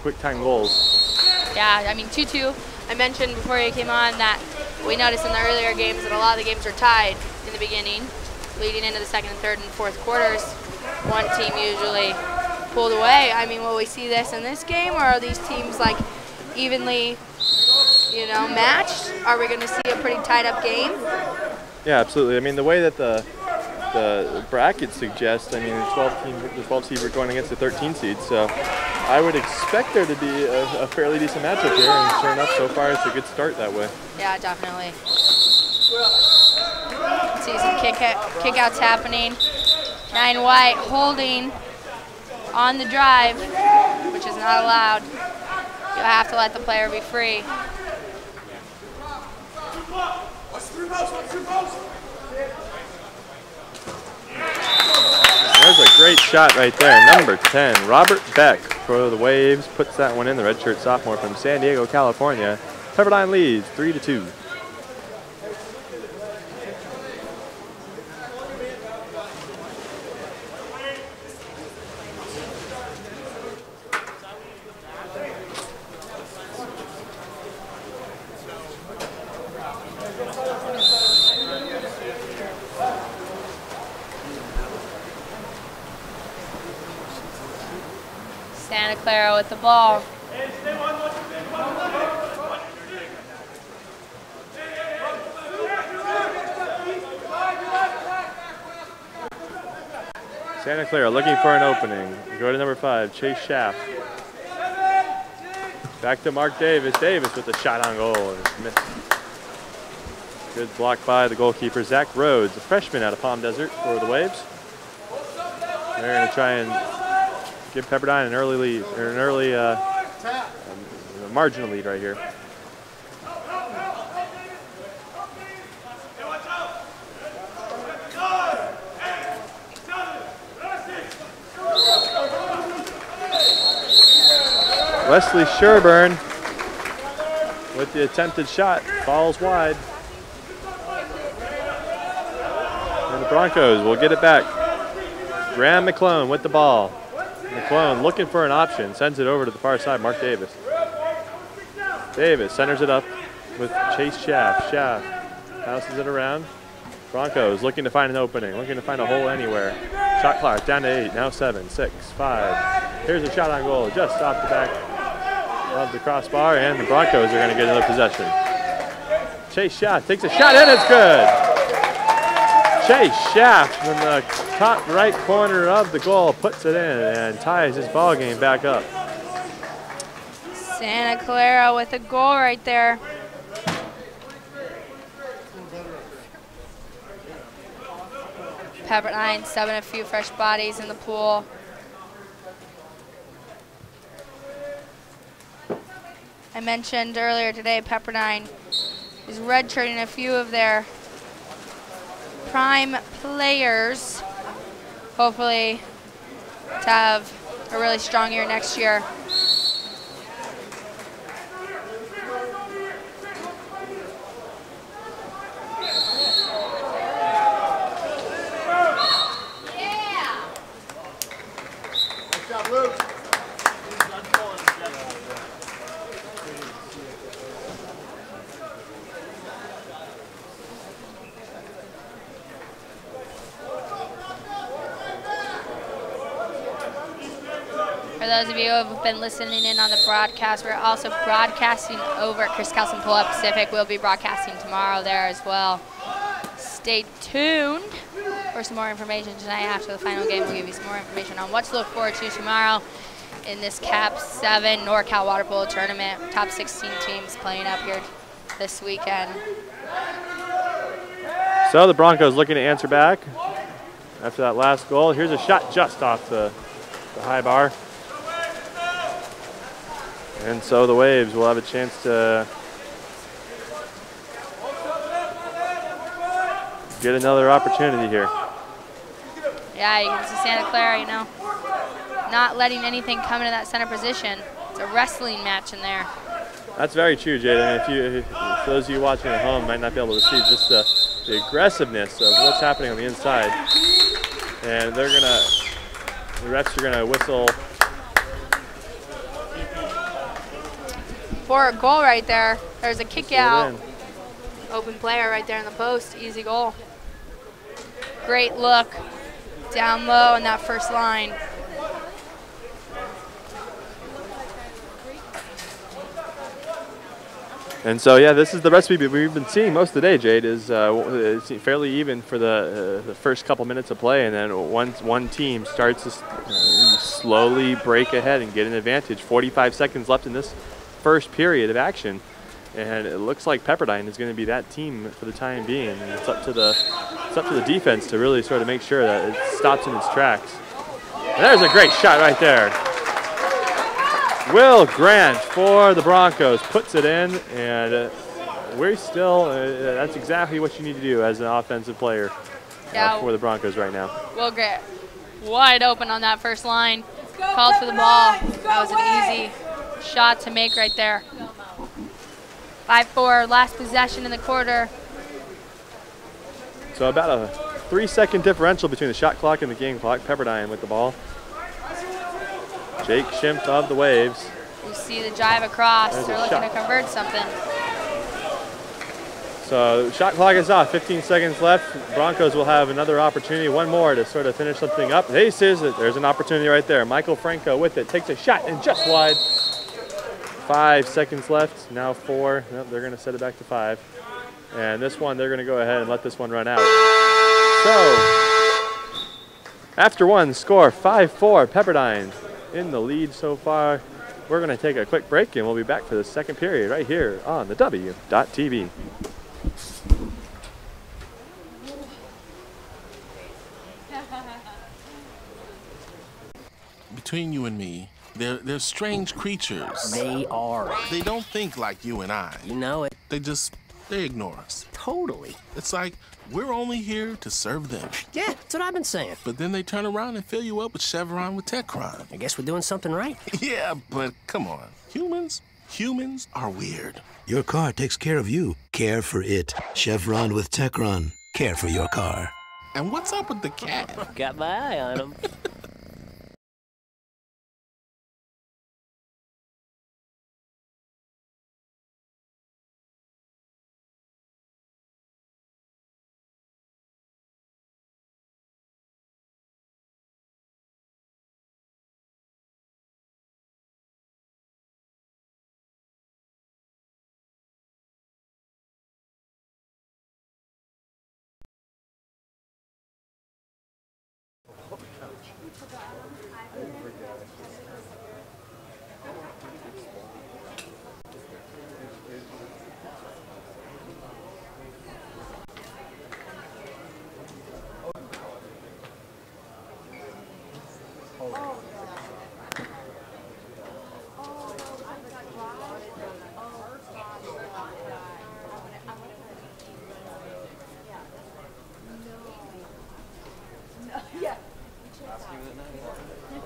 quick time goals. Yeah, I mean 2-2. I mentioned before you came on that we noticed in the earlier games that a lot of the games are tied in the beginning, leading into the second and third and fourth quarters. One team usually pulled away. I mean, will we see this in this game, or are these teams like evenly, matched? Are we going to see a pretty tied-up game? Yeah, absolutely. I mean, the way that the brackets suggest, I mean, the 12 seed were going against the 13 seed, so I would expect there to be a fairly decent matchup here, and sure enough, so far it's a good start that way. Yeah, definitely. See some kickouts happening. 9 White holding on the drive, which is not allowed. You'll have to let the player be free. There's a great shot right there. Number 10, Robert Beck for the Waves, puts that one in, the redshirt sophomore from San Diego, California. Pepperdine leads 3-2. Santa Clara with the ball. Santa Clara looking for an opening. Go to number 5, Chase Schaff. Back to Mark Davis. Davis with a shot on goal. Missed. Good block by the goalkeeper, Zach Rhodes, a freshman out of Palm Desert for the Waves. They're going to try and give Pepperdine an early lead, or an early marginal lead right here. Wesley Sherburne with the attempted shot, falls wide. And the Broncos will get it back. Graham McClone with the ball. McClone looking for an option, sends it over to the far side, Mark Davis. Davis centers it up with Chase Schaff. Schaff passes it around. Broncos looking to find an opening, looking to find a hole anywhere. Shot clock down to 8, now 7, 6, 5. Here's a shot on goal, just off the back of the crossbar, and the Broncos are going to get another possession. Chase Schaff takes a shot, and it's good. Chase Schaff from the top right corner of the goal puts it in and ties his ball game back up. Santa Clara with a goal right there. Pepperdine subbing a few fresh bodies in the pool. I mentioned earlier today Pepperdine is redshirting a few of their prime players, hopefully to have a really strong year next year. For those of you who have been listening in on the broadcast, we're also broadcasting over at Chris Kelson Pull-Up Pacific. We'll be broadcasting tomorrow there as well. Stay tuned for some more information tonight. After the final game, we'll give you some more information on what to look forward to tomorrow in this KAP7 NorCal Water Polo Tournament. Top 16 teams playing up here this weekend. So the Broncos looking to answer back after that last goal. Here's a shot just off the high bar. And so the Waves will have a chance to get another opportunity here. Yeah, you can see Santa Clara, you know, not letting anything come into that center position. It's a wrestling match in there. That's very true, Jada. If for those of you watching at home might not be able to see just the aggressiveness of what's happening on the inside. And the refs are gonna whistle for a goal right there. There's a kick out. Open player right there in the post. Easy goal. Great look down low in that first line. And so, yeah, this is the recipe we've been seeing most of the day, Jade, is it's fairly even for the first couple minutes of play, and then once one team starts to slowly break ahead and get an advantage. 45 seconds left in this first period of action, and it looks like Pepperdine is going to be that team for the time being. And it's up to the defense to really sort of make sure that it stops in its tracks. And there's a great shot right there. Will Grant for the Broncos puts it in, and we're still, that's exactly what you need to do as an offensive player for the Broncos right now. Will Grant wide open on that first line. Called for the ball. That was an easy shot to make right there. 5-4, last possession in the quarter. So about a 3-second differential between the shot clock and the game clock. Pepperdine with the ball. Jake Schimpf of the Waves. You see the drive across. There's They're looking to convert something. So shot clock is off. 15 seconds left. Broncos will have another opportunity, one more to sort of finish something up. There's an opportunity right there. Michael Franco with it. Takes a shot and just wide. 5 seconds left. Now 4. Nope, they're going to set it back to 5. And this one, they're going to go ahead and let this one run out. So after one, score 5-4. Pepperdine in the lead so far. We're going to take a quick break, and we'll be back for the second period right here on the W.TV. Between you and me, they're strange creatures. They are. They don't think like you and I. You know it. They ignore us. Totally. It's like we're only here to serve them. Yeah, that's what I've been saying. But then they turn around and fill you up with Chevron with Techron. I guess we're doing something right. Yeah, but come on. Humans are weird. Your car takes care of you. Care for it. Chevron with Techron. Care for your car. And what's up with the cat? Got my eye on him.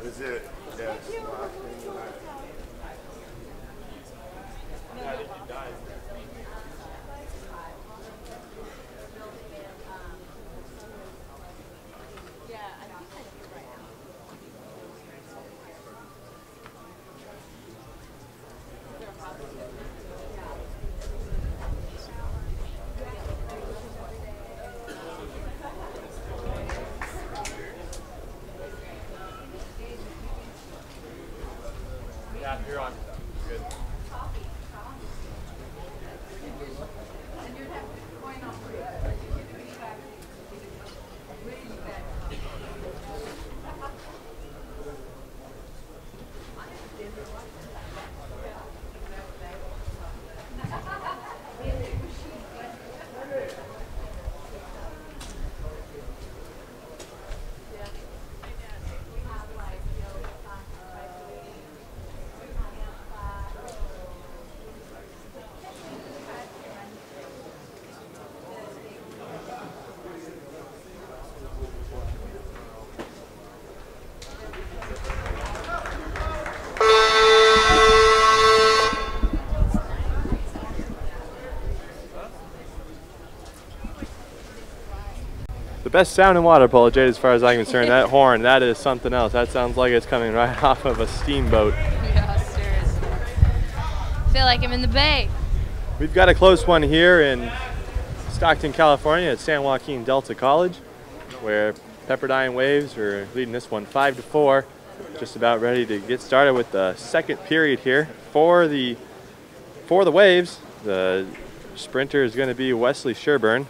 Is it? Yes. You're on. Good. The best sound in water polo, Jade, as far as I'm concerned. That horn, that is something else. That sounds like it's coming right off of a steamboat. Yeah, seriously. I feel like I'm in the bay. We've got a close one here in Stockton, California at San Joaquin Delta College, where Pepperdine Waves are leading this one 5-4. Just about ready to get started with the second period here. For the Waves, the sprinter is going to be Wesley Sherburne.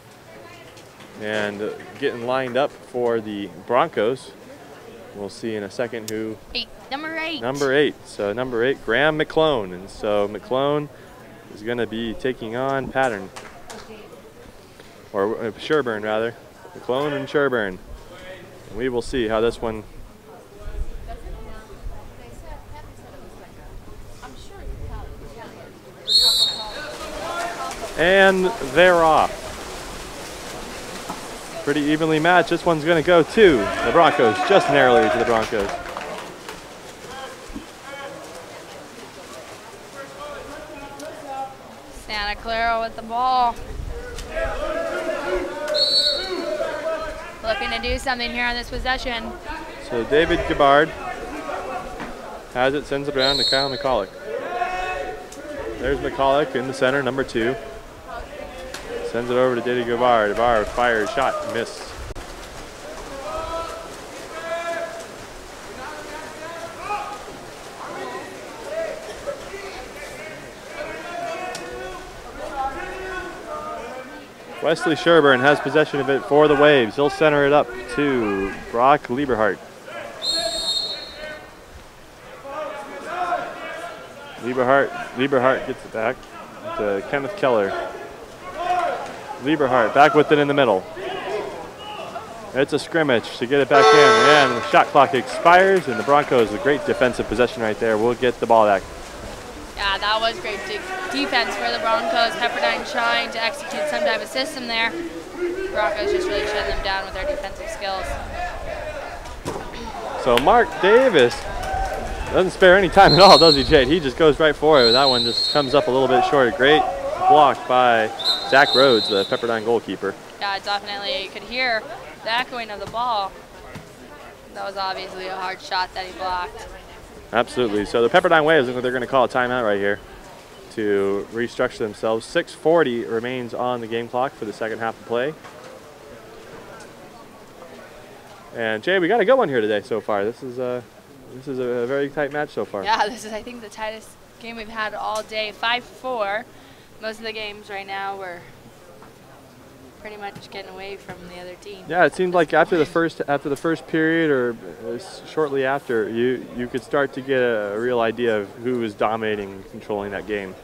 And getting lined up for the Broncos. We'll see in a second who. Number 8. Number 8. So number 8, Graham McClone. And so McClone is going to be taking on Pattern. Or Sherburne, rather. McClone and Sherburne. And we will see how this one. And they're off. Pretty evenly matched. This one's going to go to the Broncos, just narrowly to the Broncos. Santa Clara with the ball. Looking to do something here on this possession. So David Gabbard has it, sends it around to Kyle McCulloch. There's McCulloch in the center, number 2. Sends it over to David Gabbard. Gabbard fires, shot, missed. Wesley Sherburne has possession of it for the Waves. He'll center it up to Brock Lieberhart. Lieberhart gets it back to Kenneth Keller. Lieberhart back with it in the middle. It's a scrimmage to get it back in, and the shot clock expires, and the Broncos, a great defensive possession right there, will get the ball back. Yeah, that was great defense for the Broncos. Pepperdine trying to execute some type of system there. Broncos just really shutting them down with their defensive skills. So Mark Davis doesn't spare any time at all, does he, Jade? He just goes right for it. That one just comes up a little bit short. Great block by Zach Rhodes, the Pepperdine goalkeeper. Yeah, definitely. You could hear the echoing of the ball. That was obviously a hard shot that he blocked. Absolutely. So the Pepperdine Waves, they're going to call a timeout right here to restructure themselves. 6:40 remains on the game clock for the second half of play. And Jay, we got a good one here today so far. This is a very tight match so far. Yeah, this is, I think, the tightest game we've had all day. 5-4. Most of the games right now were pretty much getting away from the other team. Yeah, it seemed like after the first period, or shortly after, you could start to get a real idea of who was dominating and controlling that game.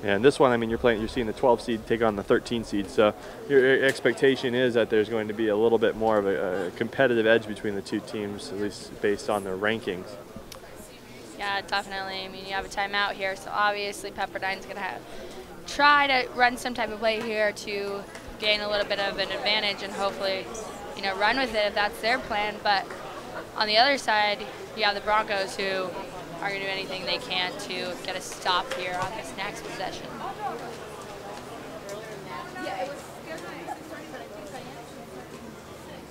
And this one, I mean, you're seeing the 12 seed take on the 13 seed, so your expectation is that there's going to be a little bit more of a competitive edge between the two teams, at least based on their rankings. Yeah, definitely. I mean, you have a timeout here, so obviously Pepperdine's going to try to run some type of play here to gain a little bit of an advantage and hopefully, run with it if that's their plan. But on the other side, you have the Broncos who are going to do anything they can to get a stop here on this next possession.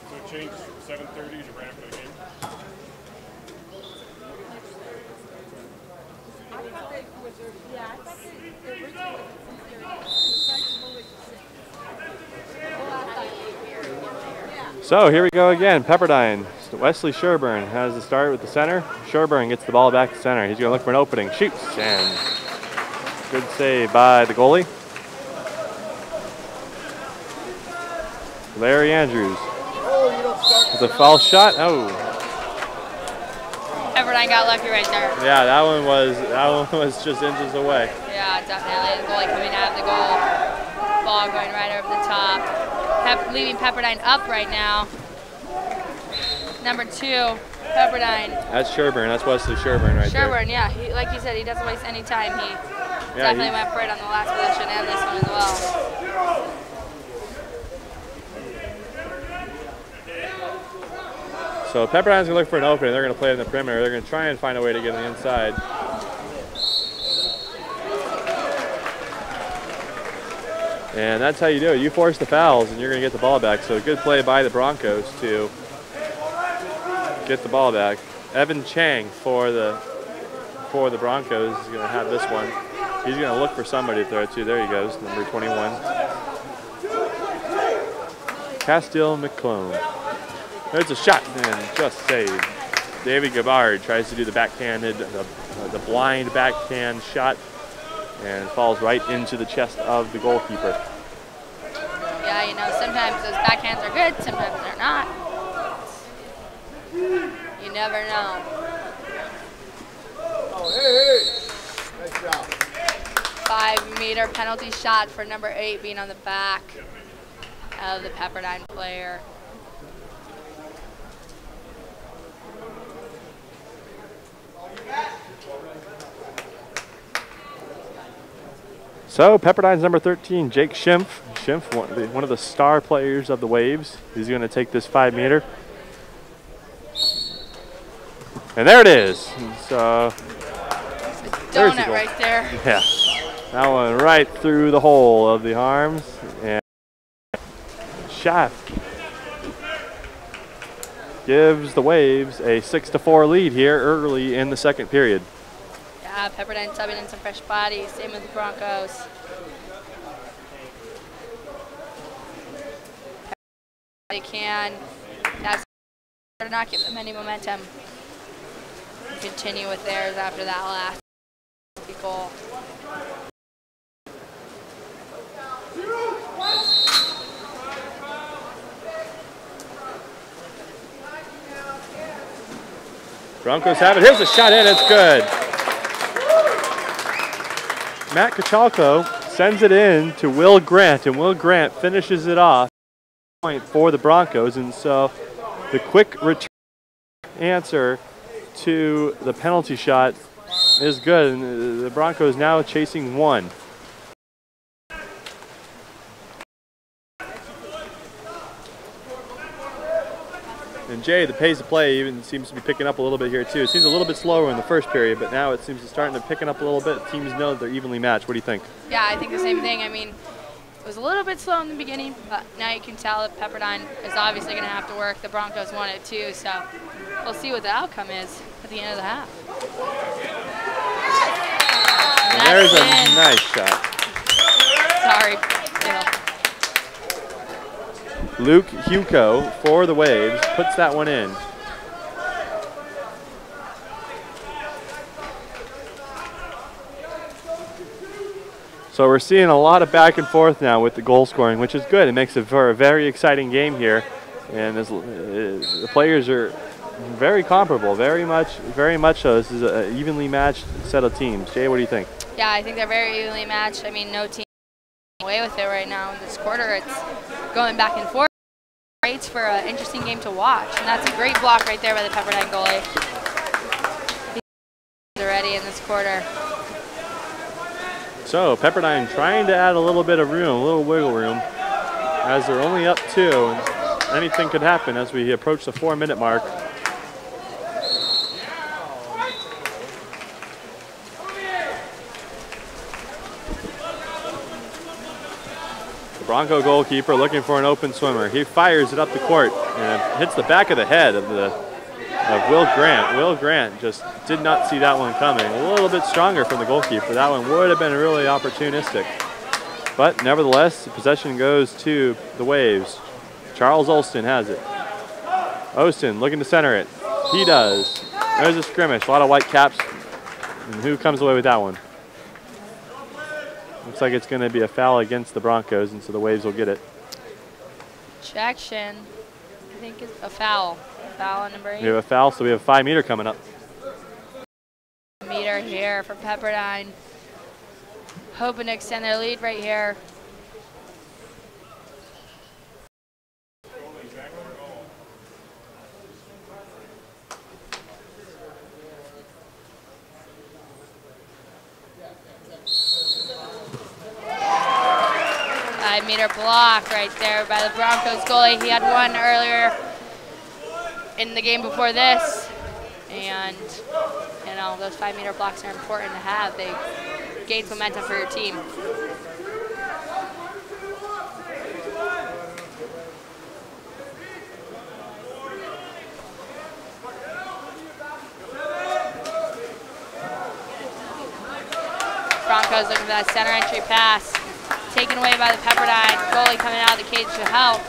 So it changed 7:30 to right after the game? So here we go again. Pepperdine Wesley Sherburne has the start with the center. Sherburne gets the ball back to center. He's going to look for an opening. Shoots, and good save by the goalie. Larry Andrews with a foul shot. Oh. Pepperdine got lucky right there. Yeah, that one was just inches away. Yeah, definitely. The goalie coming out of the goal. Ball going right over the top. Leaving Pepperdine up right now. Number 2, Pepperdine. That's Sherburne. That's Wesley Sherburne right there. Sherburne, yeah. Like you said, he doesn't waste any time. He definitely went for it on the last possession and this one as well. So Pepperdine's going to look for an opening. They're going to play in the perimeter. They're going to try and find a way to get on the inside. And that's how you do it. You force the fouls and you're going to get the ball back. So a good play by the Broncos to get the ball back. Evan Chang for the Broncos is going to have this one. He's going to look for somebody to throw it to. There he goes, number 21. Castile McClone. There's a shot and just saved. David Gabbard tries to do the backhanded, the blind backhand shot, and falls right into the chest of the goalkeeper. Yeah, you know, sometimes those backhands are good, sometimes they're not. You never know. Oh, hey, nice job. 5-meter penalty shot for number 8 being on the back of the Pepperdine player. So Pepperdine's number 13, Jake Schimpf. Schimpf, one of the star players of the Waves. He's going to take this 5-meter. And there it is. So there's the Donut goal. right there. Yeah, that one right through the hole of the arms. And Schaff gives the Waves a 6-4 lead here early in the second period. Yeah, Pepperdine subbing in some fresh bodies. Same with the Broncos. They can not give them any momentum. Continue with theirs after that last goal. Broncos have it. Here's a shot in. It's good. Matt Kachalko sends it in to Will Grant, and Will Grant finishes it off. Point for the Broncos, and so the quick return answer to the penalty shot is good, and the Broncos now chasing 1. And Jay, the pace of play even seems to be picking up a little bit here too. It seems a little bit slower in the first period, but now it seems to starting to picking up a little bit. Teams know that they're evenly matched. What do you think? Yeah, I think the same thing. I mean, it was a little bit slow in the beginning, but now you can tell that Pepperdine is obviously going to have to work. The Broncos want it too, so we'll see what the outcome is at the end of the half. And there's a nice shot. Sorry. Yeah. Luke Huco for the Waves puts that one in. So we're seeing a lot of back and forth now with the goal scoring, which is good. It makes it for a very exciting game here, and the players are very comparable, very much so. This is an evenly matched set of teams. Jay, what do you think? Yeah, I think they're very evenly matched. I mean, no team away with it right now in this quarter. It's going back and forth. Great for an interesting game to watch, and that's a great block right there by the Pepperdine goalie. He's already in this quarter. So Pepperdine trying to add a little bit of room, a little wiggle room, as they're only up 2, and anything could happen as we approach the 4-minute mark. The Bronco goalkeeper looking for an open swimmer. He fires it up the court and hits the back of the head of Will Grant. Will Grant just did not see that one coming. A little bit stronger from the goalkeeper. That one would have been really opportunistic. But nevertheless, the possession goes to the Waves. Charles Olston has it. Ostin looking to center it. He does. There's a scrimmage. A lot of white caps. And who comes away with that one? Looks like it's going to be a foul against the Broncos, and so the Waves will get it. Ejection. I think it's a foul. Foul on number 8. We have a foul, so we have a 5-meter coming up. Meter here for Pepperdine. Hoping to extend their lead right here. Meter block right there by the Broncos goalie. He had one earlier in the game before this, and you know those 5-meter blocks are important to have. They gain momentum for your team. Broncos looking for that center entry pass. Taken away by the Pepperdine. Goalie coming out of the cage to help.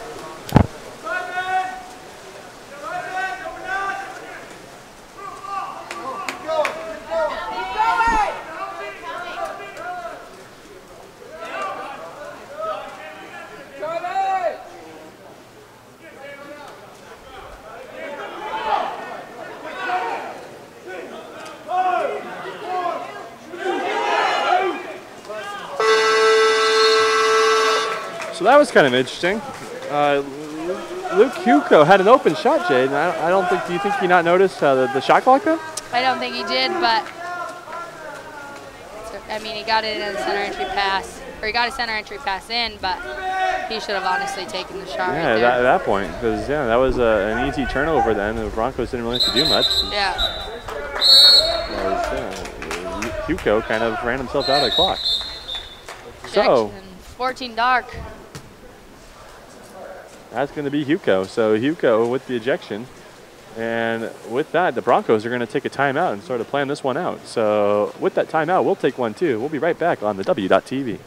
So that was kind of interesting. Luke Huco had an open shot, Jade. And I don't think. Do you think he not noticed the shot clock though? I don't think he did, but I mean, he got it in a center entry pass, or he got a center entry pass in, but he should have honestly taken the shot. Yeah, right there. at that point, because yeah, that was an easy turnover. Then the Broncos didn't really have to do much. Yeah. Huco kind of ran himself out of the clock. So 14 dark. That's going to be Huco. So Huco with the ejection. And with that, the Broncos are going to take a timeout and sort of plan this one out. So with that timeout, we'll take one too. We'll be right back on the W.TV.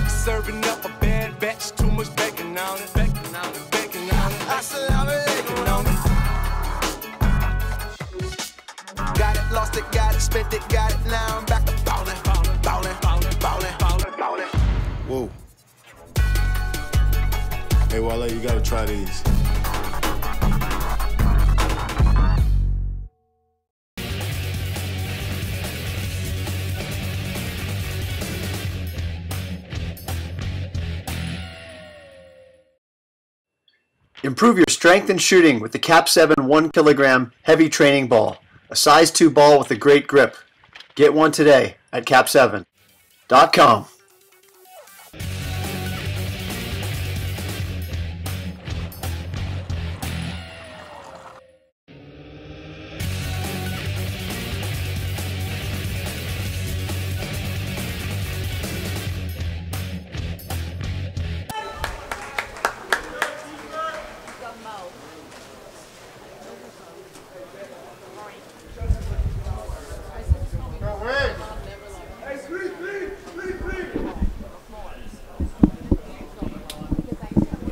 Serving up a bad batch, too much bacon on it, bacon on it, bacon on it. Assalamu alaikum on it. Got it, lost it, got it, spent it, got it. Now I'm back to ballin', ballin', ballin', ballin', ballin', ballin'. Whoa. Hey, Wale, you gotta try these. Improve your strength and shooting with the KAP7 1 kilogram heavy training ball, a size 2 ball with a great grip. Get one today at KAP7.com.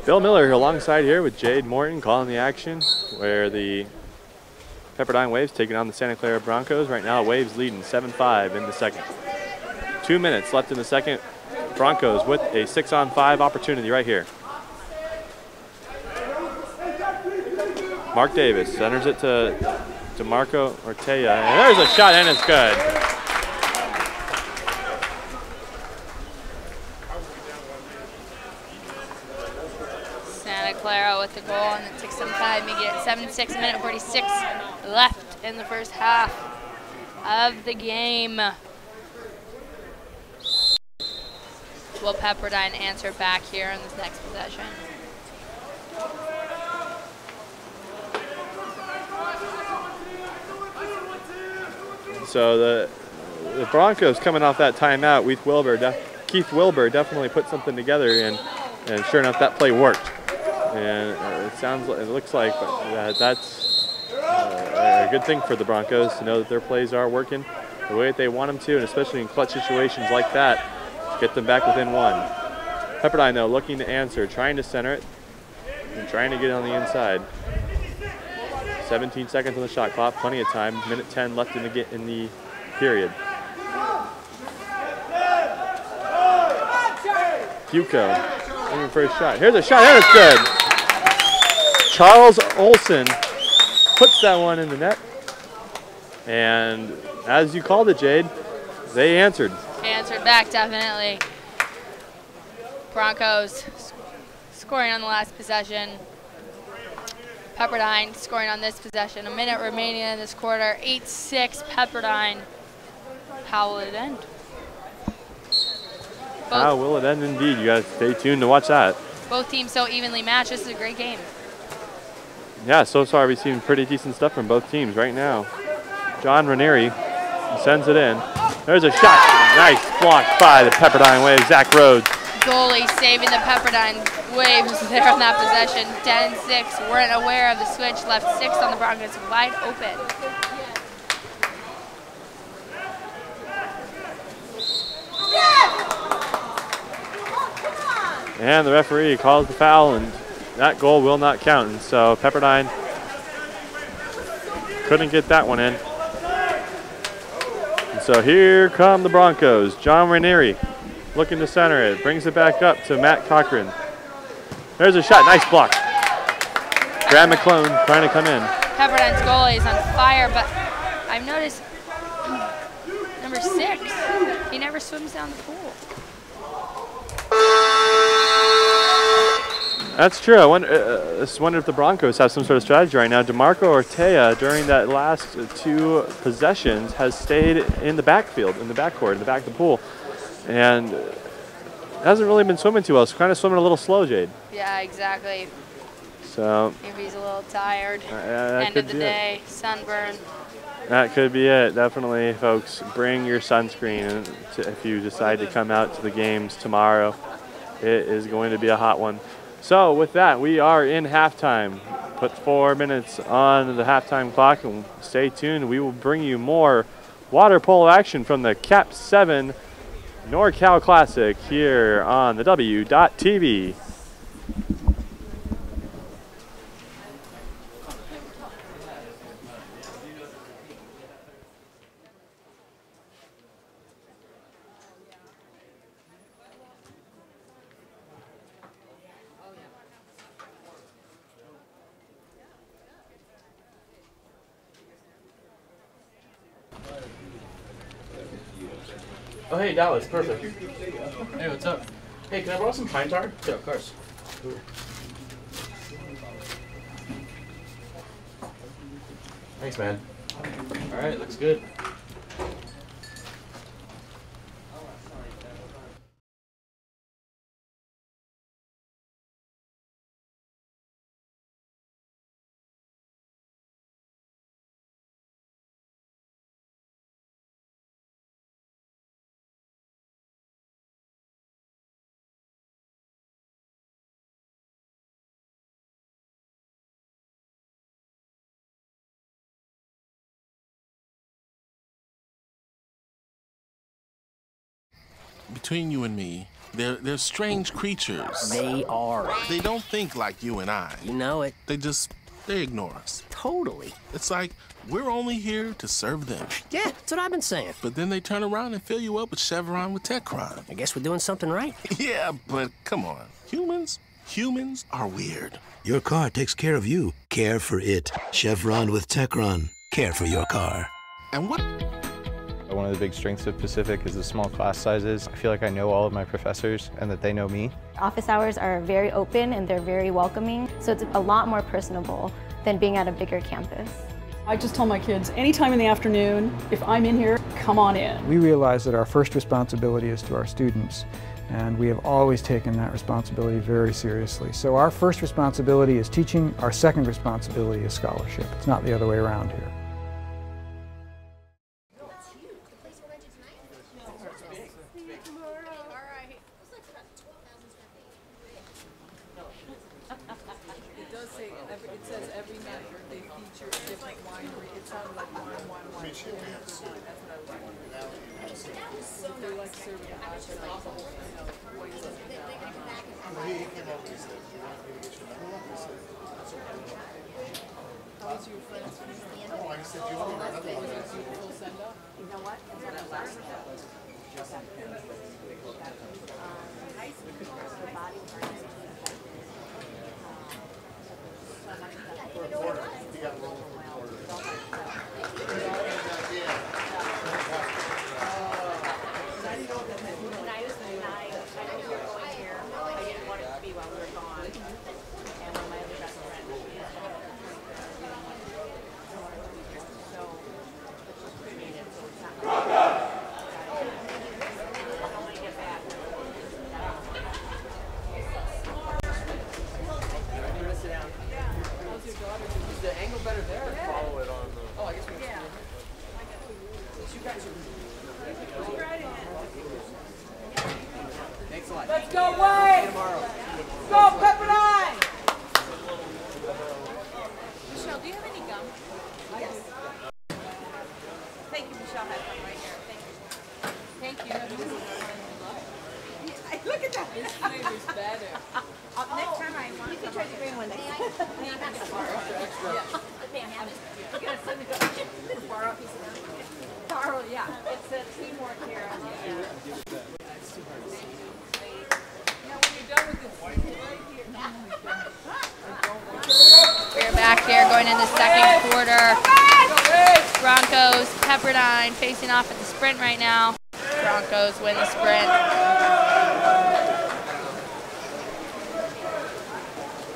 Bill Miller alongside here with Jade Morton calling the action, where the Pepperdine Waves taking on the Santa Clara Broncos. Right now, Waves leading 7-5 in the second. 2 minutes left in the second. Broncos with a 6-on-5 opportunity right here. Mark Davis centers it to Marco Ortega, and there's a shot, and it's good. Clara with the goal, and it took some time to get 7-6, minute 46 left in the first half of the game. Will Pepperdine answer back here in this next possession? So the Broncos coming off that timeout, Keith Wilbur definitely put something together, and sure enough, that play worked. And it looks like that's a good thing for the Broncos to know that their plays are working the way that they want them to, and especially in clutch situations like that, to get them back within one. Pepperdine, though, looking to answer, trying to center it, and trying to get on the inside. 17 seconds on the shot clock, plenty of time. Minute 10 left in the period. Fuco looking for a shot. Here's a shot, and it's good. Charles Olson puts that one in the net. And as you called it, Jade, they answered. Answered back, definitely. Broncos scoring on the last possession. Pepperdine scoring on this possession. A minute remaining in this quarter. 8-6 Pepperdine. How will it end? How will it end indeed? You guys stay tuned to watch that. Both teams so evenly matched. This is a great game. Yeah, so far we've seen pretty decent stuff from both teams right now. John Ranieri sends it in. There's a shot. Nice block by the Pepperdine Waves. Zach Rhodes. Goalie saving the Pepperdine Waves there on that possession. 10-6. Weren't aware of the switch. Left 6 on the Broncos wide open. And the referee calls the foul, and that goal will not count. And so Pepperdine couldn't get that one in. And so here come the Broncos. John Ranieri looking to center it. Brings it back up to Matt Cochran. There's a shot. Nice block. Graham McClone trying to come in. Pepperdine's goalie is on fire, but I've noticed number 6, he never swims down the pool. That's true. I wonder if the Broncos have some sort of strategy right now. DeMarco Ortea, during that last 2 possessions, has stayed in the backfield, in the backcourt, in the back of the pool, and hasn't really been swimming too well. So kind of swimming a little slow, Jade. Yeah, exactly. So maybe he's a little tired. End of the day, sunburn. That could be it. Definitely, folks. Bring your sunscreen if you decide to come out to the games tomorrow. It is going to be a hot one. So with that, we are in halftime. Put 4 minutes on the halftime clock, and stay tuned. We will bring you more water polo action from the KAP7 NorCal Classic here on the W.TV. Oh, hey, Dallas, perfect. Hey, what's up? Hey, can I borrow some pine tar? Yeah, of course. Ooh. Thanks, man. All right, looks good. Between you and me, they're strange creatures. They are. They don't think like you and I. You know it. They ignore us. Totally. It's like we're only here to serve them. Yeah, that's what I've been saying. But then they turn around and fill you up with Chevron with Techron. I guess we're doing something right. Yeah, but come on. Humans are weird. Your car takes care of you. Care for it. Chevron with Techron. Care for your car. And what? One of the big strengths of Pacific is the small class sizes. I feel like I know all of my professors and that they know me. Office hours are very open and they're very welcoming, so it's a lot more personable than being at a bigger campus. I just tell my kids, anytime in the afternoon, if I'm in here, come on in. We realize that our first responsibility is to our students, and we have always taken that responsibility very seriously. So our first responsibility is teaching, our second responsibility is scholarship. It's not the other way around here. It says every night they feature a different winery Let's go, Wade! Go, Pepperdine! Michelle, do you have any gum? Yes. Thank you, Michelle. Has one right here. Thank you. Thank you. Look at that. This flavor's better. Next time I want. You can try to bring one next time. May I have it? May I have it? We're going to send it to borrow a piece of gum. Borrow, yeah. It's a teamwork here. That's too hard to see. We're back here going into the second quarter. Broncos, Pepperdine facing off at the sprint right now. Broncos win the sprint.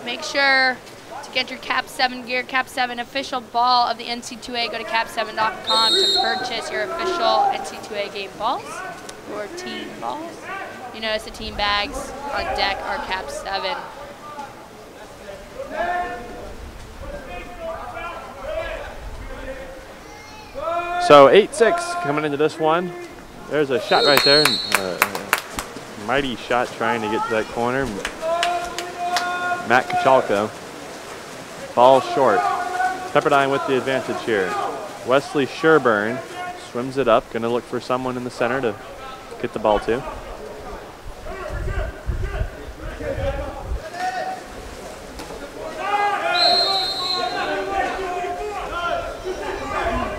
Make sure to get your KAP7 gear, KAP7 official ball of the NC2A. Go to KAP7.com to purchase your official NC2A game balls or team balls. You notice the team bags on deck are KAP7. So 8-6 coming into this one. There's a shot right there. Mighty shot trying to get to that corner. Matt Kachalko. Ball short. Pepperdine with the advantage here. Wesley Sherburne swims it up. Going to look for someone in the center to get the ball to.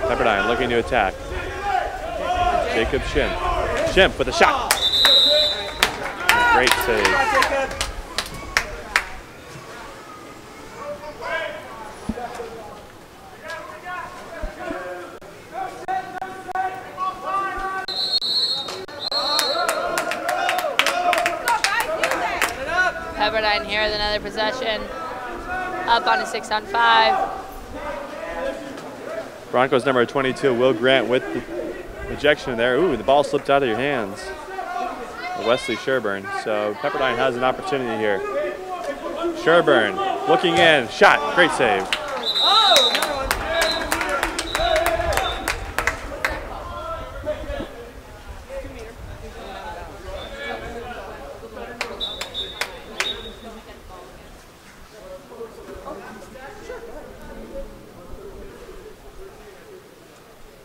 Pepperdine looking to attack. Jacob Schimpf. Schimpf with a shot. Great save. Pepperdine here with another possession. Up on a 6-on-5. Broncos number 22, Will Grant with the ejection there. Ooh, the ball slipped out of your hands. Wesley Sherburne. So Pepperdine has an opportunity here. Sherburne looking in, shot, great save.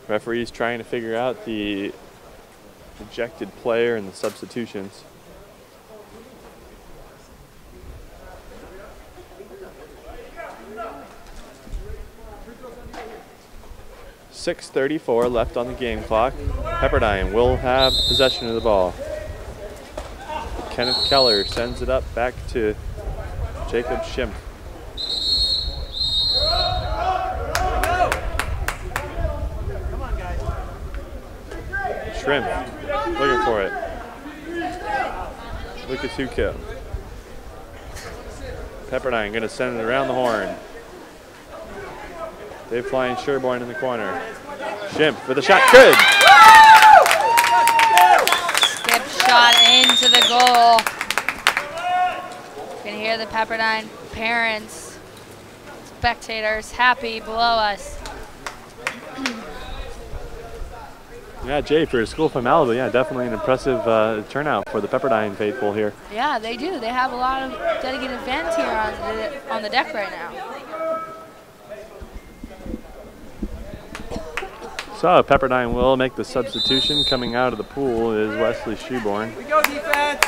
Referees trying to figure out the ejected player and the substitutions. .6:34 left on the game clock. Pepperdine will have possession of the ball. Kenneth Keller sends it up back to Jacob Schimpf. Shrimp, looking for it. Lucas Hukill. Pepperdine going to send it around the horn. Dave Flying Sherburne in the corner. Shrimp with a shot, good! Skip shot into the goal. You can hear the Pepperdine parents, spectators happy below us. Yeah, Jay, for a school from Malibu, yeah, definitely an impressive turnout for the Pepperdine faithful here. Yeah, they do. They have a lot of dedicated fans here on the deck right now. So Pepperdine will make the substitution. Coming out of the pool is Wesley Shoeborn. We go defense.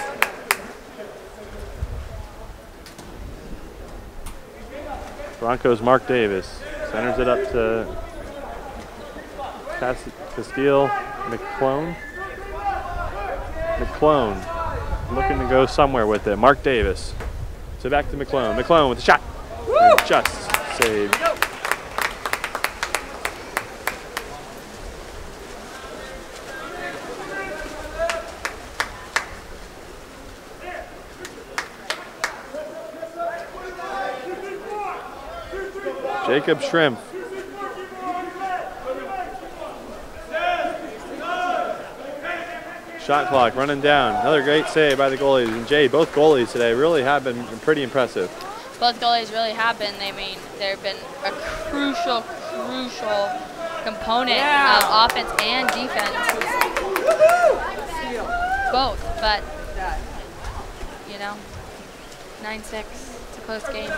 Broncos Mark Davis centers it up to Castile McClone. McClone looking to go somewhere with it. Mark Davis. So back to McClone. McClone with the shot. And just saved. Jacob Shrimp. Shot clock running down. Another great save by the goalies. And Jay, both goalies today really have been pretty impressive. Both goalies really have been. I mean, they've been a crucial component of offense and defense. Both, but you know, 9-6. It's a close game.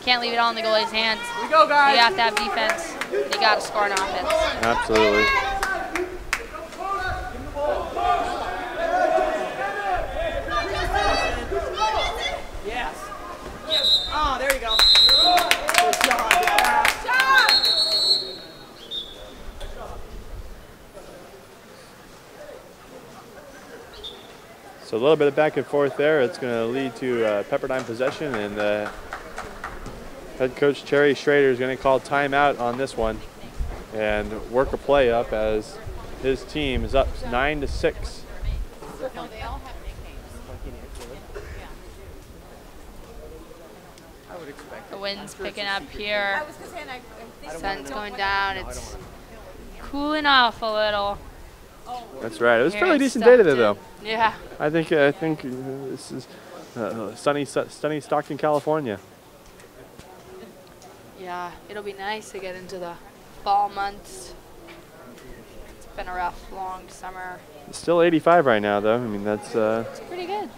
Can't leave it all in the goalie's hands. We go, guys. You have to have defense. You got to score on offense. Absolutely. Yes. Oh, there you go. Good job. So a little bit of back and forth there. It's going to lead to Pepperdine possession, and head coach Terry Schrader is going to call timeout on this one and work a play up as his team is up 9-6. The wind's picking up here. Sun's going down. It's cooling off a little. That's right. It was Here fairly it's decent day today, though. Yeah. I think this is sunny Stockton, California. Yeah, it'll be nice to get into the fall months. It's been a rough, long summer. It's still 85 right now, though. I mean, that's It's pretty good.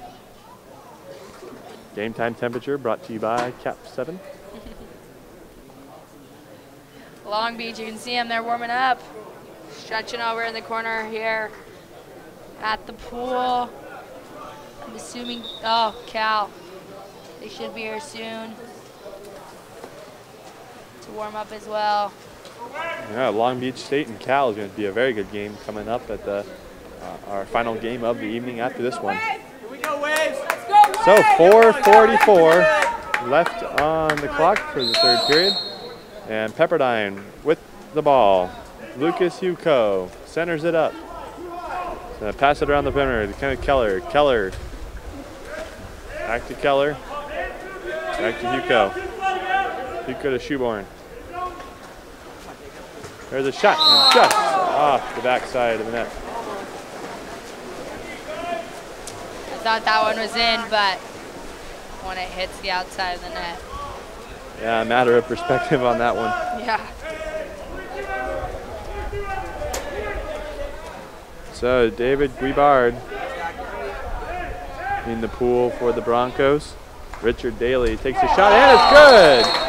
game time temperature brought to you by KAP7. Long Beach, you can see them. They're warming up. Stretching over in the corner here at the pool. I'm assuming, oh, Cal. They should be here soon to warm up as well. Yeah, Long Beach State and Cal is going to be a very good game coming up at the our final game of the evening after this one. Here we go, Waves. Let's go, Waves. So 4:44 left on the clock for the third period. And Pepperdine with the ball. Lucas Huco centers it up. So pass it around the perimeter to Kenneth Keller. Keller. Back to Keller. Back to Huco. Huco to Shoeborn. There's a shot, and just off the backside of the net. I thought that one was in, but when it hits the outside of the net. Yeah, a matter of perspective on that one. Yeah. So David Guibard in the pool for the Broncos. Richard Daly takes a shot, and it's good!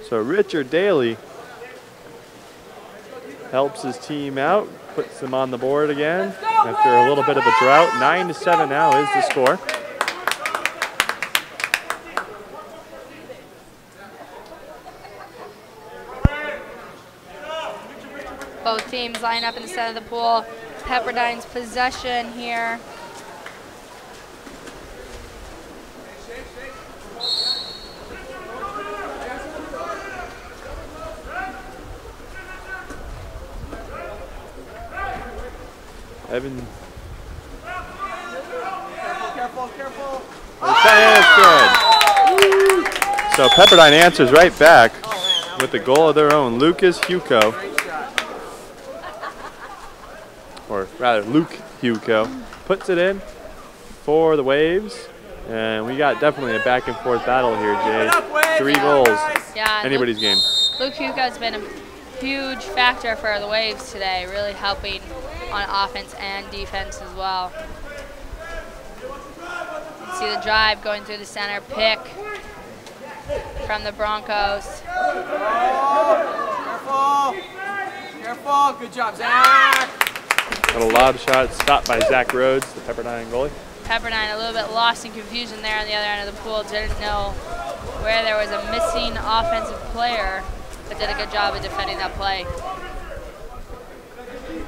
So Richard Daly helps his team out, puts them on the board again after a little bit of a drought. 9-7 now is the score. Both teams line up in the center of the pool. Pepperdine's possession here. Evan. Careful. It's good. So Pepperdine answers right back with a goal of their own. Lucas Huco. Or rather, Luke Huco puts it in for the Waves. And we got definitely a back and forth battle here, Jay. 3 goals. Yeah, Anybody's game. Luke Huco's been a huge factor for the Waves today, really helping on offense and defense as well. You see the drive going through the center, pick from the Broncos. Careful. Careful. Good job, Zach. Got a lob shot stopped by Zach Rhodes, the Pepperdine goalie. Pepperdine a little bit lost in confusion there on the other end of the pool. Didn't know where there was a missing offensive player, but did a good job of defending that play.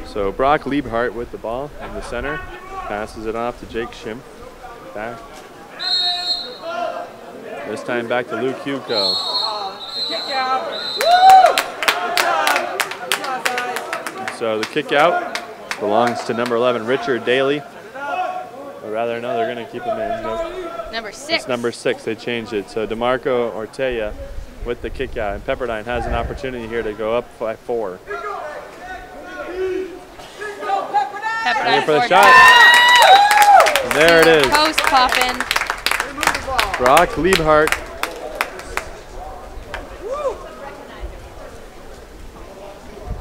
So Brock Liebhart with the ball in the center. Passes it off to Jake Schimpf. Back. This time back to Luke Hugo. Kick out. So the kick out belongs to number 11, Richard Daly. Or rather, no, they're going to keep him in. Nope. Number 6. It's number 6. They changed it. So DeMarco Ortega with the kick out. And Pepperdine has an opportunity here to go up by 4. Pepperdine for the shot. And there it is. Post popping. Brock Liebhart.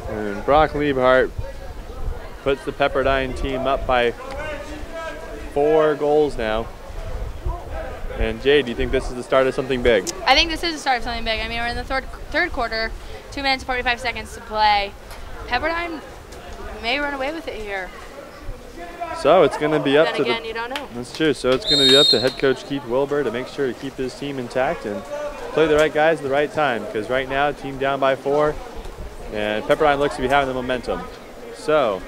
And Brock Liebhart puts the Pepperdine team up by 4 goals now. And Jade, do you think this is the start of something big? I think this is the start of something big. I mean, we're in the third quarter, 2 minutes, 45 seconds to play. Pepperdine may run away with it here. So it's going to be up to again, you don't know. That's true. So it's going to be up to head coach Keith Wilbur to make sure to keep his team intact and play the right guys at the right time. Because right now, team down by 4, and Pepperdine looks to be having the momentum. So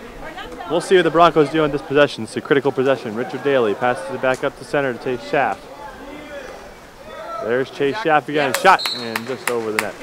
we'll see what the Broncos do on this possession. It's a critical possession. Richard Daly passes it back up the center to Chase Schaff. There's Chase Schaff again. Shot and just over the net.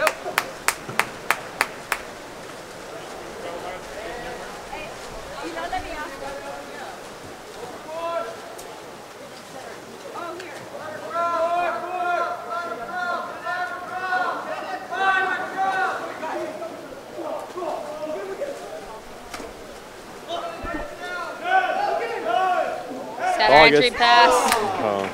Entry pass. Oh.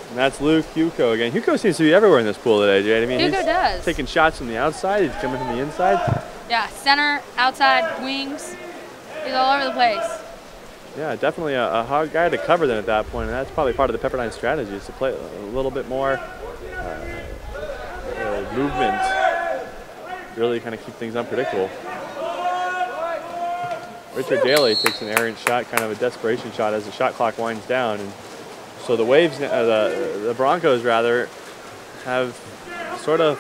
And that's Luke Hugo again. Hugo seems to be everywhere in this pool today, Jade. I mean, Hugo he's does. taking shots from the outside. He's coming from the inside. Yeah, center, outside, wings. He's all over the place. Yeah, definitely a hard guy to cover them at that point, and that's probably part of the Pepperdine strategy is to play a little bit more movement, really kind of keep things unpredictable. Richard Daly takes an errant shot, kind of a desperation shot as the shot clock winds down. And so the Waves, the Broncos rather, have sort of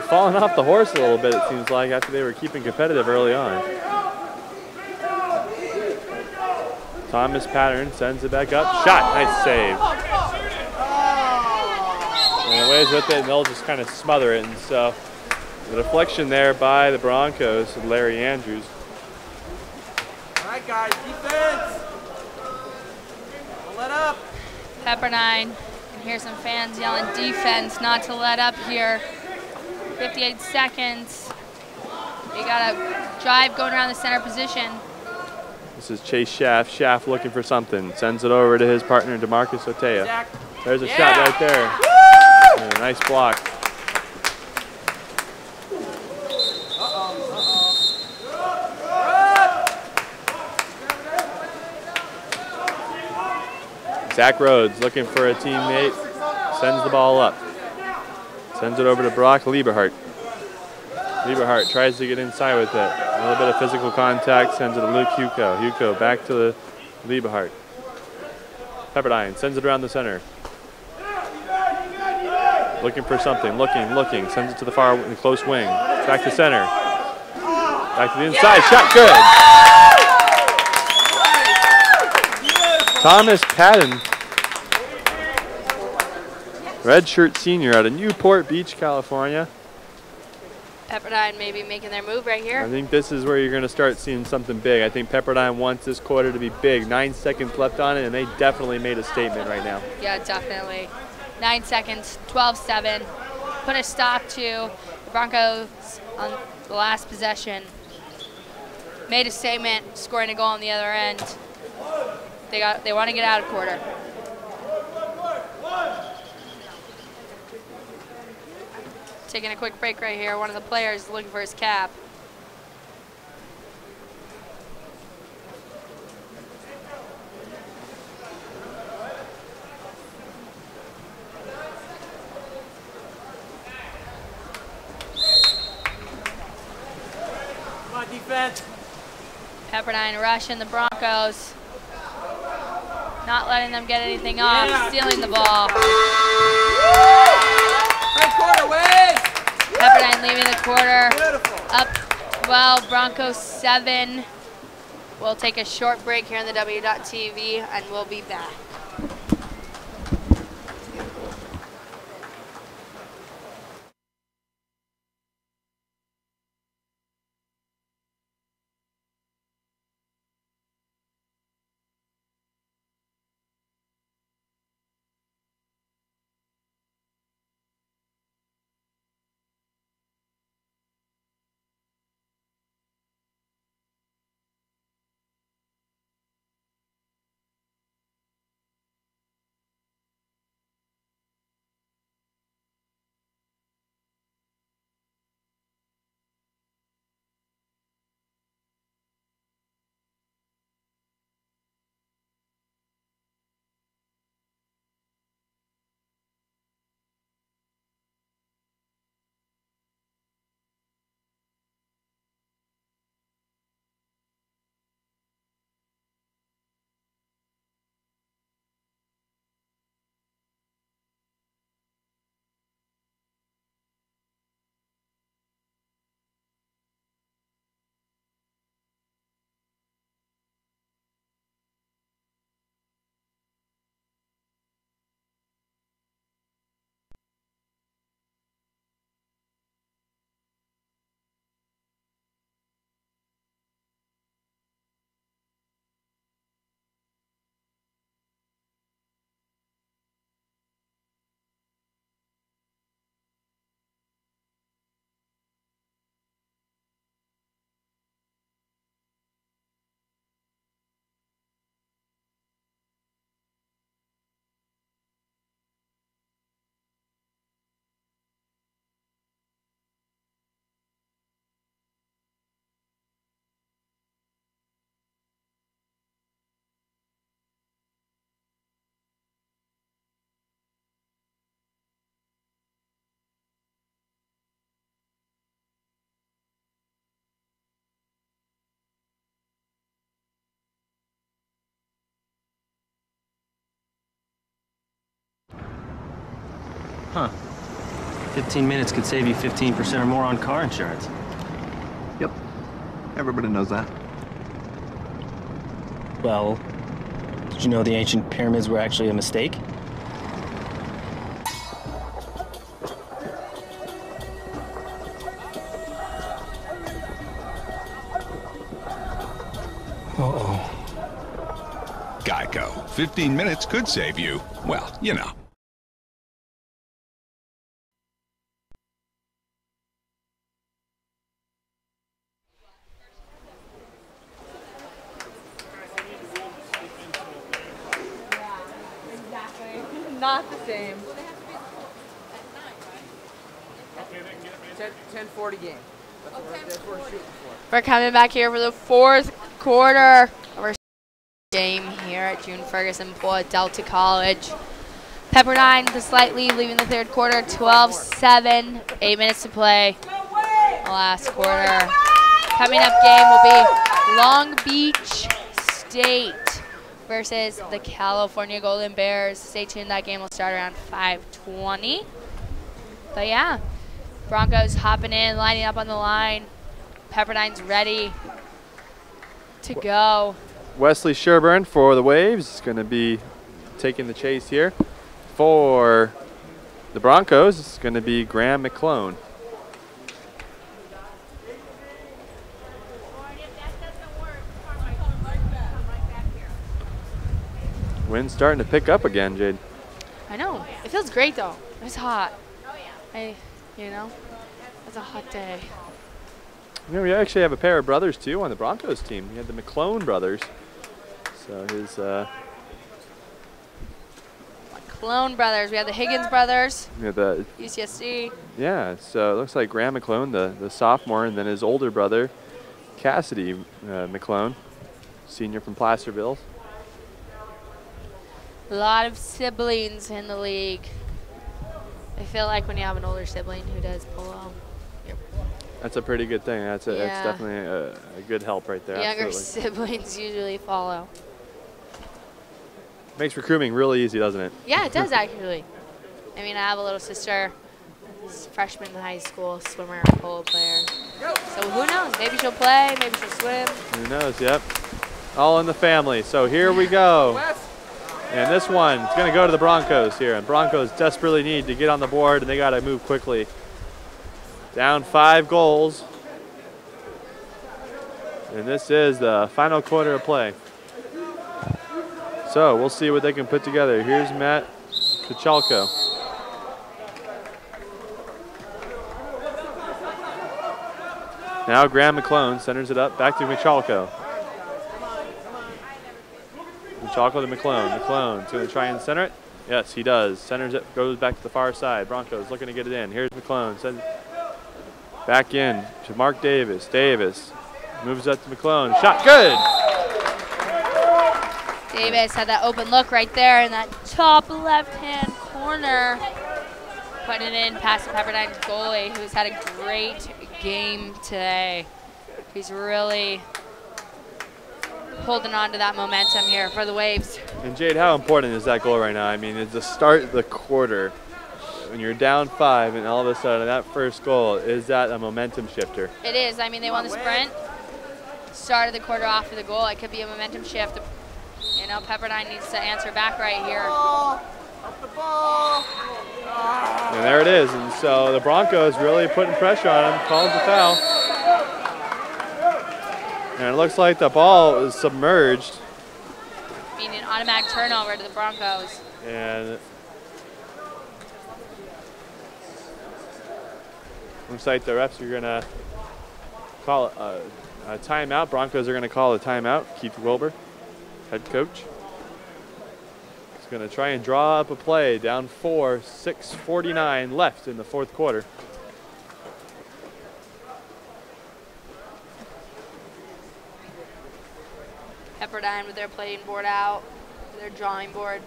fallen off the horse a little bit, it seems like, after they were keeping competitive early on. Thomas Pattern sends it back up. Shot, nice save. And the Waves with it, and they'll just kind of smother it. And so the deflection there by the Broncos, Larry Andrews. All right, guys, defense. Don't let up. Pepperdine. You can hear some fans yelling defense, not to let up here. 58 seconds. You got a drive going around the center position. This is Chase Schaff. Schaff looking for something. Sends it over to his partner, DeMarcus Otea. There's a shot right there. And a nice block. Zach Rhodes looking for a teammate. Sends the ball up. Sends it over to Brock Liebhart. Liebhart tries to get inside with it. A little bit of physical contact. Sends it to Luke Hugo. Hugo back to the Liebhart. Pepperdine sends it around the center. Looking for something. Looking. Sends it to the far close wing. Back to center. Back to the inside. Shot good. Thomas Patton, redshirt senior out of Newport Beach, California. Pepperdine maybe making their move right here. I think this is where you're going to start seeing something big. I think Pepperdine wants this quarter to be big. 9 seconds left on it, and they definitely made a statement right now. Yeah, definitely. 9 seconds, 12-7. Put a stop to the Broncos on the last possession. Made a statement, scoring a goal on the other end. They want to get out of quarter. Taking a quick break right here. One of the players looking for his cap. Pepperdine rushing the Broncos. Not letting them get anything off, stealing the ball. Good quarter, Wade! Pepperdine leaving the quarter. Up 12, Broncos 7. We'll take a short break here on the W.TV and we'll be back. Huh. 15 minutes could save you 15% or more on car insurance. Yep. Everybody knows that. Well, did you know the ancient pyramids were actually a mistake? Uh-oh. Geico. 15 minutes could save you, well, you know. Not the same. 10:40 game. That's what we're shooting for. We're coming back here for the fourth quarter of our game here at June Ferguson Pool at Delta College. Pepperdine, the slight lead, leaving the third quarter, 12-7, 8 minutes to play. The last quarter. Coming up game will be Long Beach State versus the California Golden Bears. Stay tuned, that game will start around 5:20. But yeah, Broncos hopping in, lining up on the line. Pepperdine's ready to go. Wesley Sherburne for the Waves is going to be taking the chase here. For the Broncos, it's going to be Graham McClone. Wind's starting to pick up again, Jade. I know. It feels great though. It's hot. You know, it's a hot day. Yeah, we actually have a pair of brothers too on the Broncos team. We had the McClone brothers. So his McClone brothers. We have the Higgins brothers. We have the UCSD. Yeah, so it looks like Graham McClone, the sophomore, and then his older brother, Cassidy McClone, senior from Placerville. A lot of siblings in the league. I feel like when you have an older sibling who does polo, That's a pretty good thing. That's it's definitely a good help right there. Younger Absolutely. siblings usually follow. Makes recruiting really easy, doesn't it? Yeah, it does actually. I mean, I have a little sister, freshman in high school, swimmer, polo player. So who knows? Maybe she'll play, maybe she'll swim. Who knows? Yep. All in the family. So here we go. And this one's going to go to the Broncos here. And Broncos desperately need to get on the board, and they got to move quickly. Down 5 goals. And this is the final quarter of play. So we'll see what they can put together. Here's Matt Kachalko. Now Graham McClone centers it up, back to Kachalko. Kachalko to McClone. McClone's going to try and center it. Yes, he does. Centers it, goes back to the far side. Broncos looking to get it in. Here's McClone. Sends back in to Mark Davis. Davis moves up to McClone. Shot good. Davis had that open look right there in that top left-hand corner. Putting it in past Pepperdine's goalie, who's had a great game today. He's really holding on to that momentum here for the Waves. And Jade, how important is that goal right now? I mean, it's the start of the quarter. When you're down 5 and all of a sudden that first goal, is that a momentum shifter? It is. I mean, they won the sprint. Started the quarter off with a goal. It could be a momentum shift. You know, Pepperdine needs to answer back right here. And there it is. And so the Broncos really putting pressure on him, calls the foul. And it looks like the ball is submerged. Meaning an automatic turnover to the Broncos. And looks like the refs are going to call a timeout. Broncos are going to call a timeout. Keith Wilbur, head coach, is going to try and draw up a play. Down 4, 6:49 left in the fourth quarter. Pepperdine with their playing board out, their drawing board.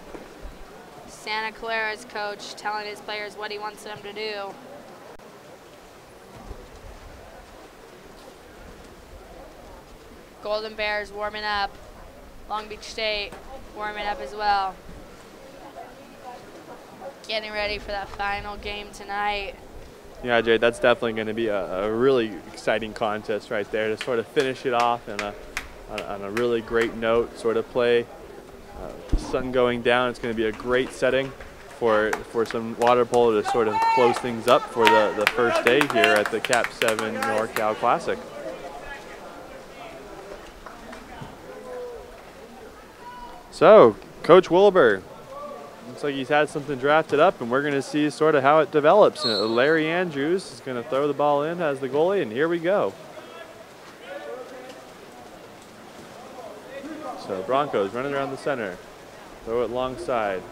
Santa Clara's coach telling his players what he wants them to do. Golden Bears warming up. Long Beach State warming up as well. Getting ready for that final game tonight. Yeah, Jade, that's definitely going to be a really exciting contest right there to sort of finish it off on a really great note, sort of play. The sun going down, it's going to be a great setting for some water polo to sort of close things up for the first day here at the KAP7 NorCal Classic. So, Coach Wilbur, looks like he's had something drafted up, and we're going to see sort of how it develops. Larry Andrews is going to throw the ball in as the goalie, and here we go. So Broncos running around the center. Throw it long side.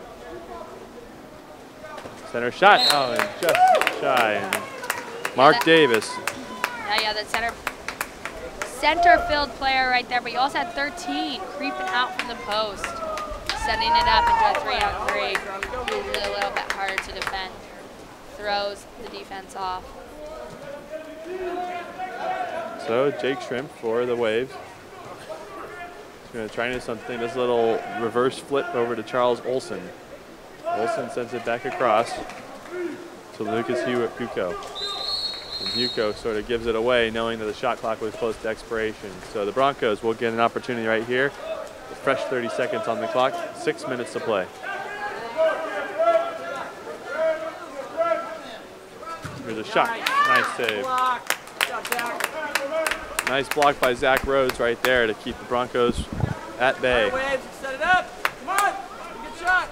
Center shot. Oh, and just shy. And Mark Davis. Yeah, that center field player right there, but you also had 13 creeping out from the post, setting it up into a 3-on-3. Usually a little bit harder to defend. Throws the defense off. So Jake Shrimp for the Waves. He's going to try to do something. This little reverse flip over to Charles Olson. Olson sends it back across to Lucas Huco. And Huco sort of gives it away, knowing that the shot clock was close to expiration. So the Broncos will get an opportunity right here. A fresh 30 seconds on the clock, 6 minutes to play. Here's a shot. Nice save. Nice block by Zach Rhodes right there to keep the Broncos at bay. Set it up. Come on. Good shot.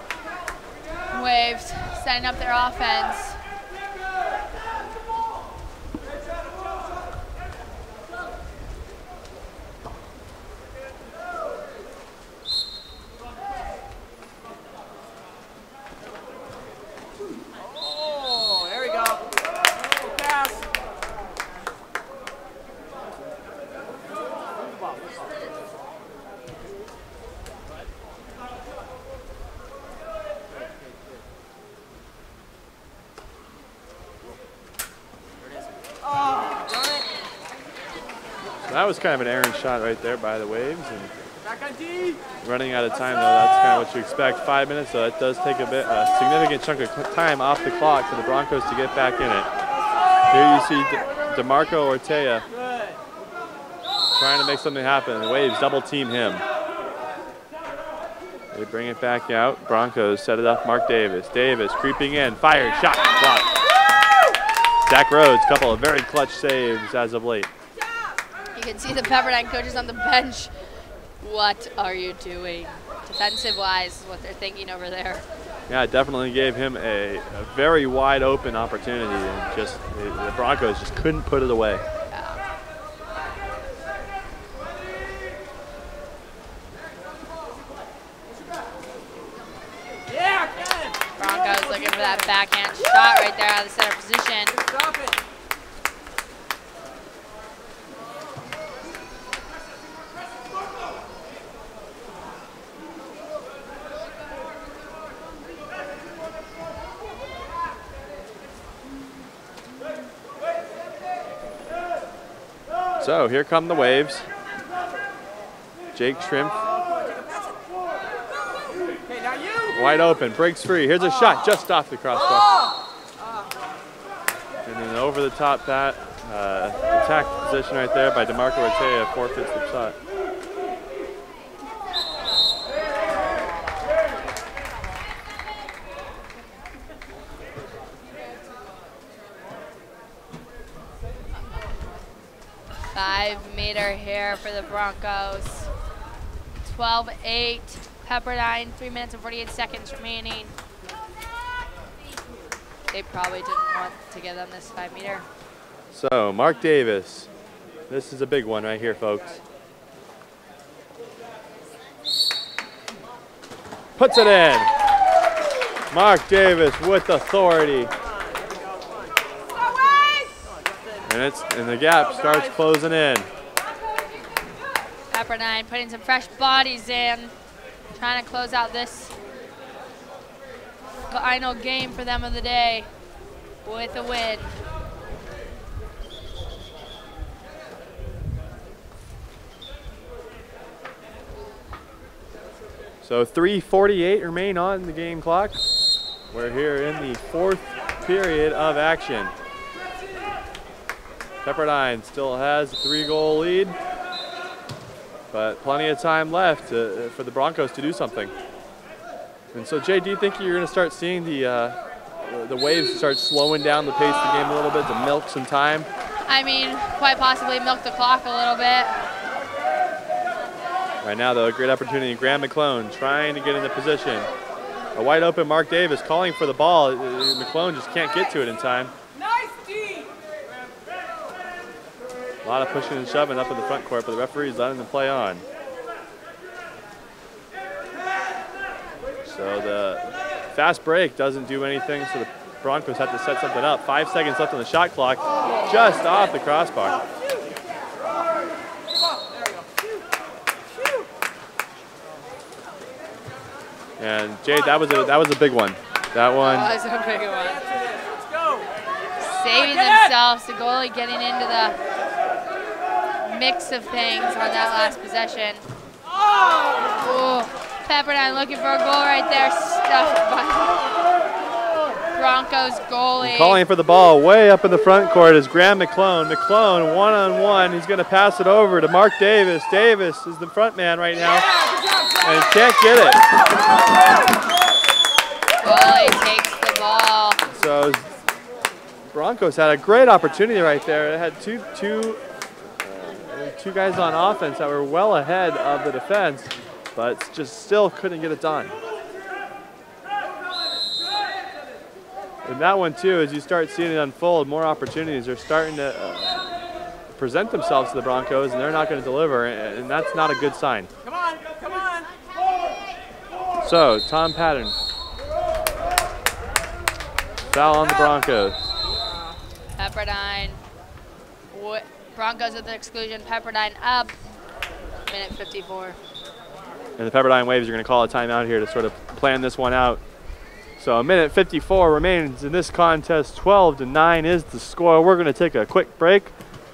Waves setting up their offense. Oh, there we go. Good pass. That was kind of an errant shot right there by the Waves. And running out of time, though, that's kind of what you expect. 5 minutes, so that does take a significant chunk of time off the clock for the Broncos to get back in it. Here you see DeMarco Ortega trying to make something happen. The Waves double team him. They bring it back out. Broncos set it up. Mark Davis. Davis creeping in. Fired. Shot. Blocked. Zach Rhodes, couple of very clutch saves as of late. You can see the Pepperdine coaches on the bench. What are you doing? Defensive-wise is what they're thinking over there. Yeah, it definitely gave him a very wide open opportunity, and just the Broncos just couldn't put it away. Broncos looking for that backhand shot right there out of the center position. Stop it. So here come the Waves. Jake Shrimp. Wide open, breaks free. Here's a shot just off the crossbar. And then over the top that attack position right there by DeMarco Ortega forfeits the shot. Five-meter here for the Broncos. 12-8. Pepperdine, 3 minutes and 48 seconds remaining. They probably didn't want to give them this 5-meter. So Mark Davis, this is a big one right here, folks. Puts it in. Mark Davis with authority. And the gap starts closing in. Pepperdine putting some fresh bodies in, trying to close out this final game for them of the day with a win. So 3:48 remain on the game clock. We're here in the fourth period of action. Pepperdine still has a 3-goal lead, but plenty of time left for the Broncos to do something. And so, Jay, do you think you're going to start seeing the Waves start slowing down the pace of the game a little bit to milk some time? I mean, quite possibly milk the clock a little bit. Right now, though, a great opportunity. Graham McClone trying to get into position. A wide open Mark Davis calling for the ball. McClone just can't get to it in time. A lot of pushing and shoving up in the front court, but the referee's letting them play on. So the fast break doesn't do anything, so the Broncos have to set something up. 5 seconds left on the shot clock, just off the crossbar. And Jade, that was a big one. That one. That was a big one. Saving themselves, the goalie getting into the mix of things on that last possession. Oh, Pepperdine looking for a goal right there, stuffed by Broncos goalie. And calling for the ball way up in the front court is Graham McClone. McClone one-on-one. He's going to pass it over to Mark Davis. Davis is the front man right now, and can't get it. Goalie takes the ball. So Broncos had a great opportunity right there. It had two guys on offense that were well ahead of the defense, but just still couldn't get it done. And that one too, as you start seeing it unfold, more opportunities are starting to present themselves to the Broncos, and they're not going to deliver, and that's not a good sign. Come on, come on. So Tom Patton. Foul on the Broncos. Pepperdine. Broncos at the exclusion. Pepperdine up. Minute 54. And the Pepperdine Waves are going to call a timeout here to sort of plan this one out. So a minute 54 remains in this contest. 12-9 is the score. We're going to take a quick break.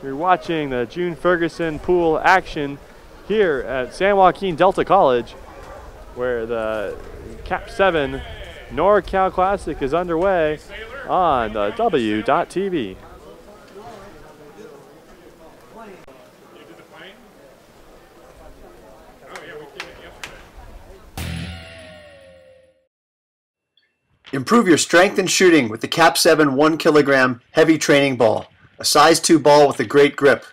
You're watching the June Ferguson pool action here at San Joaquin Delta College, where the KAP7 NorCal Classic is underway on the W.TV. Improve your strength and shooting with the KAP7 1 kilogram heavy training ball, a size 2 ball with a great grip.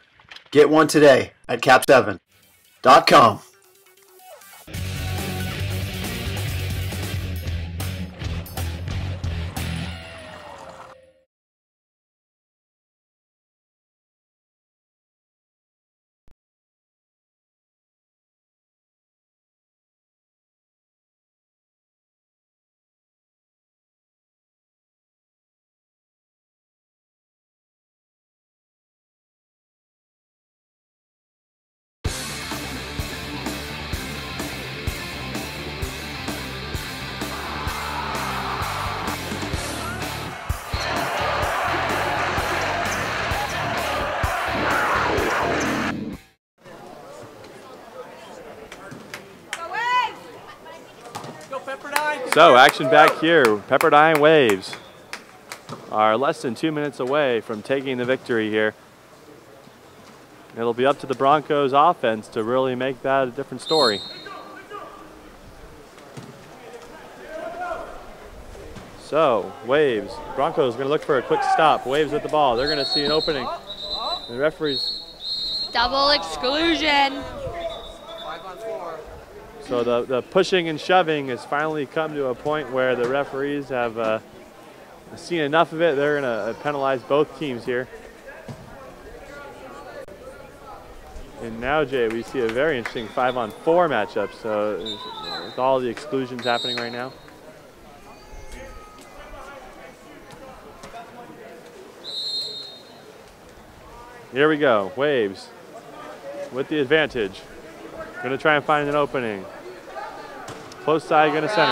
Get one today at KAP7.com. So action back here. Pepperdine Waves are less than 2 minutes away from taking the victory here. It'll be up to the Broncos offense to really make that a different story. So Waves, Broncos going to look for a quick stop. Waves with the ball. They're going to see an opening. The referees. Double exclusion. So the pushing and shoving has finally come to a point where the referees have seen enough of it. They're going to penalize both teams here. And now, Jay, we see a very interesting 5-on-4 matchup. So with all the exclusions happening right now. Here we go. Waves with the advantage. Going to try and find an opening. Close side, going to center.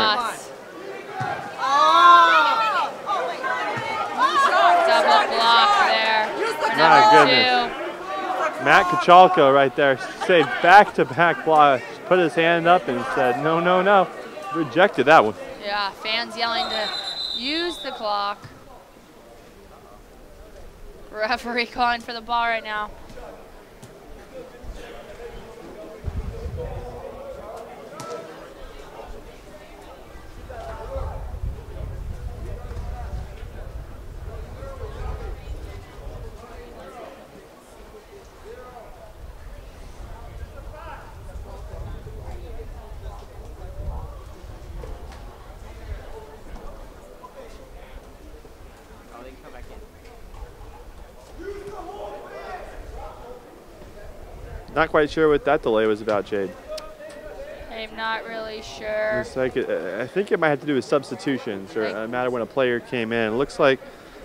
Double block there. My goodness. Matt Kachalko right there saved back-to-back blocks. Put his hand up and said, no, no, no. Rejected that one. Yeah, fans yelling to use the clock. Referee calling for the ball right now. Not quite sure what that delay was about, Jade. I'm not really sure. It's like I think it might have to do with substitutions or a matter when a player came in. It looks like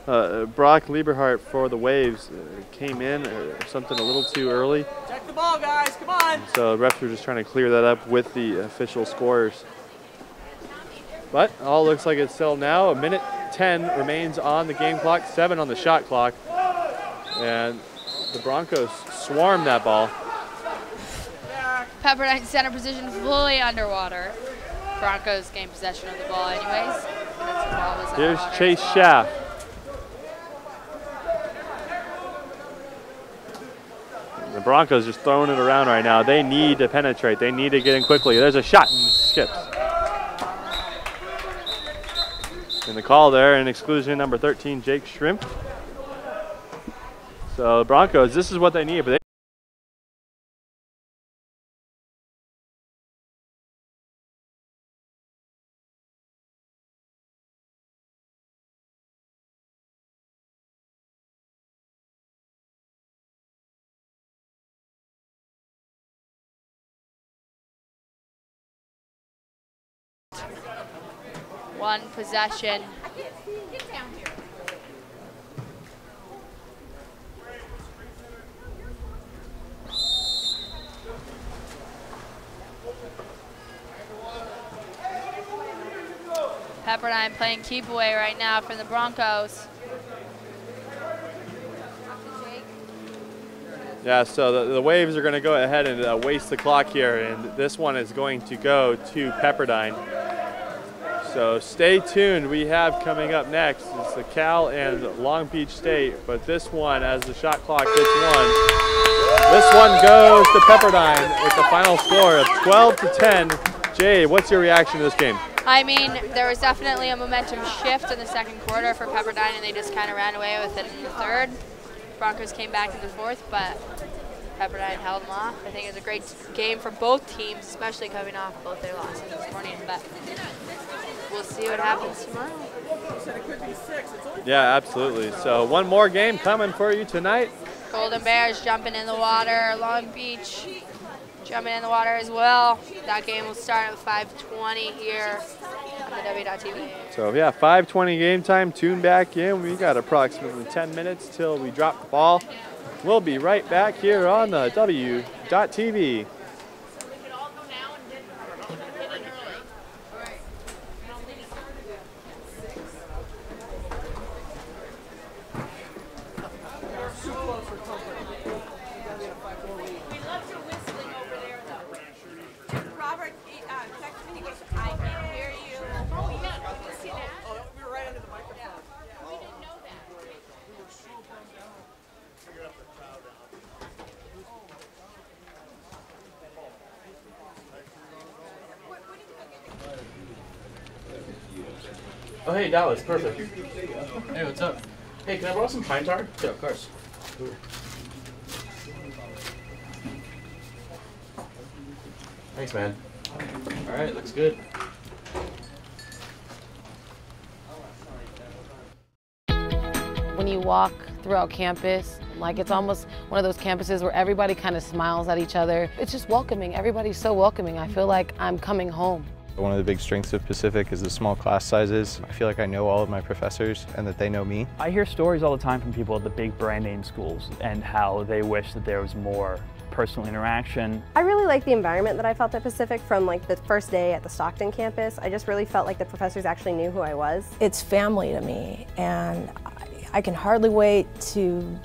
Brock Lieberhart for the Waves came in something a little too early. Check the ball, guys. Come on. So the refs are just trying to clear that up with the official scorers. But all looks like it's settled now. 1:10 remains on the game clock, 7 on the shot clock. And the Broncos swarm that ball. Pepperdine center position fully underwater. Broncos gain possession of the ball anyways. Here's Chase Schaff. The Broncos just throwing it around right now. They need to penetrate. They need to get in quickly. There's a shot and skips. And the call there, an exclusion, number 13, Jake Shrimp. So the Broncos, this is what they need, but they one possession. Pepperdine playing keep away right now from the Broncos. Yeah, so the Waves are going to go ahead and waste the clock here, and this one is going to go to Pepperdine. So stay tuned. We have coming up next is the Cal and Long Beach State, but this one, as the shot clock hits 1, this one goes to Pepperdine with the final score of 12-10. Jay, what's your reaction to this game? I mean, there was definitely a momentum shift in the second quarter for Pepperdine, and they just kind of ran away with it in the third. Broncos came back in the fourth, but Pepperdine held them off. I think it was a great game for both teams, especially coming off both their losses this morning. But we'll see what happens tomorrow. Yeah, absolutely. So one more game coming for you tonight. Golden Bears jumping in the water. Long Beach jumping in the water as well. That game will start at 5:20 here on the W.TV. So yeah, 5:20 game time. Tune back in. We got approximately 10 minutes till we drop the ball. We'll be right back here on the W.TV. Oh, hey, Dallas, perfect. Hey, what's up? Hey, can I borrow some pine tar? Yeah, of course. Thanks, man. All right, looks good. When you walk throughout campus, like it's almost one of those campuses where everybody kind of smiles at each other. It's just welcoming. Everybody's so welcoming. I feel like I'm coming home. One of the big strengths of Pacific is the small class sizes. I feel like I know all of my professors and that they know me. I hear stories all the time from people at the big brand name schools and how they wish that there was more personal interaction. I really like the environment that I felt at Pacific from like the first day at the Stockton campus. I just really felt like the professors actually knew who I was. It's family to me, and I can hardly wait to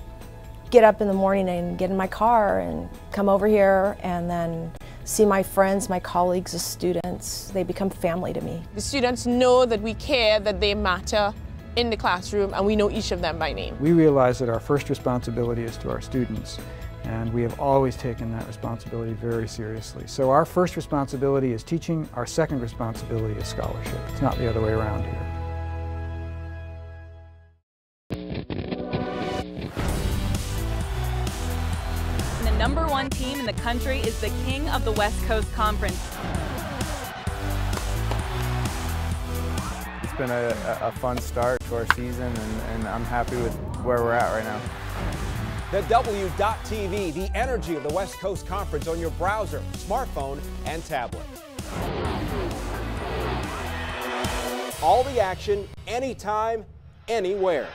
get up in the morning and get in my car and come over here and then see my friends, my colleagues, the students. They become family to me. The students know that we care, that they matter in the classroom, and we know each of them by name. We realize that our first responsibility is to our students, and we have always taken that responsibility very seriously. So our first responsibility is teaching, our second responsibility is scholarship. It's not the other way around here. Number 1 team in the country is the king of the West Coast Conference. It's been a fun start to our season, and I'm happy with where we're at right now. The W.TV, the energy of the West Coast Conference on your browser, smartphone, and tablet. All the action, anytime, anywhere.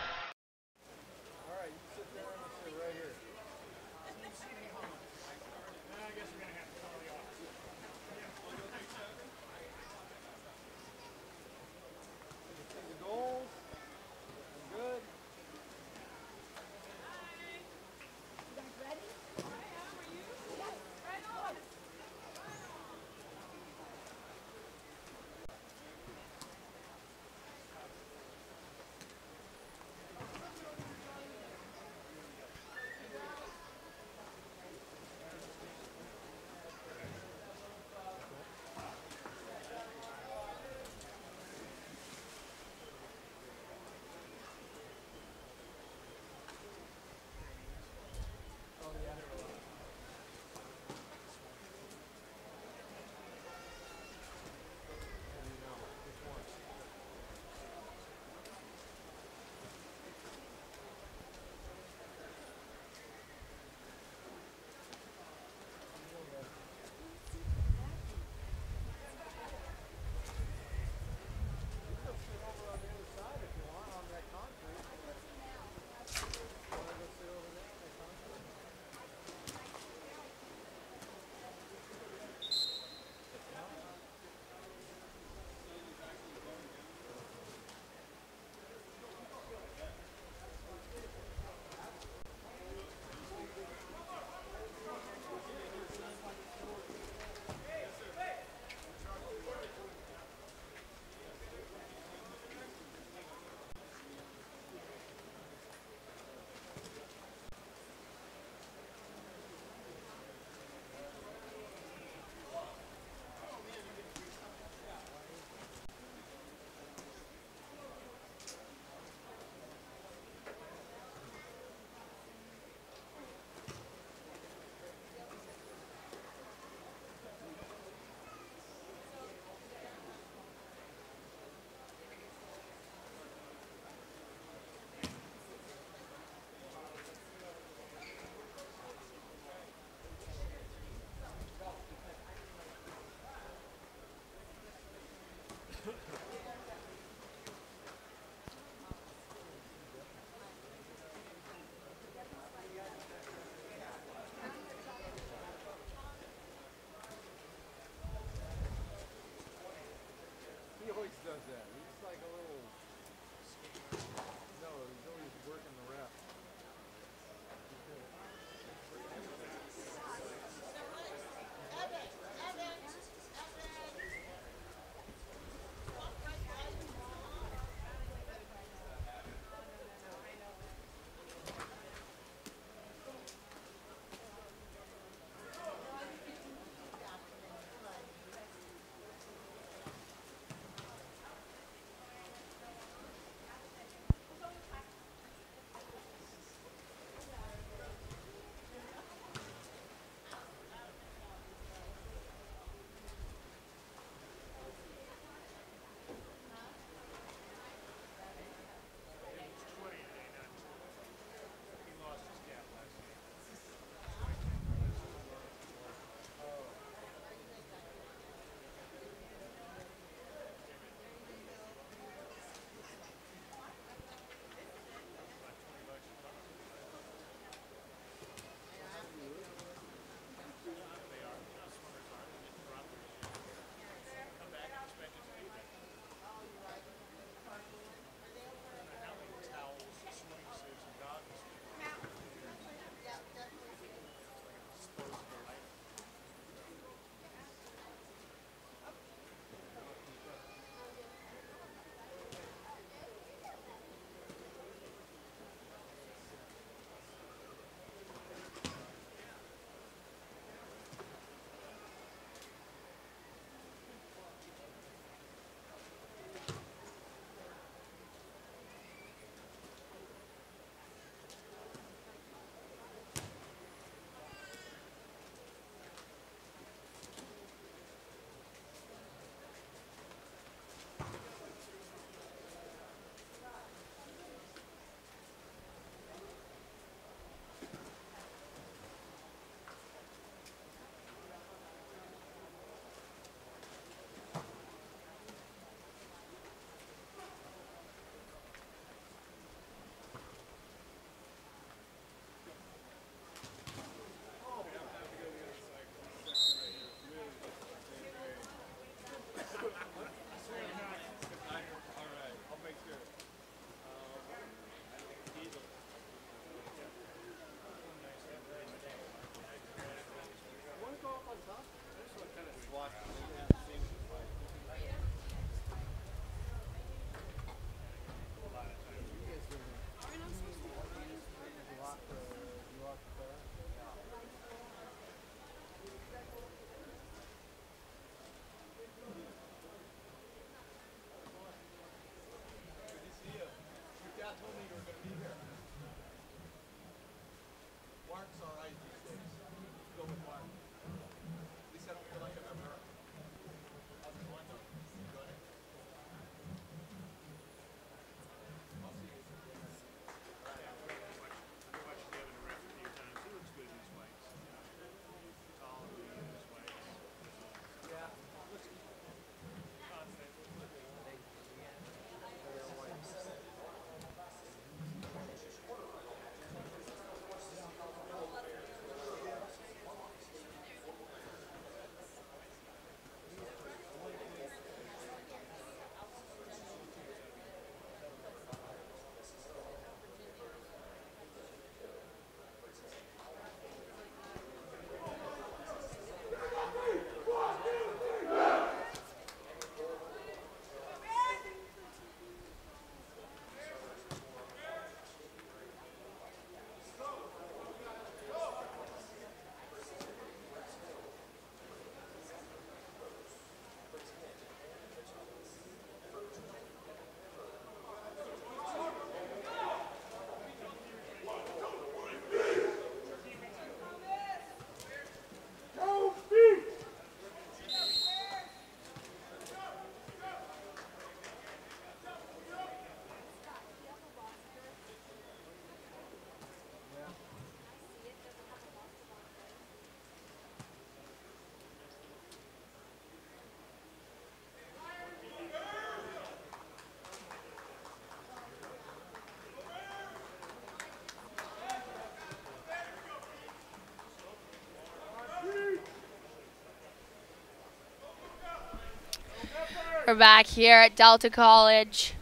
We're back here at Delta College.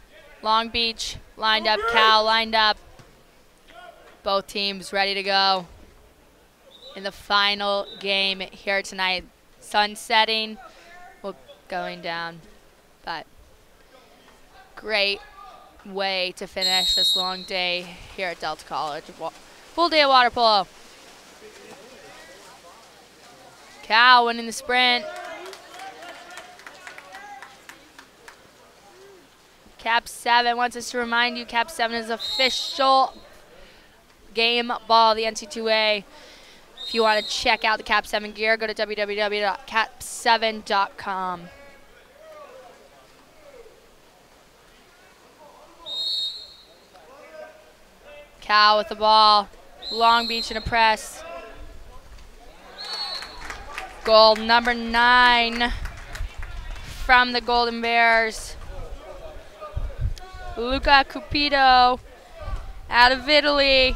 Long Beach lined up, Cal lined up. Both teams ready to go in the final game here tonight. Sun setting, well, going down, but great way to finish this long day here at Delta College. Full day of water polo. Cal winning the sprint. KAP7 wants us to remind you, KAP7 is official game ball of the NC2A. If you want to check out the KAP7 gear, go to www.kap7.com. Cal with the ball. Long Beach in a press. Goal number 9 from the Golden Bears. Luca Cupido out of Italy.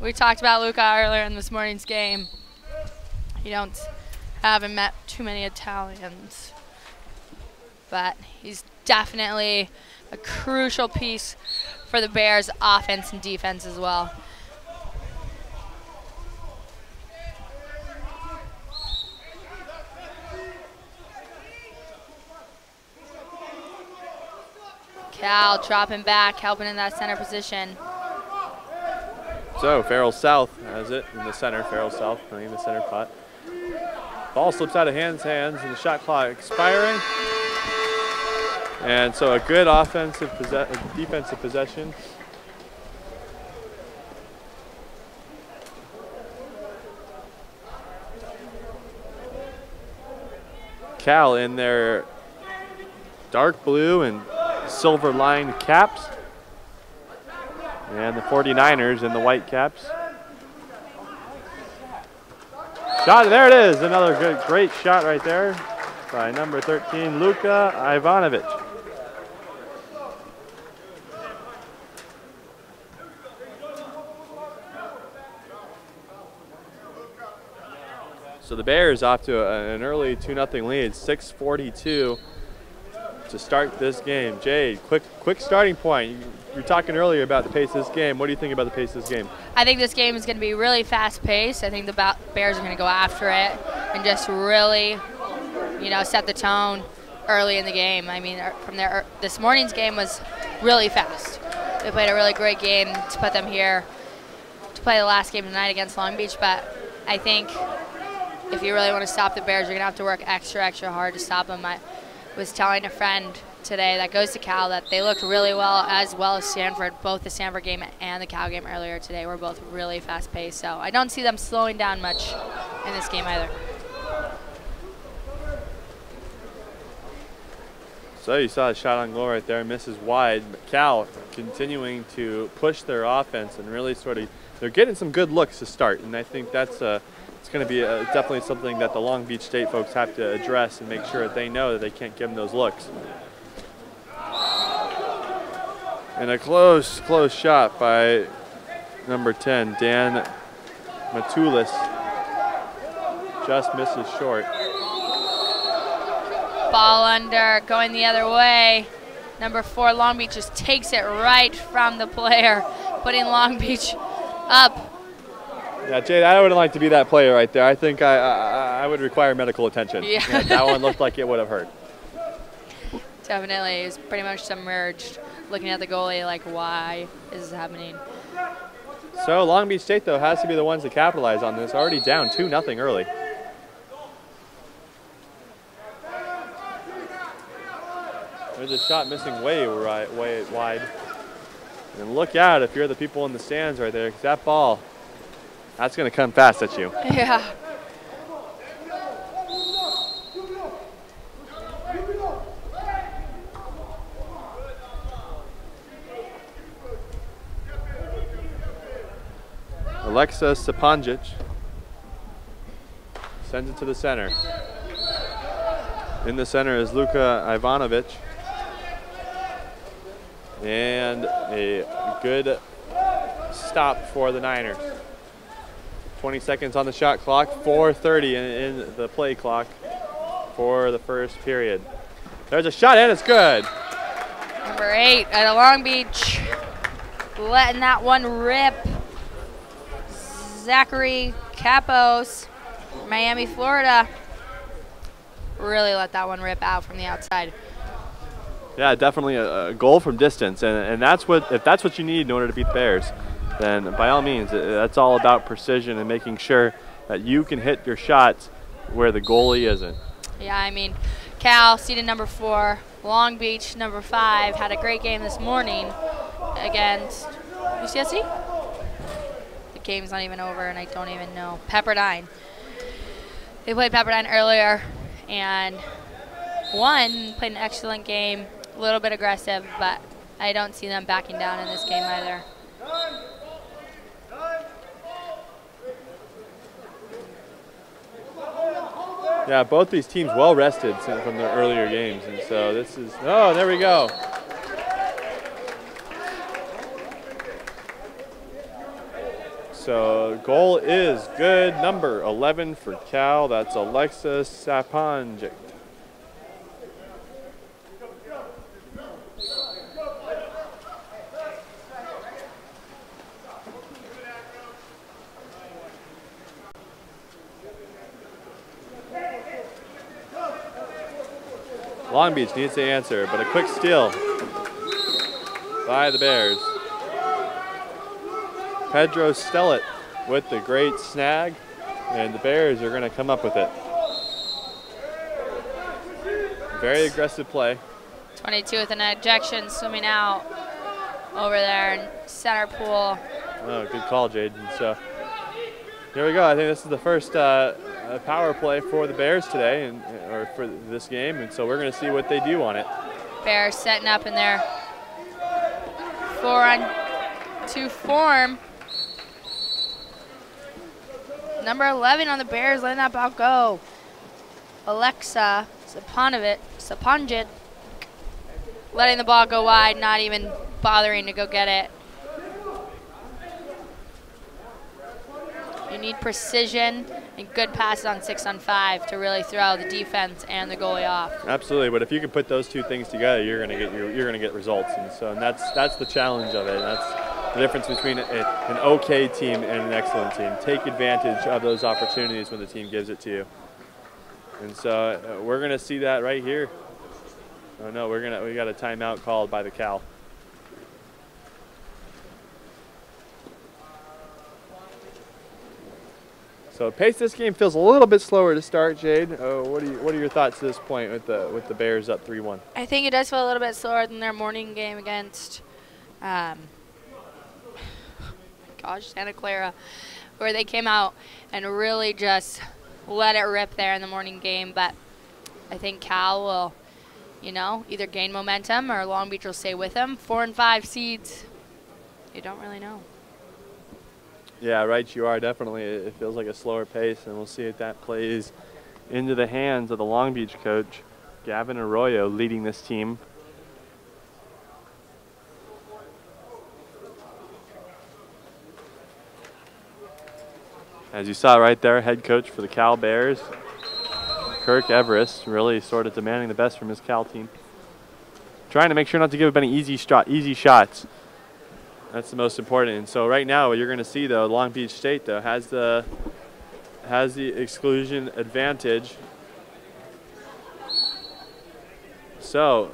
We talked about Luca earlier in this morning's game. You haven't met too many Italians, but he's definitely a crucial piece for the Bears' offense and defense as well. Cal dropping back, helping in that center position. So Farrell South has it in the center. Farrell South playing the center pot. Ball slips out of hands, and the shot clock expiring. And so a good defensive possession. Cal in their dark blue and silver lined caps, and the 49ers in the white caps. Shot, there it is, another great shot right there by number 13, Luka Ivanovic. So the Bears off to an early 2-0 lead, 6:42 to start this game. Jade, quick starting point. You were talking earlier about the pace of this game. What do you think about the pace of this game? I think this game is going to be really fast-paced. I think the Bears are going to go after it and just really, set the tone early in the game. I mean, this morning's game was really fast. They played a really great game to put them here to play the last game tonight against Long Beach, but I think if you really want to stop the Bears, you're going to have to work extra hard to stop them. I was telling a friend today that goes to Cal that they looked really well as Stanford. Both the Stanford game and the Cal game earlier today were both really fast-paced, so I don't see them slowing down much in this game either. So you saw a shot on goal right there, misses wide, but Cal continuing to push their offense and really they're getting some good looks to start, and I think that's it's going to be definitely something that the Long Beach State folks have to address and make sure that they know that they can't give them those looks. And a close shot by number 10, Dan Matulis. Just misses short. Ball under, going the other way. Number 4, Long Beach just takes it right from the player, putting Long Beach up. Yeah, Jade, I wouldn't like to be that player right there. I think I would require medical attention. Yeah. That one looked like it would have hurt. Definitely. He was pretty much submerged, looking at the goalie like, why is this happening? So Long Beach State, though, has to be the ones to capitalize on this. Already down 2-0 early. There's a shot missing way wide. And look out if you're the people in the stands right there, because that ball, that's going to come fast at you. Yeah. Alexa Sapanjic sends it to the center. In the center is Luka Ivanovic. And a good stop for the Niners. 20 seconds on the shot clock, 4:30 in the play clock for the first period. There's a shot, and it's good. Number 8 at Long Beach, letting that one rip. Zachary Capos, Miami, Florida, really let that one rip out from the outside. Yeah, definitely a goal from distance, and that's what, if that's what you need in order to beat the Bears, then by all means, that's all about precision and making sure that you can hit your shots where the goalie isn't. Yeah, I mean, Cal, seeded number 4, Long Beach, number 5, had a great game this morning against UCSD. The game's not even over, and I don't even know. Pepperdine. They played Pepperdine earlier and won, played an excellent game, a little bit aggressive, but I don't see them backing down in this game either. Yeah, both these teams well rested from their earlier games, and so this is, oh, there we go. So goal is good, number 11 for Cal. That's Alexa Saponjic. Long Beach needs to answer, but a quick steal by the Bears. Pedro Stellet with the great snag, and the Bears are going to come up with it. Very aggressive play. 22 with an ejection, swimming out over there in center pool. Oh, good call, Jade. And so here we go. I think this is the first power play for the Bears today, or for this game, and so we're going to see what they do on it. Bears setting up in their 4-on-2 form. Number 11 on the Bears, letting that ball go. Alexa Saponjic, letting the ball go wide, not even bothering to go get it. You need precision and good passes on 6-on-5 to really throw the defense and the goalie off. Absolutely, but if you can put those two things together, you're going to get results, and that's the challenge of it. And that's the difference between an okay team and an excellent team. Take advantage of those opportunities when the team gives it to you. And so we're going to see that right here. Oh no, we got a timeout called by the Cal. So pace this game feels a little bit slower to start, Jade. What are your thoughts at this point with the Bears up 3-1? I think it does feel a little bit slower than their morning game against Santa Clara, where they came out and really just let it rip there in the morning game. But I think Cal will, either gain momentum or Long Beach will stay with them. 4 and 5 seeds, you don't really know. Yeah, right, you are definitely. It feels like a slower pace, and we'll see if that plays into the hands of the Long Beach coach, Gavin Arroyo, leading this team. As you saw right there, head coach for the Cal Bears, Kirk Everest, really sort of demanding the best from his Cal team. Trying to make sure not to give up any easy shots. That's the most important. And so right now, what you're going to see, though, Long Beach State, though, has the exclusion advantage. So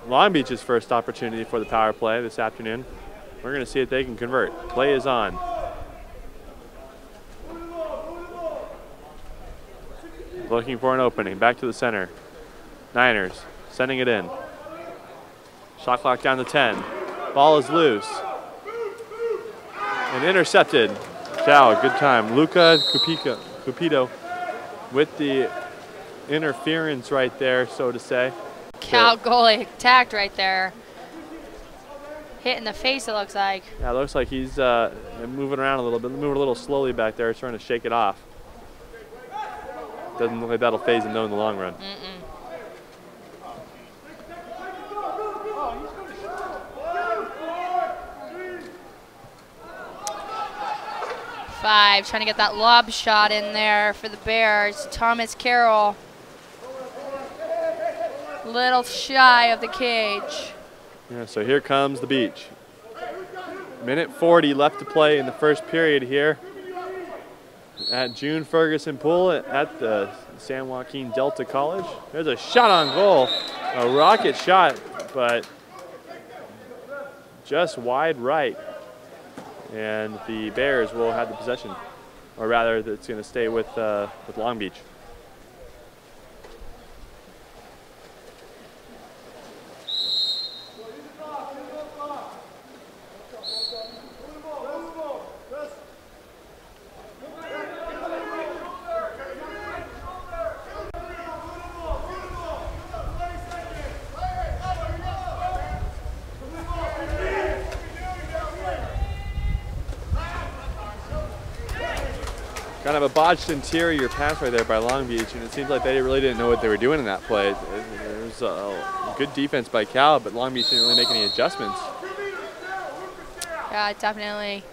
Long Beach's first opportunity for the power play this afternoon. We're going to see if they can convert. Play is on. Looking for an opening. Back to the center. Niners sending it in. Shot clock down to 10. Ball is loose. And intercepted. Cal, good time. Luca Cupido with the interference right there, so to say. Cal goalie attacked right there. Hit in the face, it looks like. Yeah, it looks like he's moving around a little bit, moving a little slowly back there, trying to shake it off. Doesn't look like that'll phase him though in the long run. Five, trying to get that lob shot in there for the Bears. Thomas Carroll. Little shy of the cage. Yeah, so here comes the beach. Minute 40 left to play in the first period here at June Ferguson Pool at the San Joaquin Delta College. There's a shot on goal, a rocket shot, but just wide right. And the Bears will have the possession, or rather it's going to stay with Long Beach. Kind of a botched interior pass right there by Long Beach, and it seems like they really didn't know what they were doing in that play. There was a good defense by Cal, but Long Beach didn't really make any adjustments. Yeah, definitely.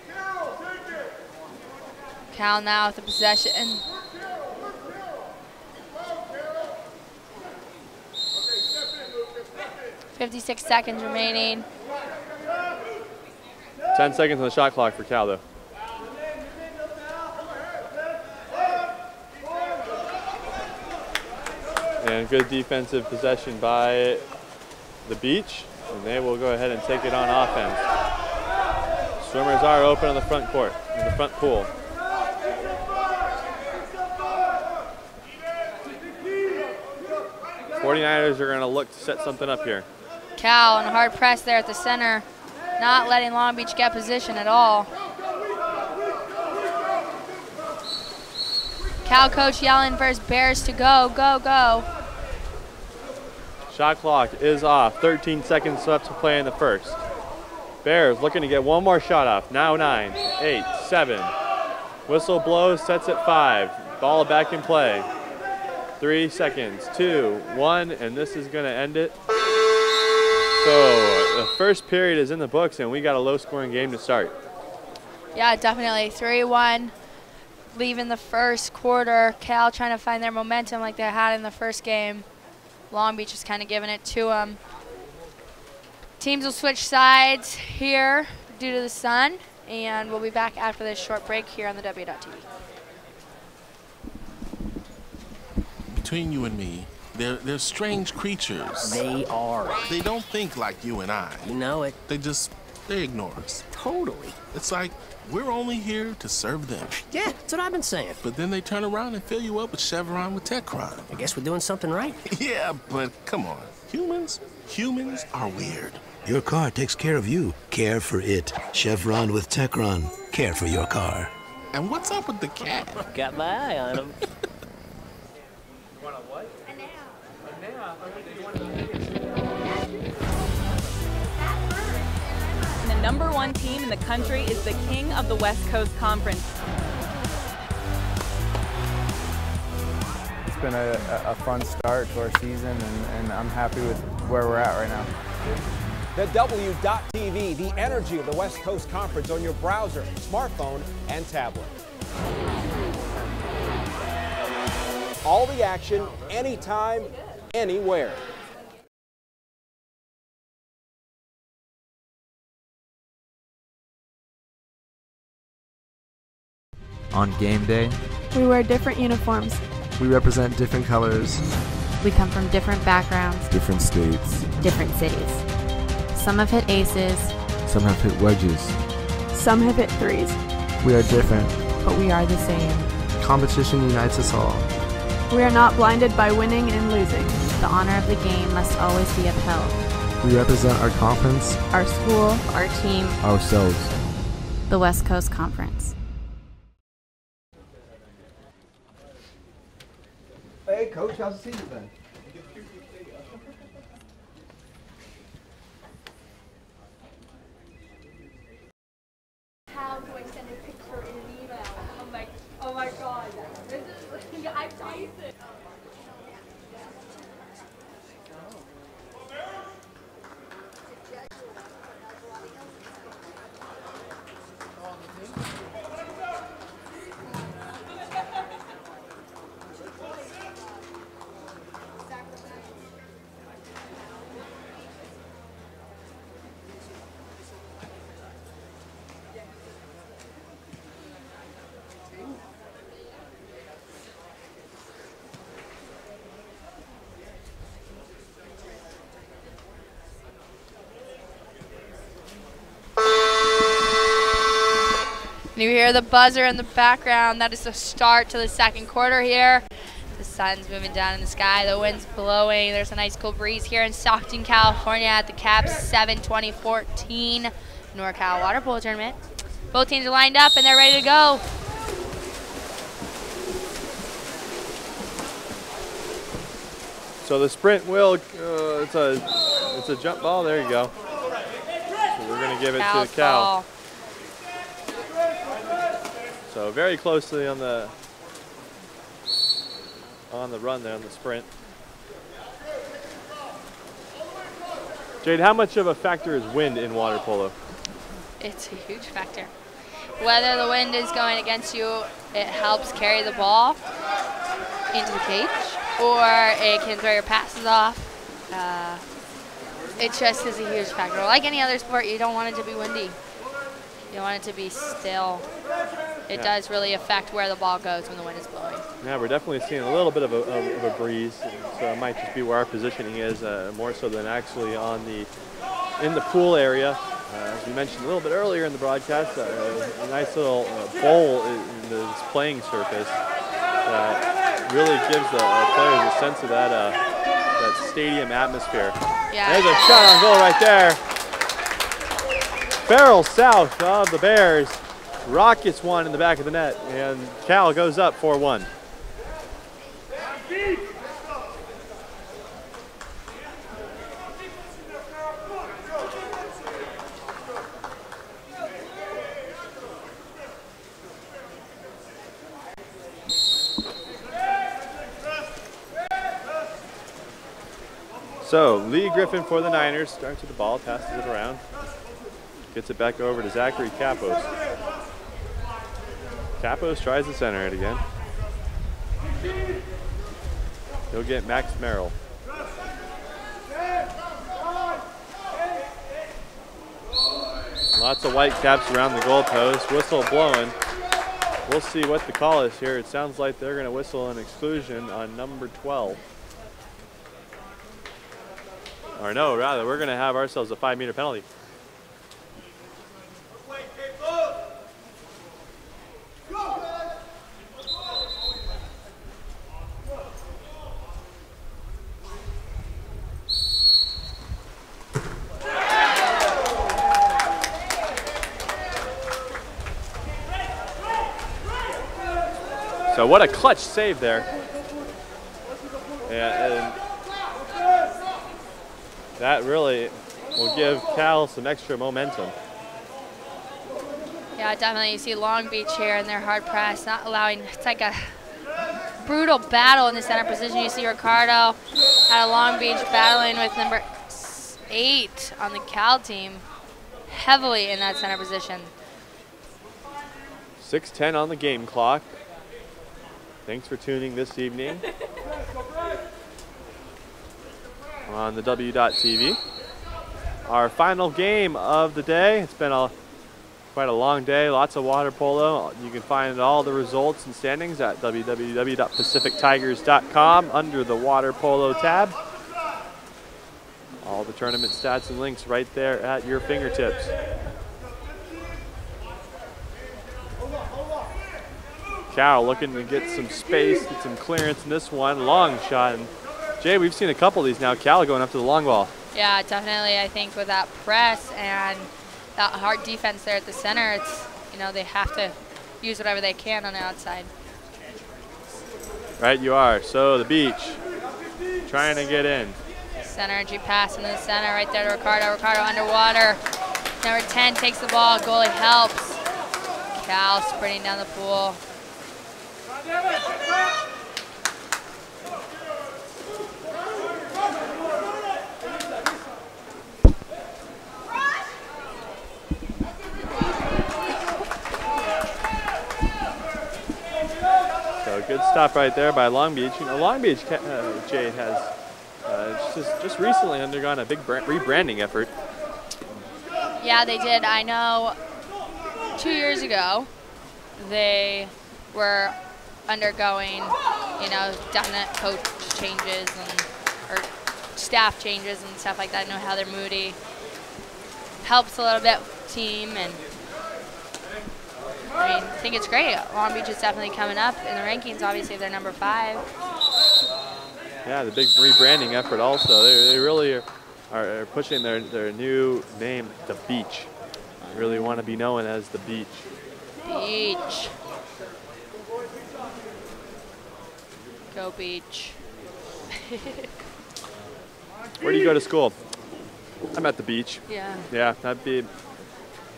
Cal now with the possession. .56 seconds remaining. 10 seconds on the shot clock for Cal, though. And good defensive possession by the Beach, and they will go ahead and take it on offense. Swimmers are open on the front court, in the front pool. '49ers are going to look to set something up here. Cal on a hard press there at the center, not letting Long Beach get position at all. Cal coach yelling for his Bears to go, go, go. Shot clock is off. 13 seconds left to play in the first. Bears looking to get one more shot off. Now 9, 8, 7. Whistle blows, sets at 5. Ball back in play. 3 seconds, 2, 1, and this is going to end it. So the first period is in the books, and we got a low-scoring game to start. Yeah, definitely. 3-1. Leaving the first quarter. Cal trying to find their momentum like they had in the first game. Long Beach is kind of giving it to them. Teams will switch sides here due to the sun, and we'll be back after this short break here on the W.TV. Between you and me, they're strange creatures. They are. They don't think like you and I. You know it. They ignore us. Totally. It's like we're only here to serve them. Yeah, that's what I've been saying. But then they turn around and fill you up with Chevron with tech crime. I guess we're doing something right. Yeah, but come on. Humans are weird. Your car takes care of you. Care for it. Chevron with Techron. Care for your car. And what's up with the cat? Got my eye on him. You want a what? And the #1 team in the country is the king of the West Coast Conference. It's been a fun start to our season, and I'm happy with where we're at right now. The W.TV, the energy of the West Coast Conference on your browser, smartphone, and tablet. All the action, anytime, anywhere. On game day, we wear different uniforms. we represent different colors, We come from different backgrounds, different states. different cities. Some have hit aces, Some have hit wedges. Some have hit threes. We are different. but we are the same. Competition unites us all. We are not blinded by winning and losing. The honor of the game must always be upheld. We represent our conference, Our school, our team, ourselves. the West Coast Conference. Hey, Coach, how's the season been? How to extend a picture in an email. I'm like, oh my god. This is, I've typed it. And you hear the buzzer in the background. That is the start to the second quarter here. The sun's moving down in the sky. The wind's blowing. There's a nice cool breeze here in Stockton, California at the KAP7 2014 NorCal Water Polo Tournament. Both teams are lined up and they're ready to go. So the sprint will, it's a jump ball. There you go. So we're going to give it to the Cal. So very closely on the run there on the sprint. Jade, how much of a factor is wind in water polo? It's a huge factor. Whether the wind is going against you, it helps carry the ball into the cage, or it can throw your passes off. It just is a huge factor. Like any other sport, you don't want it to be windy. You want it to be still. It does really affect where the ball goes when the wind is blowing. Yeah, we're definitely seeing a little bit of a breeze, so it might just be where our positioning is, more so than actually in the pool area. As we mentioned a little bit earlier in the broadcast, a nice little bowl in this playing surface that really gives the players a sense of that stadium atmosphere. Yeah. There's a shot on goal right there. Barrel south of the Bears. Rockets one in the back of the net, and Cal goes up 4-1. So Lee Griffin for the Niners starts with the ball, passes it around, gets it back over to Zachary Capos. Capos tries to center it again. He'll get Max Merrill. Lots of white caps around the goalpost. Whistle blowing. We'll see what the call is here. It sounds like they're going to whistle an exclusion on number 12. Or no, rather, we're going to have ourselves a 5-meter penalty. So what a clutch save there. And that really will give Cal some extra momentum. Yeah, definitely. You see Long Beach here in their hard press, not allowing, it's like a brutal battle in the center position. You see Ricardo out of Long Beach battling with number 8 on the Cal team, heavily in that center position. 6:10 on the game clock. Thanks for tuning this evening on the W.TV. Our final game of the day. It's been quite a long day, lots of water polo. You can find all the results and standings at www.pacifictigers.com under the water polo tab. All the tournament stats and links right there at your fingertips. Cal looking to get some space, get some clearance in this one. Long shot. And Jay, we've seen a couple of these now. Cal going up to the long ball. Yeah, definitely. I think with that press and that hard defense there at the center, it's, you know, they have to use whatever they can on the outside. Right, you are. So the Beach trying to get in. Synergy pass into the center right there to Ricardo. Ricardo underwater. Number 10 takes the ball. Goalie helps. Cal sprinting down the pool. So a good stop right there by Long Beach. You know, Long Beach, Jay, has just recently undergone a big rebranding effort. Yeah, they did. I know 2 years ago they were undergoing, you know, definite coach changes or staff changes and stuff like that. I know Heather Moody helps a little bit with the team, and I mean, I think it's great. Long Beach is definitely coming up in the rankings. Obviously, they're number 5. Yeah, the big rebranding effort also. They really are pushing their new name, The Beach. They really want to be known as The Beach. Beach. Go Beach. Where do you go to school? I'm at the beach. Yeah. Yeah,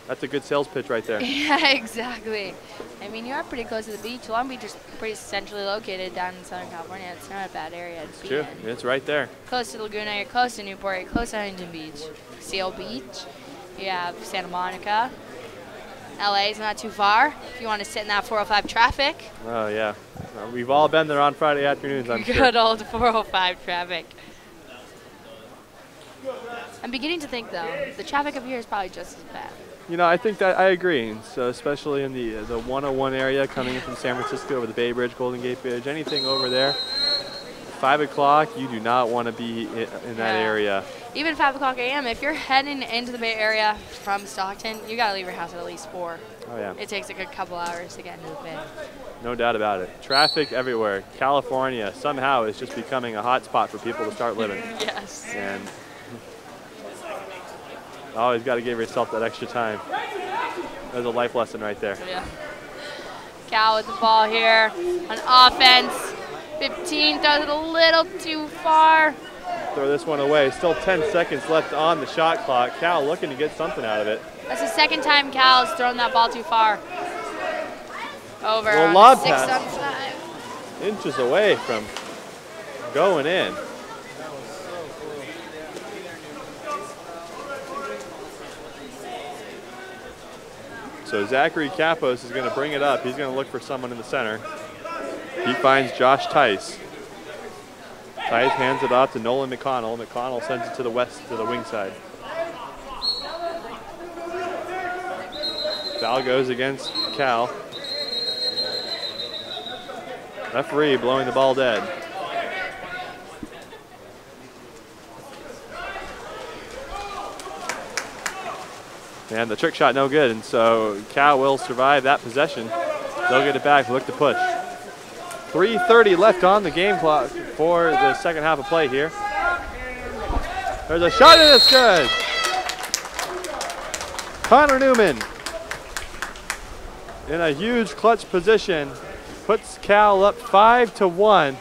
that's a good sales pitch right there. Yeah, exactly. I mean, you are pretty close to the beach. Long Beach is pretty centrally located down in Southern California. It's not a bad area to be True. in. It's right there. Close to Laguna, you're close to Newport, you're close to Huntington Beach, Seal Beach. You have Santa Monica. LA is not too far if you want to sit in that 405 traffic. Oh, yeah. We've all been there on Friday afternoons, I'm sure. Good old 405 traffic. I'm beginning to think, though, the traffic up here is probably just as bad. You know, I think that I agree. And so especially in the 101 area coming in from San Francisco over the Bay Bridge, Golden Gate Bridge, anything over there, 5 o'clock, you do not want to be in that area. Even 5 o'clock a.m., if you're heading into the Bay Area from Stockton, you got to leave your house at least 4. Oh, yeah. It takes a good couple hours to get into the Bay. No doubt about it. Traffic everywhere. California somehow is just becoming a hot spot for people to start living. Yes. And always got to give yourself that extra time. There's a life lesson right there. Yeah. Cal with the ball here on offense. 15 throws it a little too far. Throw this one away. Still 10 seconds left on the shot clock. Cal looking to get something out of it. That's the second time Cal has thrown that ball too far. Over well, on lob 6 pass. on 5. Inches away from going in. So Zachary Kapos is going to bring it up. He's going to look for someone in the center. He finds Josh Tice. Tice hands it off to Nolan McConnell. McConnell sends it to the west, to the wing side. Foul goes against Cal. Referee blowing the ball dead. And the trick shot no good, and so Cal will survive that possession. They'll get it back, look to push. 3:30 left on the game clock for the second half of play here. There's a shot and it's good. Connor Newman in a huge clutch position puts Cal up 5-1.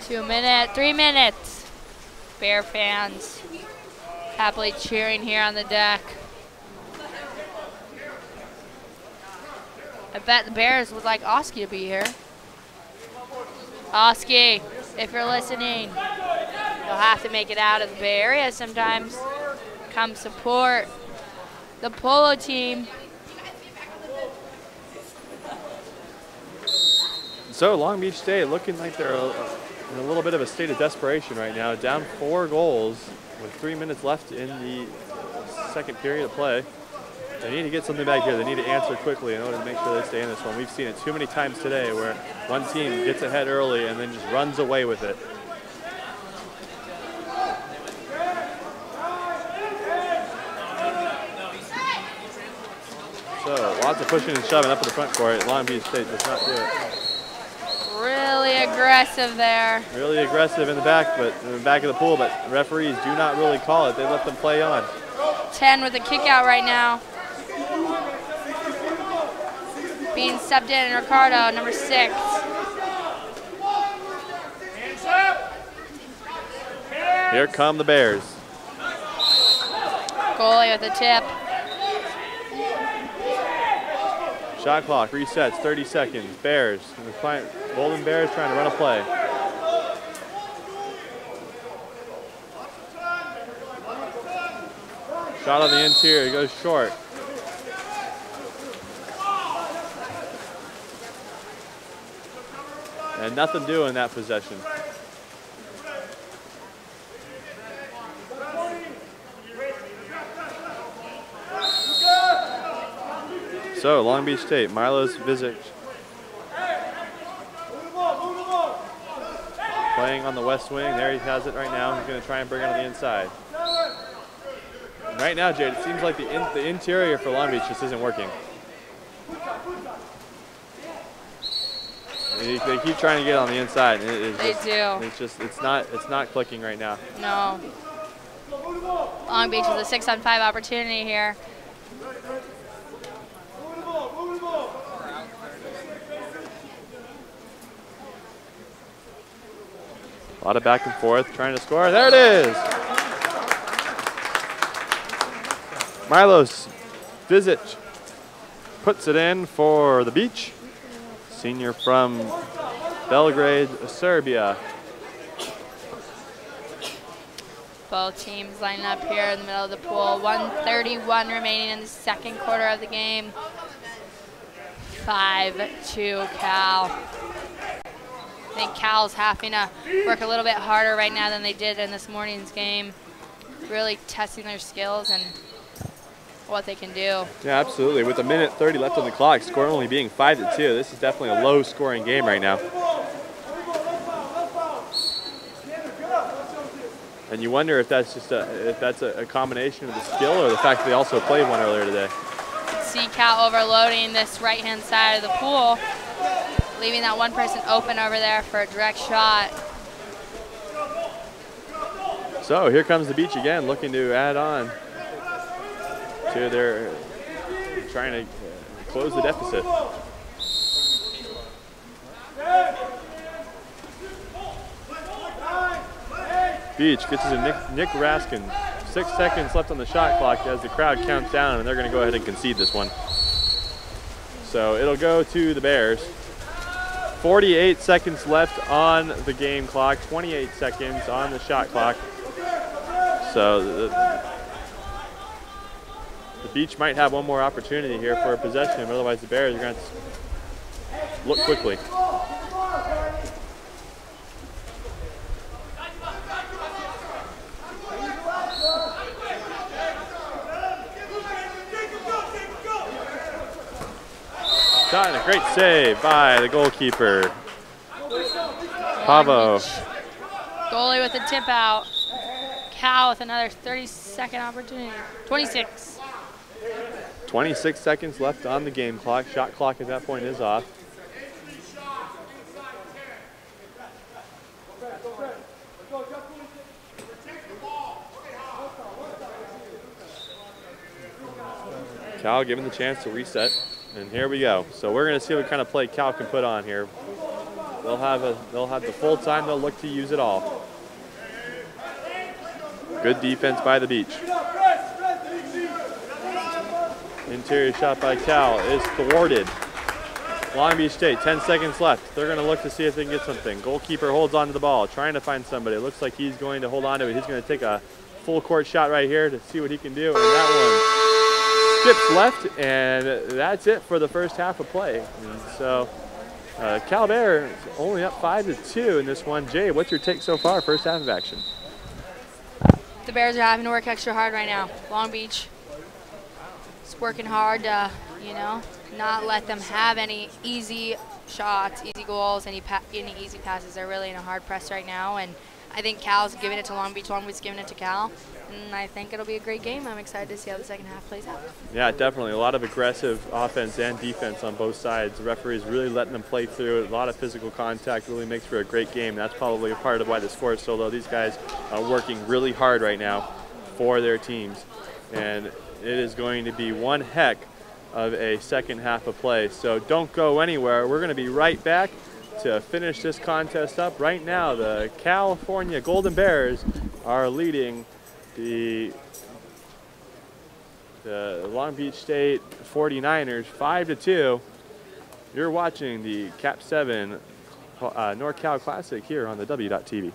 2 minutes, 3 minutes. Bear fans happily cheering here on the deck. I bet the Bears would like Oski to be here. Oski, if you're listening, you'll have to make it out of the Bay Area sometimes. Come support the polo team. So Long Beach State looking like they're in a little bit of a state of desperation right now. Down 4 goals with 3 minutes left in the second period of play. They need to get something back here. They need to answer quickly in order to make sure they stay in this one. We've seen it too many times today where one team gets ahead early and then just runs away with it. So lots of pushing and shoving up in the front court. Long Beach State does not do it. Really aggressive there. Really aggressive in the back, but in the back of the pool, but referees do not really call it. They let them play on. 10 with a kick out right now. Being subbed in Ricardo, number 6. Here come the Bears. Goalie with a tip. Shot clock resets, 30 seconds. Bears, Golden Bears trying to run a play. Shot on the interior, goes short. And nothing doing that possession. So Long Beach State, Milos Vizic playing on the west wing. There he has it right now. He's going to try and bring it on the inside. And right now, Jade, it seems like the interior for Long Beach just isn't working. They keep trying to get on the inside. They do. It's not clicking right now. No. Long Beach with a 6-on-5 opportunity here. A lot of back and forth, trying to score. There it is. Milos Vizic puts it in for the Beach. Senior from Belgrade, Serbia. Both teams lining up here in the middle of the pool. 1:31 remaining in the second quarter of the game. 5-2 Cal. I think Cal's having to work a little bit harder right now than they did in this morning's game. Really testing their skills and what they can do. Yeah, absolutely. With 1:30 left on the clock, score only being 5-2. This is definitely a low-scoring game right now. And you wonder if that's just a combination of the skill or the fact that they also played one earlier today. See Cal overloading this right-hand side of the pool, leaving that one person open over there for a direct shot. So here comes the Beach again, looking to add on to their, trying to close the deficit. Beach gets to Nick Raskin. 6 seconds left on the shot clock as the crowd counts down, and they're going to go ahead and concede this one. So it'll go to the Bears. 48 seconds left on the game clock, 28 seconds on the shot clock. So the Beach might have one more opportunity here for a possession, but otherwise the Bears are going to look quickly. Shot and a great save by the goalkeeper, Pavo. Goalie with a tip out. Cal with another 30-second opportunity. 26. 26 seconds left on the game clock. Shot clock at that point is off. Cal given the chance to reset. And here we go. So we're going to see what kind of play Cal can put on here. They'll have the full time. They'll look to use it all. Good defense by the Beach. Interior shot by Cal is thwarted. Long Beach State, 10 seconds left. They're going to look to see if they can get something. Goalkeeper holds onto the ball, trying to find somebody. It looks like he's going to hold on to it. He's going to take a full court shot right here to see what he can do. And that one skips left, and that's it for the first half of play. And so Cal Bear is only up 5-2 in this one. Jay, what's your take so far, first half of action? The Bears are having to work extra hard right now. Long Beach is working hard to, you know, not let them have any easy shots, easy goals, any easy passes. They're really in a hard press right now, and I think Cal's giving it to Long Beach. Long Beach's giving it to Cal. And I think it'll be a great game. I'm excited to see how the second half plays out. Yeah, definitely. A lot of aggressive offense and defense on both sides. The referee's really letting them play through it. A lot of physical contact really makes for a great game. That's probably a part of why the score is so low. These guys are working really hard right now for their teams. And it is going to be one heck of a second half of play. So don't go anywhere. We're going to be right back to finish this contest up. Right now, the California Golden Bears are leading the Long Beach State 49ers 5-2. You're watching the KAP7 NorCal Classic here on the W.TV.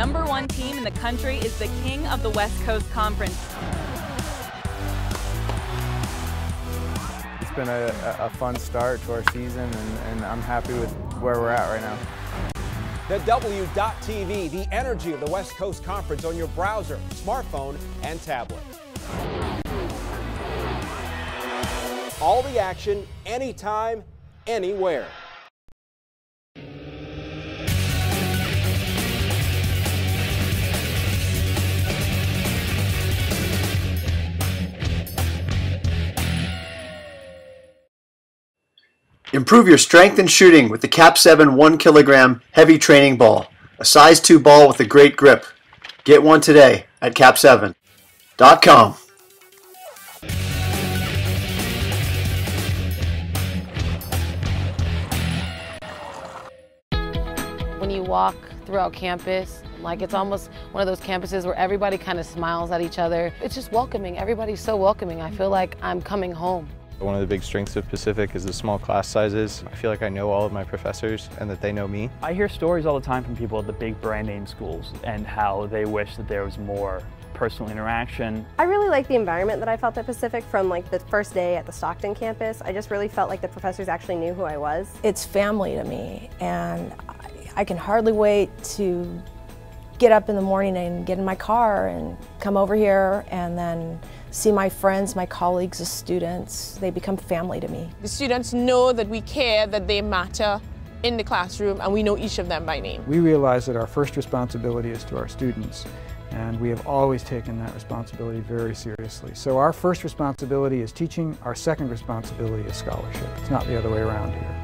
#1 team in the country is the king of the West Coast Conference. It's been a fun start to our season, and I'm happy with where we're at right now. The W.TV, the energy of the West Coast Conference on your browser, smartphone, and tablet. All the action, anytime, anywhere. Improve your strength in shooting with the KAP7 1 kilogram heavy training ball, a size 2 ball with a great grip. Get one today at KAP7.com. When you walk throughout campus, like it's almost one of those campuses where everybody kind of smiles at each other. It's just welcoming. Everybody's so welcoming. I feel like I'm coming home. One of the big strengths of Pacific is the small class sizes. I feel like I know all of my professors and that they know me. I hear stories all the time from people at the big brand name schools and how they wish that there was more personal interaction. I really like the environment that I felt at Pacific from like the first day at the Stockton campus. I just really felt like the professors actually knew who I was. It's family to me, and I can hardly wait to get up in the morning and get in my car and come over here and then see my friends, my colleagues, the students. They become family to me. The students know that we care, that they matter in the classroom, and we know each of them by name. We realize that our first responsibility is to our students, and we have always taken that responsibility very seriously. So our first responsibility is teaching, our second responsibility is scholarship. It's not the other way around here.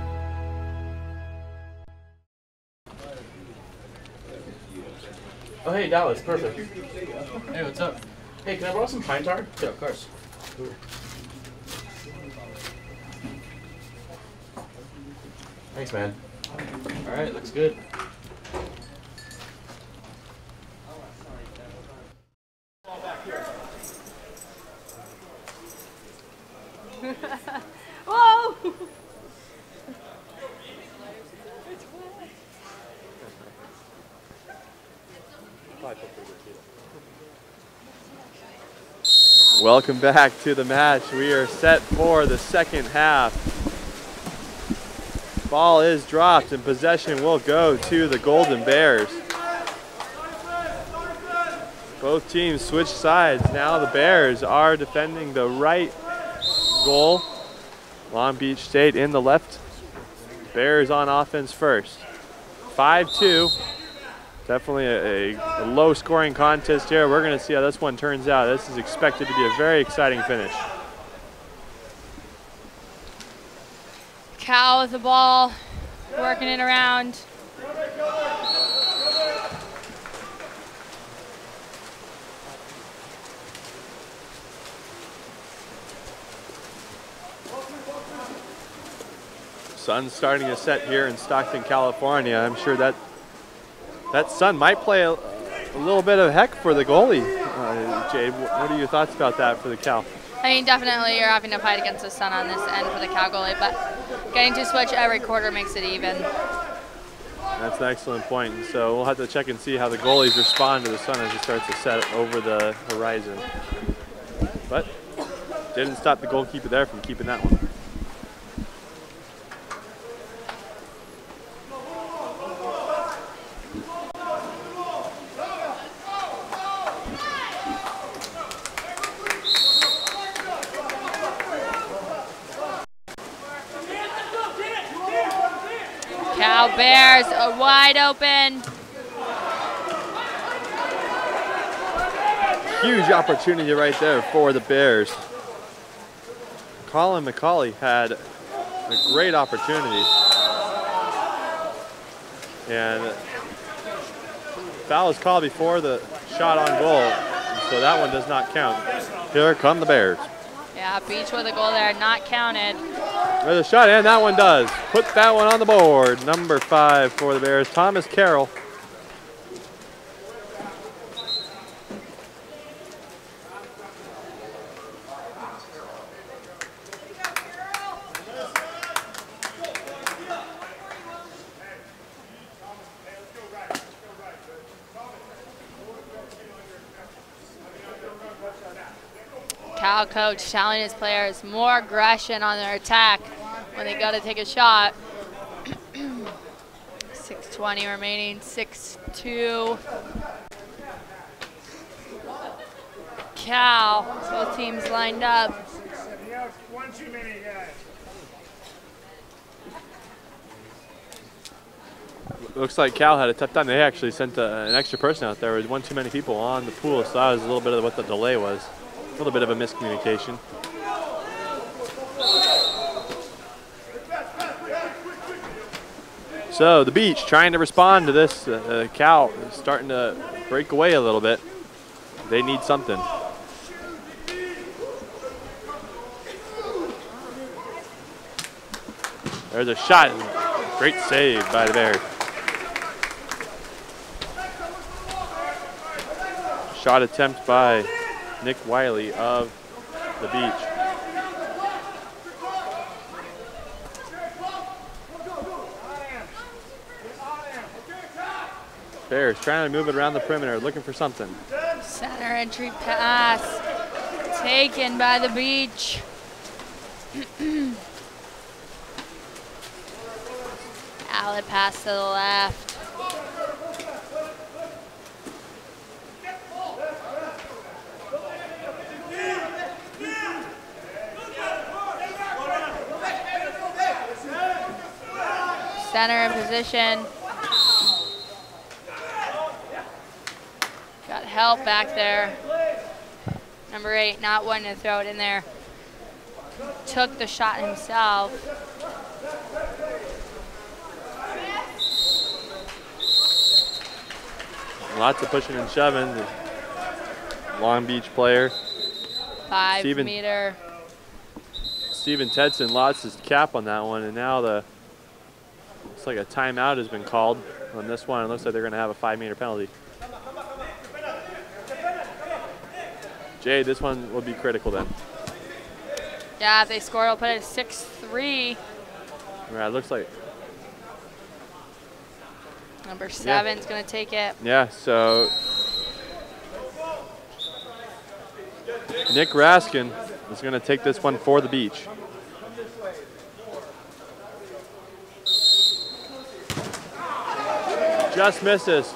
Oh, hey, Dallas, perfect. Hey, what's up? Hey, can I borrow some pine tar? Yeah, of course. Thanks, man. All right, looks good. Whoa! Welcome back to the match. We are set for the second half. Ball is dropped and possession will go to the Golden Bears. Both teams switch sides. Now the Bears are defending the right goal. Long Beach State in the left. Bears on offense first. 5-2. Definitely a low scoring contest here. We're going to see how this one turns out. This is expected to be a very exciting finish. Cal with the ball, working it around. Sun's starting to set here in Stockton, California. I'm sure that sun might play a little bit of heck for the goalie. Jade, what are your thoughts about that for the Cal? I mean, definitely you're having to fight against the sun on this end for the Cal goalie, but getting to switch every quarter makes it even. That's an excellent point. So we'll have to check and see how the goalies respond to the sun as it starts to set over the horizon. But didn't stop the goalkeeper there from keeping that one. Cal Bears are wide open. Huge opportunity right there for the Bears. Colin McCauley had a great opportunity. And foul is called before the shot on goal, so that one does not count. Here come the Bears. Yeah, Beach with a goal there, not counted. There's a shot, and that one does. Put that one on the board. Number 5 for the Bears, Thomas Carroll. Cal coach telling his players more aggression on their attack when they go to take a shot. 6:20 remaining, 6-2. Cal, both teams lined up. One too many, yeah. looks like Cal had a tough time. They actually sent an extra person out there. There was one too many people on the pool, so that was a little bit of what the delay was. A little bit of a miscommunication. So the Beach trying to respond to this. Cal is starting to break away a little bit. They need something. There's a shot. Great save by the Bears. Shot attempt by Nick Wiley of the Beach. Bears trying to move it around the perimeter, looking for something. Center entry pass taken by the Beach. Outlet pass to the left. Center in position. Got help back there. Number 8 not wanting to throw it in there. Took the shot himself. Lots of pushing and shoving. The Long Beach player. 5 meter. Steven Tedson lost his cap on that one, and now looks like a timeout has been called on this one. It looks like they're going to have a 5-meter penalty. Jay, this one will be critical then. Yeah, if they score, it'll put it 6-3. Yeah, it looks like. Number 7's going to take it. Yeah, so Nick Raskin is going to take this one for the Beach. Just misses.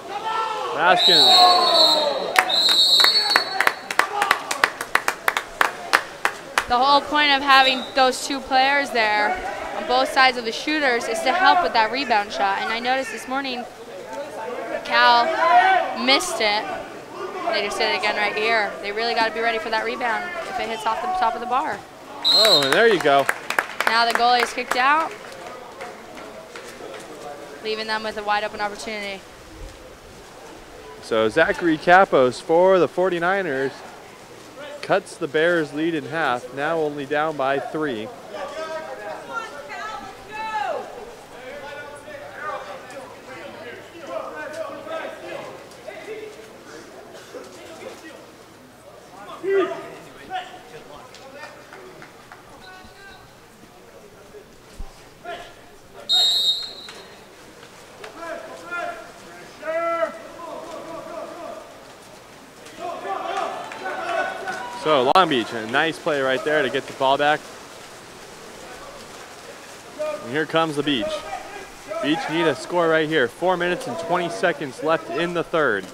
Raskin. The whole point of having those 2 players there on both sides of the shooters is to help with that rebound shot. And I noticed this morning Cal missed it. They just did it again right here. They really got to be ready for that rebound if it hits off the top of the bar. Oh, and there you go. Now the goalie is kicked out, leaving them with a wide open opportunity. So Zachary Capos for the 49ers cuts the Bears' lead in half, now only down by 3. So Long Beach, a nice play right there to get the ball back. And here comes the Beach. Beach need a score right here. 4 minutes and 20 seconds left in the third.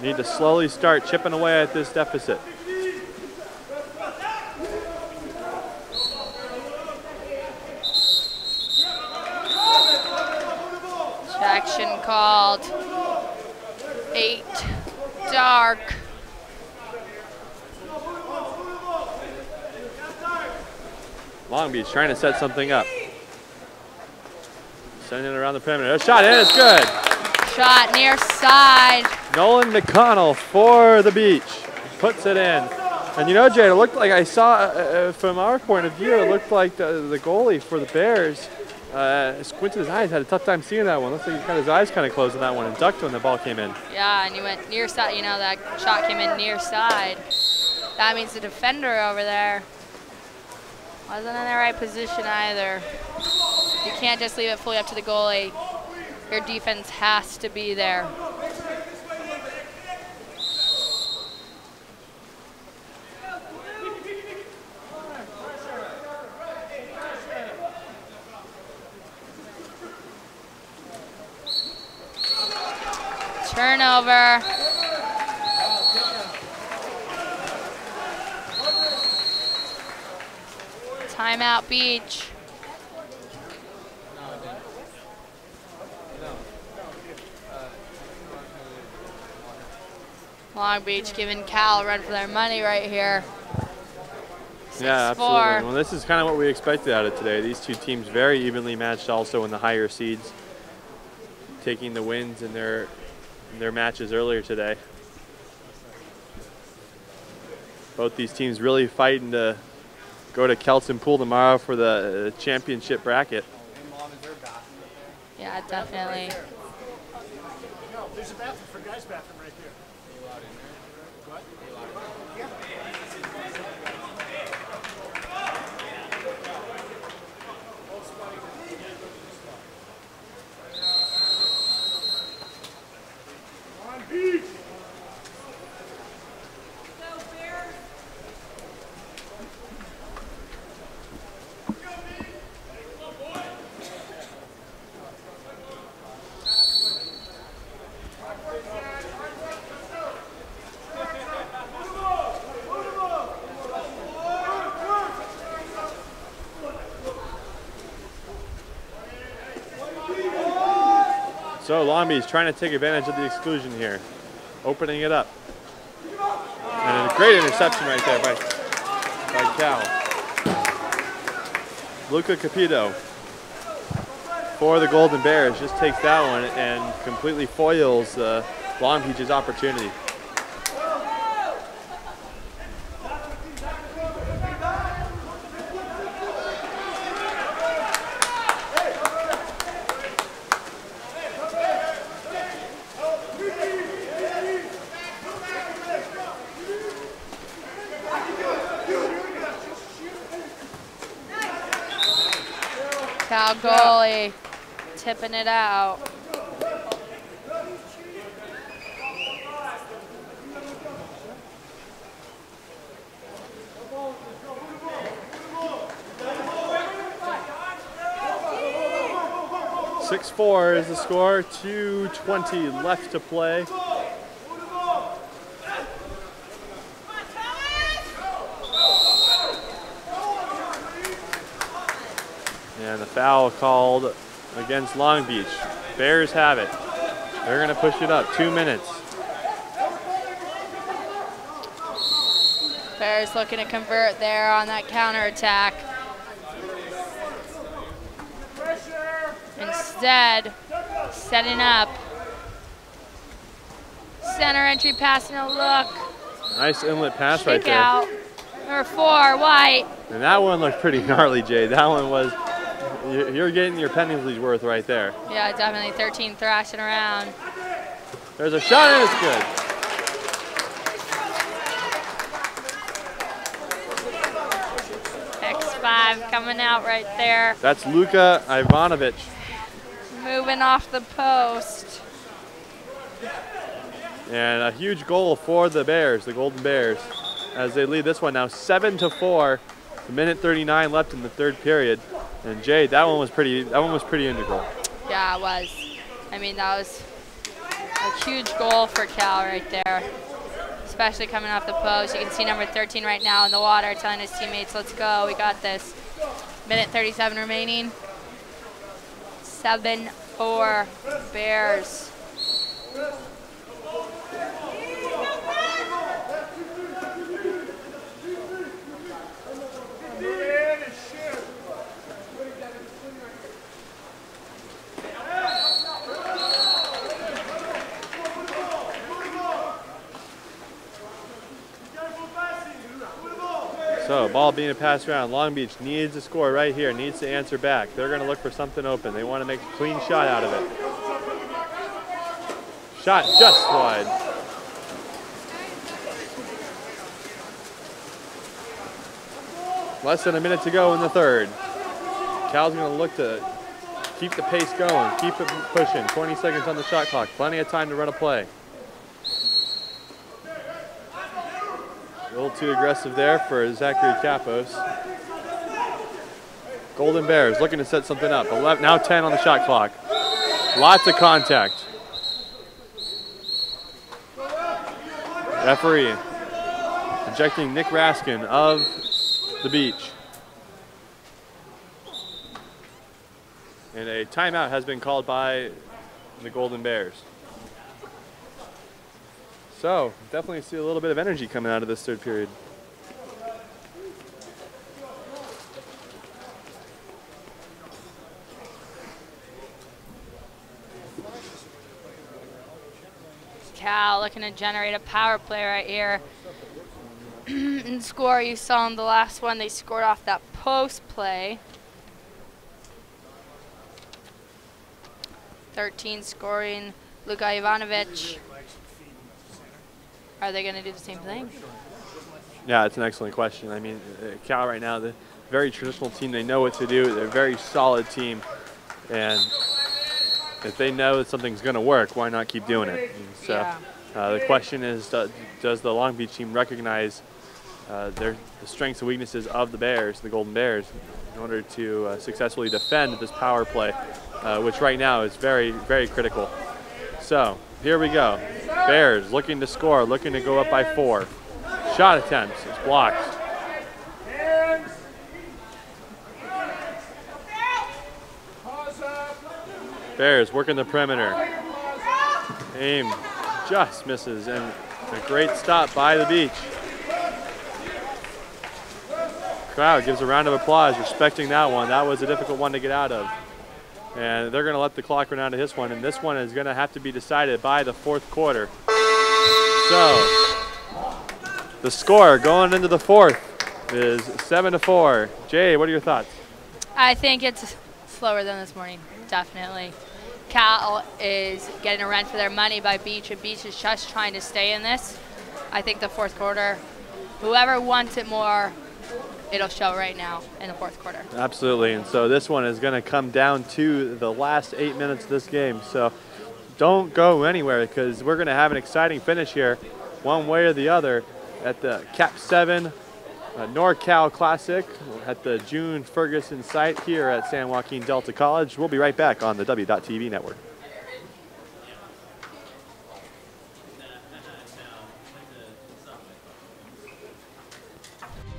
Need to slowly start chipping away at this deficit. Action called. 8 dark. Long Beach trying to set something up. Sending it around the perimeter. A shot in, it's good. Shot near side. Nolan McConnell for the Beach. Puts it in. And you know, Jay, it looked like I saw, from our point of view, it looked like the goalie for the Bears squinted his eyes, had a tough time seeing that one. Looks like he got his eyes kind of closed on that one and ducked when the ball came in. Yeah, and he went near side. You know, that shot came in near side. That means the defender over there wasn't in the right position either. You can't just leave it fully up to the goalie. Your defense has to be there. Turnover. Timeout Beach. Long Beach giving Cal a run for their money right here. 6-4. Yeah, absolutely. Well, this is kind of what we expected out of today. These two teams very evenly matched also in the higher seeds, taking the wins in their matches earlier today. Both these teams really fighting to go to Kelton Pool tomorrow for the championship bracket. Yeah, definitely. There's a bathroom for guys' bathroom right there. So Long Beach trying to take advantage of the exclusion here, opening it up. And a great interception right there by Cal. Luca Capito for the Golden Bears just takes that one and completely foils Long Beach's opportunity. Cal goalie tipping it out. (6-4) is the score. 2:20 left to play. And the foul called against Long Beach. Bears have it. They're going to push it up. 2 minutes. Bears looking to convert there on that counterattack. Instead, setting up. Center entry pass and a look. Nice inlet pass right Kick there. out. Number 4, White. And that one looked pretty gnarly, Jay. That one was, you're getting your penalty's worth right there. Yeah, definitely 13 thrashing around. There's a shot and it's good. X5 coming out right there. That's Luka Ivanovic. Moving off the post. And a huge goal for the Bears, the Golden Bears, as they lead this one now 7-4. A minute 39 left in the third period. And Jay, that one was pretty integral. Yeah, it was. I mean, that was a huge goal for Cal right there, especially coming off the post. You can see number 13 right now in the water telling his teammates, let's go, we got this. Minute 37 remaining. 7-4 Bears. So, ball being passed around. Long Beach needs to score right here, needs to answer back. They're going to look for something open. They want to make a clean shot out of it. Shot just wide. Less than a minute to go in the third. Cal's going to look to keep the pace going, keep it pushing. 20 seconds on the shot clock. Plenty of time to run a play. A little too aggressive there for Zachary Kapos. Golden Bears looking to set something up. 11, now 10 on the shot clock. Lots of contact. Referee ejecting Nick Raskin of the Beach. And a timeout has been called by the Golden Bears. So definitely see a little bit of energy coming out of this third period. Cal looking to generate a power play right here. And score, you saw in the last one, they scored off that post play. 13 scoring, Luka Ivanovic. Are they going to do the same thing? Yeah, it's an excellent question. I mean, Cal right now, the very traditional team, they know what to do. They're a very solid team. And if they know that something's going to work, why not keep doing it? And so the question is, does the Long Beach team recognize the strengths and weaknesses of the Bears, the Golden Bears, in order to successfully defend this power play, which right now is very, very critical. So here we go. Bears looking to score, looking to go up by 4. Shot attempts, it's blocked. Bears working the perimeter. Aim just misses, and a great stop by the Beach. Crowd gives a round of applause, respecting that one. That was a difficult one to get out of. And they're going to let the clock run out of this one, and this one is going to have to be decided by the 4th quarter. So the score going into the 4th is 7-4. Jay, what are your thoughts? I think it's slower than this morning, definitely. Cal is getting a run for their money by Beach, and Beach is just trying to stay in this. I think the 4th quarter, whoever wants it more, it'll show right now in the 4th quarter. Absolutely, and so this one is going to come down to the last 8 minutes of this game. So don't go anywhere, because we're going to have an exciting finish here, one way or the other, at the KAP7 NorCal Classic at the June Ferguson site here at San Joaquin Delta College. We'll be right back on the W.TV network.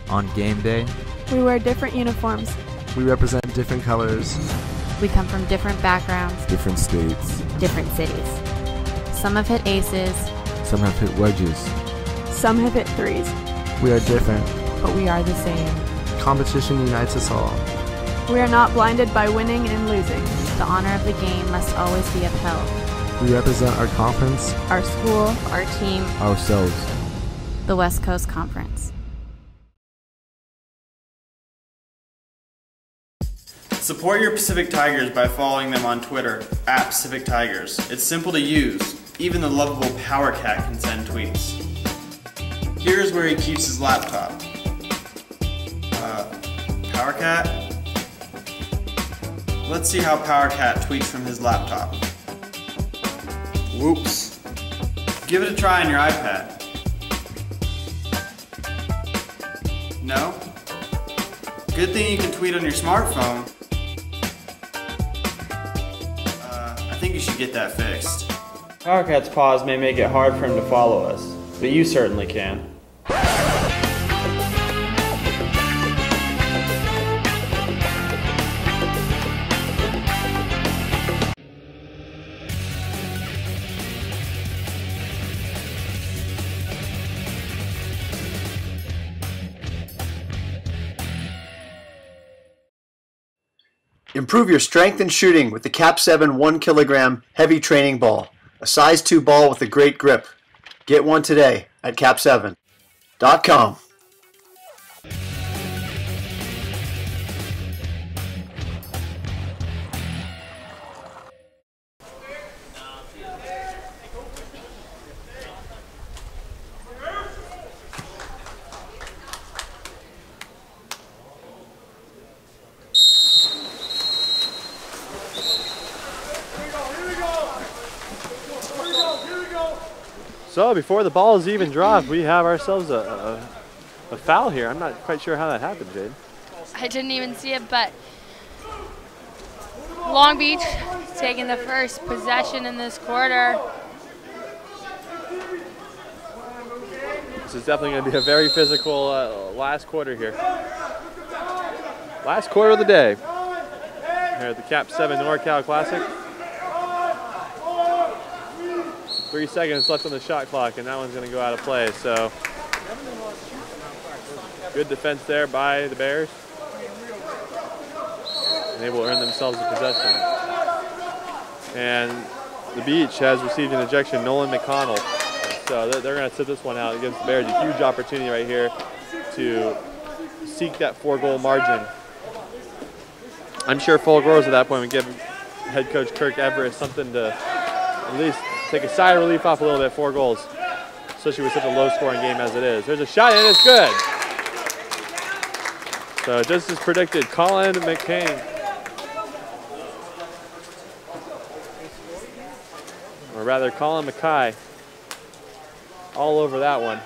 On game day, We wear different uniforms. we represent different colors, We come from different backgrounds, different states. different cities. Some have hit aces, Some have hit wedges. Some have hit threes. We are different. but we are the same. Competition unites us all. We are not blinded by winning and losing. The honor of the game must always be upheld. We represent our conference, Our school, our team, ourselves. the West Coast Conference. Support your Pacific Tigers by following them on Twitter, @PacificTigers. It's simple to use. Even the lovable Power Cat can send tweets. Here's where he keeps his laptop. Power Cat? Let's see how Power Cat tweets from his laptop. Whoops. Give it a try on your iPad. No? Good thing you can tweet on your smartphone. I think you should get that fixed. PowerCat's pause may make it hard for him to follow us, but you certainly can. Improve your strength and shooting with the KAP7 1 kilogram heavy training ball, a size 2 ball with a great grip. Get one today at KAP7.com. So before the ball is even dropped, we have ourselves a foul here. I'm not quite sure how that happened, Jade. I didn't even see it, but Long Beach taking the first possession in this quarter. This is definitely going to be a very physical last quarter here. Last quarter of the day here at the KAP7 NorCal Classic. 3 seconds left on the shot clock, and that one's going to go out of play. So good defense there by the Bears. And they will earn themselves a possession. And the Beach has received an ejection, Nolan McConnell. So they're going to sit this one out. It gives the Bears a huge opportunity right here to seek that 4-goal margin. I'm sure Full Grows at that point would give head coach Kirk Everett something to at least take a sigh of relief off a little bit. 4 goals, especially with such a low-scoring game as it is. There's a shot, and it's good. So just as predicted, Colin McCain, or rather Colin McKay, all over that one.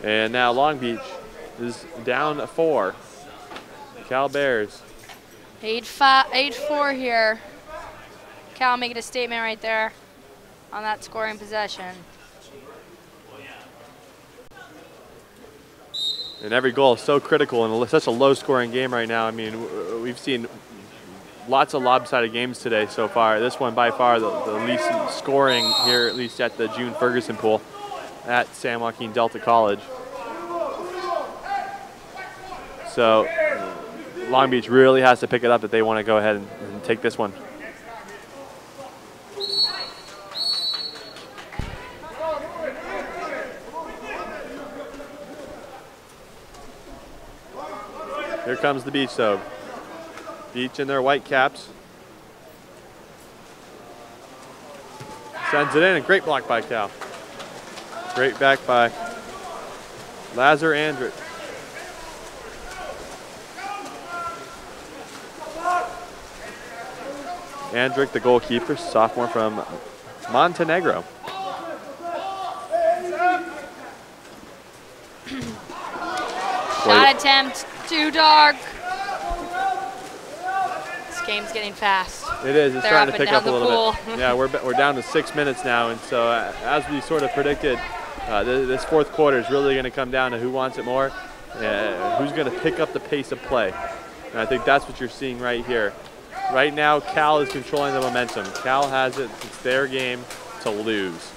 And now Long Beach is down 4. Cal Bears. 8-4 here. Cal making a statement right there on that scoring possession. And every goal is so critical in such a low-scoring game right now. I mean, we've seen lots of lopsided games today so far. This one by far the least scoring here, at least at the June Ferguson pool at San Joaquin Delta College. So Long Beach really has to pick it up if they want to go ahead and take this one. Here comes the Beach though. Beach in their white caps. Sends it in, a great block by Cal. Great back by Lazar Andrick. Andrick, the goalkeeper, sophomore from Montenegro. Shot attempt, too dark. This game's getting fast. It is. It's starting to pick up a little bit. Yeah, we're down to 6 minutes now, and so as we sort of predicted, this fourth quarter is really going to come down to who wants it more, who's going to pick up the pace of play. And I think that's what you're seeing right here. Right now, Cal is controlling the momentum. Cal has it. It's their game to lose.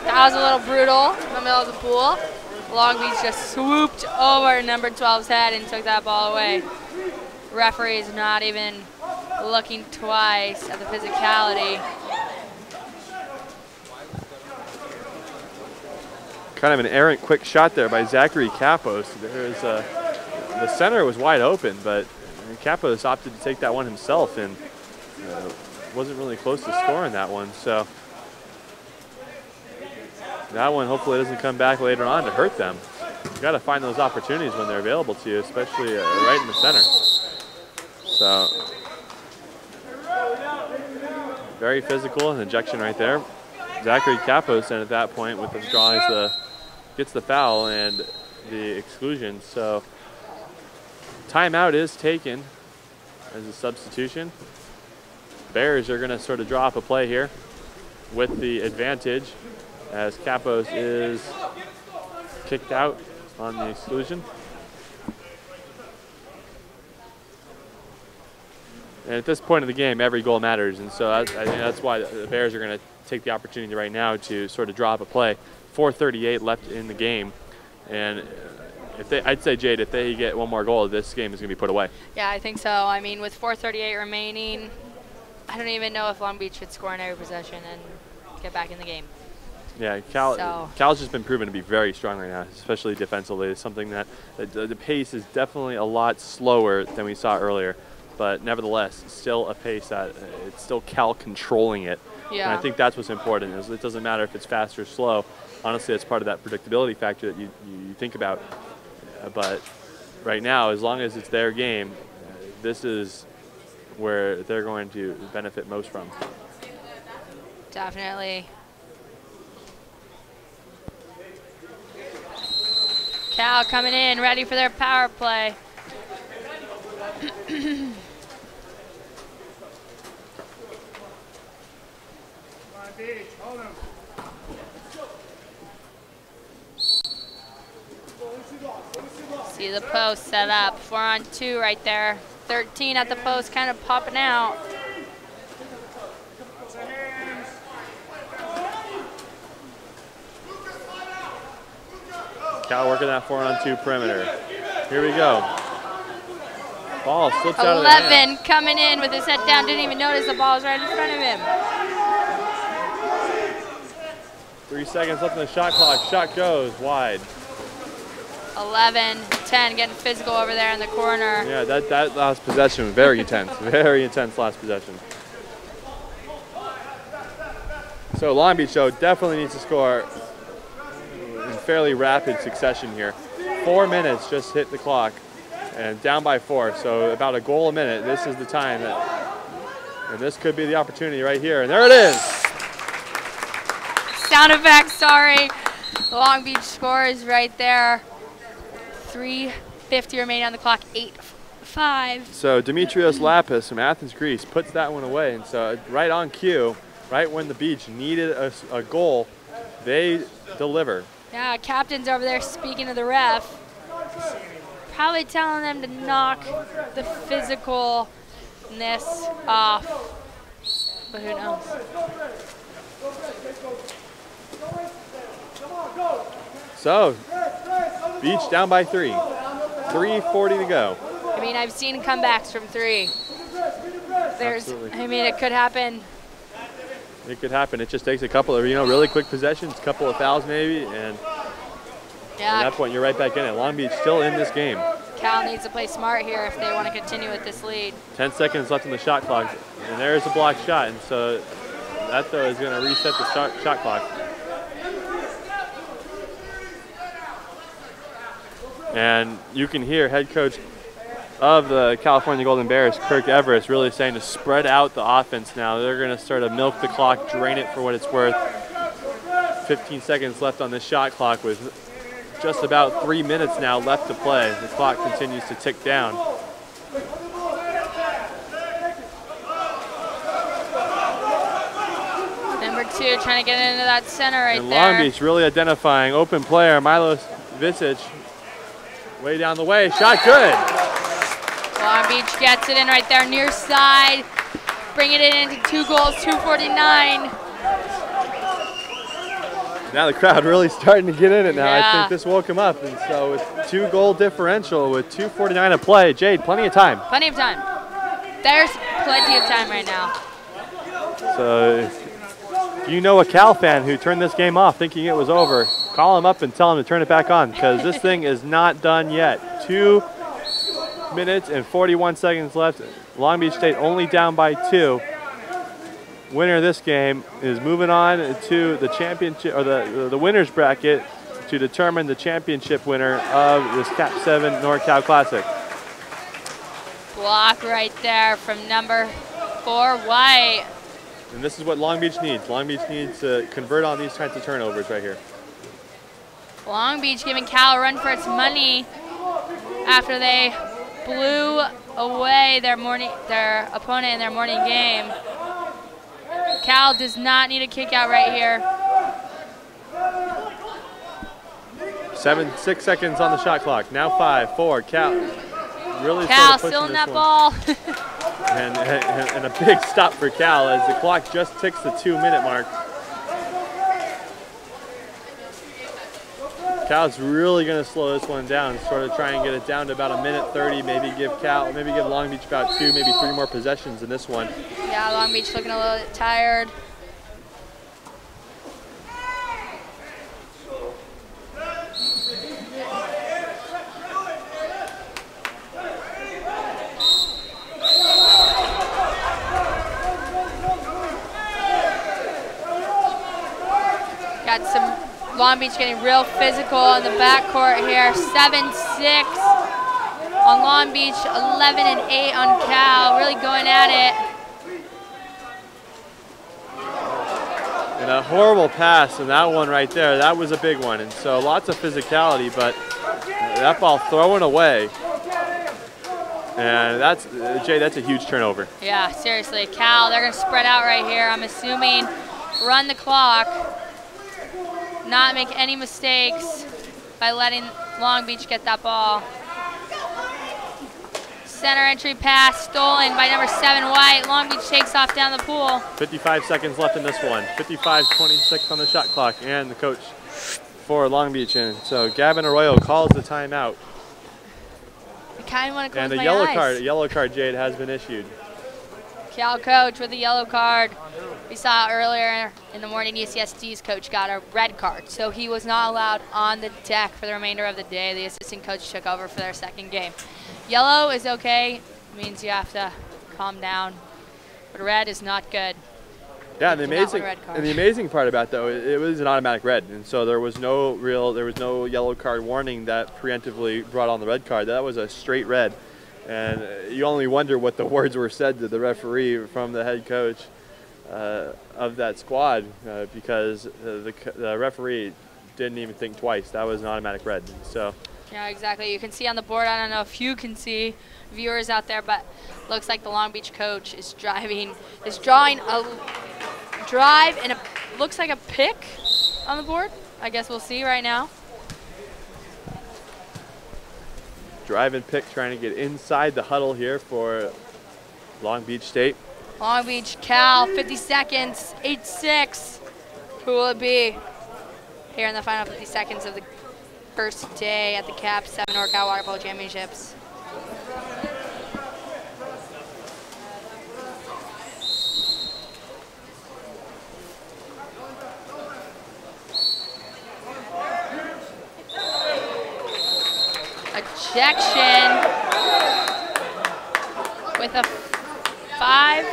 That was a little brutal in the middle of the pool. Long Beach just swooped over number 12's head and took that ball away. Referee's not even looking twice at the physicality. Kind of an errant quick shot there by Zachary Kapos. The center was wide open, but Kapos opted to take that one himself and wasn't really close to scoring that one. So that one hopefully doesn't come back later on to hurt them. You got to find those opportunities when they're available to you, especially right in the center. So very physical, an ejection right there. Zachary Kapos, and at that point with the drawings, gets the foul and the exclusion. So timeout is taken as a substitution. Bears are going to sort of draw up a play here with the advantage as Kapos is kicked out on the exclusion. And at this point of the game, every goal matters, and so I think that's why the Bears are going to take the opportunity right now to sort of draw up a play. 4:38 left in the game, and I'd say, Jade, if they get one more goal, this game is going to be put away. Yeah, I think so. I mean, with 4:38 remaining, I don't even know if Long Beach should score in every possession and get back in the game. Yeah, Cal's just been proven to be very strong right now, especially defensively. It's something that the pace is definitely a lot slower than we saw earlier. But nevertheless, still a pace that it's still Cal controlling it. Yeah. And I think that's what's important. Is it doesn't matter if it's fast or slow. Honestly, it's part of that predictability factor that you think about. But right now, as long as it's their game, this is where they're going to benefit most from. Definitely. Cal coming in, ready for their power play. Hold him. See the post set up, 4-on-2 right there. 13 at the post, kind of popping out. Cal working that 4-on-2 perimeter. Here we go. Ball slips out of the 11 coming in with his head down, didn't even notice the ball was right in front of him. 3 seconds left on the shot clock. Shot goes wide. 11-10, getting physical over there in the corner. Yeah, that last possession was very intense. Very intense last possession. So Long Beach, though, definitely needs to score in fairly rapid succession here. 4 minutes just hit the clock and down by 4, so about a goal a minute. This is the time and this could be the opportunity right here, and there it is. Sound effects, sorry. Long Beach scores right there. 3:50 remaining on the clock, 8-5. So Dimitrios Lapis from Athens, Greece puts that one away, and so right on cue, right when the Beach needed a goal, they deliver. Yeah, captain's over there speaking to the ref. Probably telling them to knock the physicalness off, but who knows? So, Beach down by 3. 3:40 to go. I mean, I've seen comebacks from 3. Absolutely. I mean, it could happen. It could happen. It just takes a couple of, really quick possessions, a couple of fouls maybe, and at that point you're right back in it. Long Beach still in this game. Cal needs to play smart here if they want to continue with this lead. 10 seconds left on the shot clock, and there's a blocked shot, and so that though is going to reset the shot clock. And you can hear head coach of the California Golden Bears, Kirk Everest, really saying to spread out the offense now. They're going to start to milk the clock, drain it for what it's worth. 15 seconds left on this shot clock with just about 3 minutes now left to play. The clock continues to tick down. Number 2 trying to get into that center right and there. Long Beach really identifying open player, Milos Visic, way down the way. Shot good. Long Beach gets it in right there near side. Bringing it into 2 goals, 2:49. Now the crowd really starting to get in it now. Yeah. I think this woke him up. And so with 2-goal differential with 2:49 to play, Jade, plenty of time. Plenty of time. There's plenty of time right now. So if you know a Cal fan who turned this game off thinking it was over, call him up and tell him to turn it back on, because this thing is not done yet. 2 minutes and 41 seconds left. Long Beach State only down by 2. Winner of this game is moving on to the championship, or the winner's bracket, to determine the championship winner of this KAP7 NorCal Classic. Block right there from number 4, White. And this is what Long Beach needs. Long Beach needs to convert on these types of turnovers right here. Long Beach giving Cal a run for its money after they blew away their opponent in their morning game. Cal does not need a kick out right here. 6 seconds on the shot clock. Now 5, 4. Cal really Cal still still in that ball. and a big stop for Cal as the clock just ticks the 2-minute mark. Cal's really going to slow this one down, sort of try and get it down to about 1:30, maybe give Long Beach about 2, maybe 3 more possessions in this one. Yeah, Long Beach looking a little bit tired. Got some Long Beach getting real physical in the backcourt here. 7-6 on Long Beach, 11-8 on Cal. Really going at it. And a horrible pass in that one right there. That was a big one. And so lots of physicality, but that ball thrown away. And that's, Jay, that's a huge turnover. Yeah, seriously. Cal, they're going to spread out right here. I'm assuming run the clock. Not make any mistakes by letting Long Beach get that ball. Center entry pass stolen by number 7 White. Long Beach takes off down the pool. 55 seconds left in this one. 55-26 on the shot clock, and the coach for Long Beach. And so Gavin Arroyo calls the timeout. I kind of want to close and my a yellow card, Jade, has been issued. Cal coach with a yellow card. We saw earlier in the morning UCSD's coach got a red card, so he was not allowed on the deck for the remainder of the day. The assistant coach took over for their second game. Yellow is okay, means you have to calm down, but red is not good. Yeah, and the amazing part about it, though, it was an automatic red, and so there was no yellow card warning that preemptively brought on the red card. That was a straight red, and you only wonder what the words were said to the referee from the head coach of that squad, because the referee didn't even think twice. That was an automatic red. So. Yeah, exactly. You can see on the board, I don't know if you can see, viewers out there, but looks like the Long Beach coach is drawing a drive and looks like a pick on the board. I guess we'll see right now. Drive and pick, trying to get inside the huddle here for Long Beach State. Long Beach, Cal, 50 seconds, 8-6. Who will it be here in the final 50 seconds of the first day at the KAP7 NorCal Water Polo Championships? Ejection with a 5.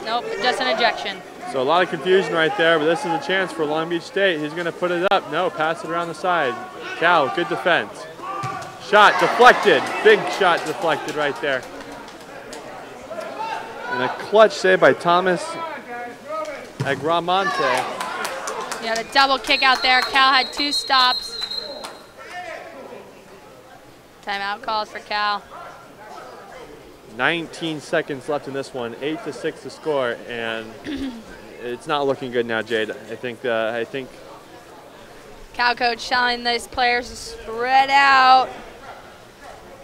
Nope, just an ejection. So a lot of confusion right there, but this is a chance for Long Beach State. He's going to put it up. No, pass it around the side. Cal, good defense. Shot deflected. Big shot deflected right there. And a clutch save by Thomas Agramonte. You had a double kick out there. Cal had 2 stops. Timeout calls for Cal. 19 seconds left in this one. 8-6 to score, and it's not looking good now, Jade. I think Cal coach telling these players to spread out.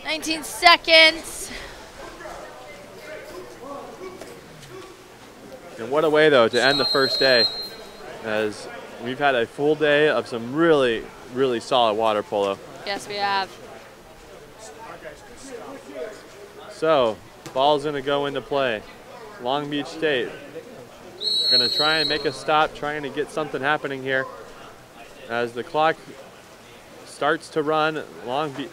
19 seconds. And what a way, though, to end the first day, as we've had a full day of some really, really solid water polo. Yes, we have. So, ball's going to go into play. Long Beach State going to try and make a stop, trying to get something happening here. As the clock starts to run, Long Beach,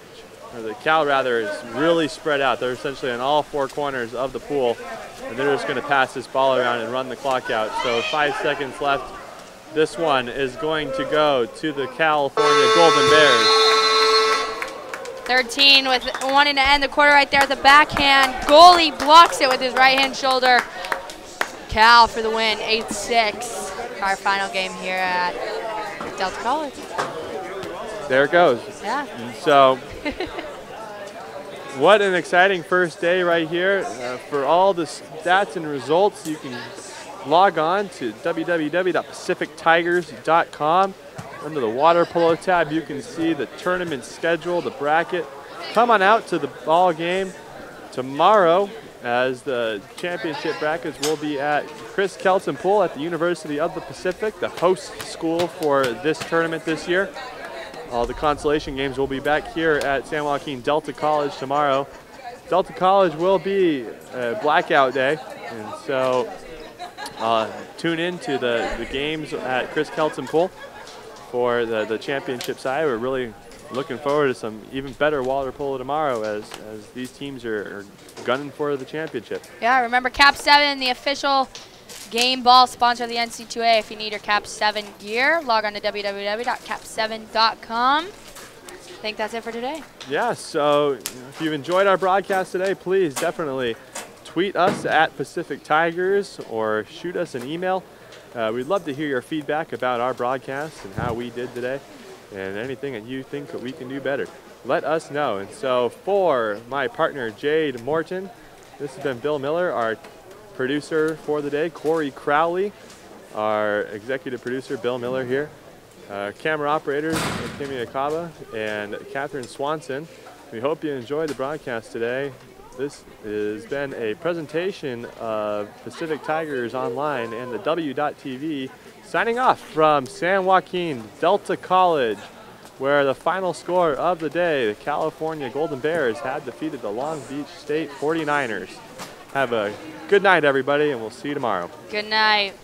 or the Cal rather, is really spread out. They're essentially in all 4 corners of the pool, and they're just going to pass this ball around and run the clock out. So 5 seconds left. This one is going to go to the California Golden Bears. 13 with wanting to end the quarter right there at the backhand. Goalie blocks it with his right hand shoulder. Cal for the win, 8-6. Our final game here at Delta College. There it goes. Yeah. And so, what an exciting first day right here. For all the stats and results, you can log on to www.pacifictigers.com. Under the water polo tab, you can see the tournament schedule, the bracket. Come on out to the ball game tomorrow, as the championship brackets will be at Chris Kelton Pool at the University of the Pacific, the host school for this tournament this year. All the consolation games will be back here at San Joaquin Delta College tomorrow. Delta College will be a blackout day, and so tune in to the games at Chris Kelton Pool for the championship side. We're really looking forward to some even better water polo tomorrow, as these teams are gunning for the championship. Yeah, remember KAP7, the official game ball sponsor of the NC2A. If you need your KAP7 gear, log on to www.kap7.com. I think that's it for today. Yeah, so if you've enjoyed our broadcast today, please definitely tweet us at Pacific Tigers or shoot us an email. We'd love to hear your feedback about our broadcast and how we did today, and anything that you think that we can do better. Let us know. And so for my partner, Jade Morton, this has been Bill Miller, our producer for the day, Corey Crowley, our executive producer, Bill Miller here, camera operators, Kimmy Akaba and Catherine Swanson. We hope you enjoyed the broadcast today. This has been a presentation of Pacific Tigers Online and the W.TV, signing off from San Joaquin Delta College, where the final score of the day, the California Golden Bears had defeated the Long Beach State 49ers. Have a good night, everybody, and we'll see you tomorrow. Good night.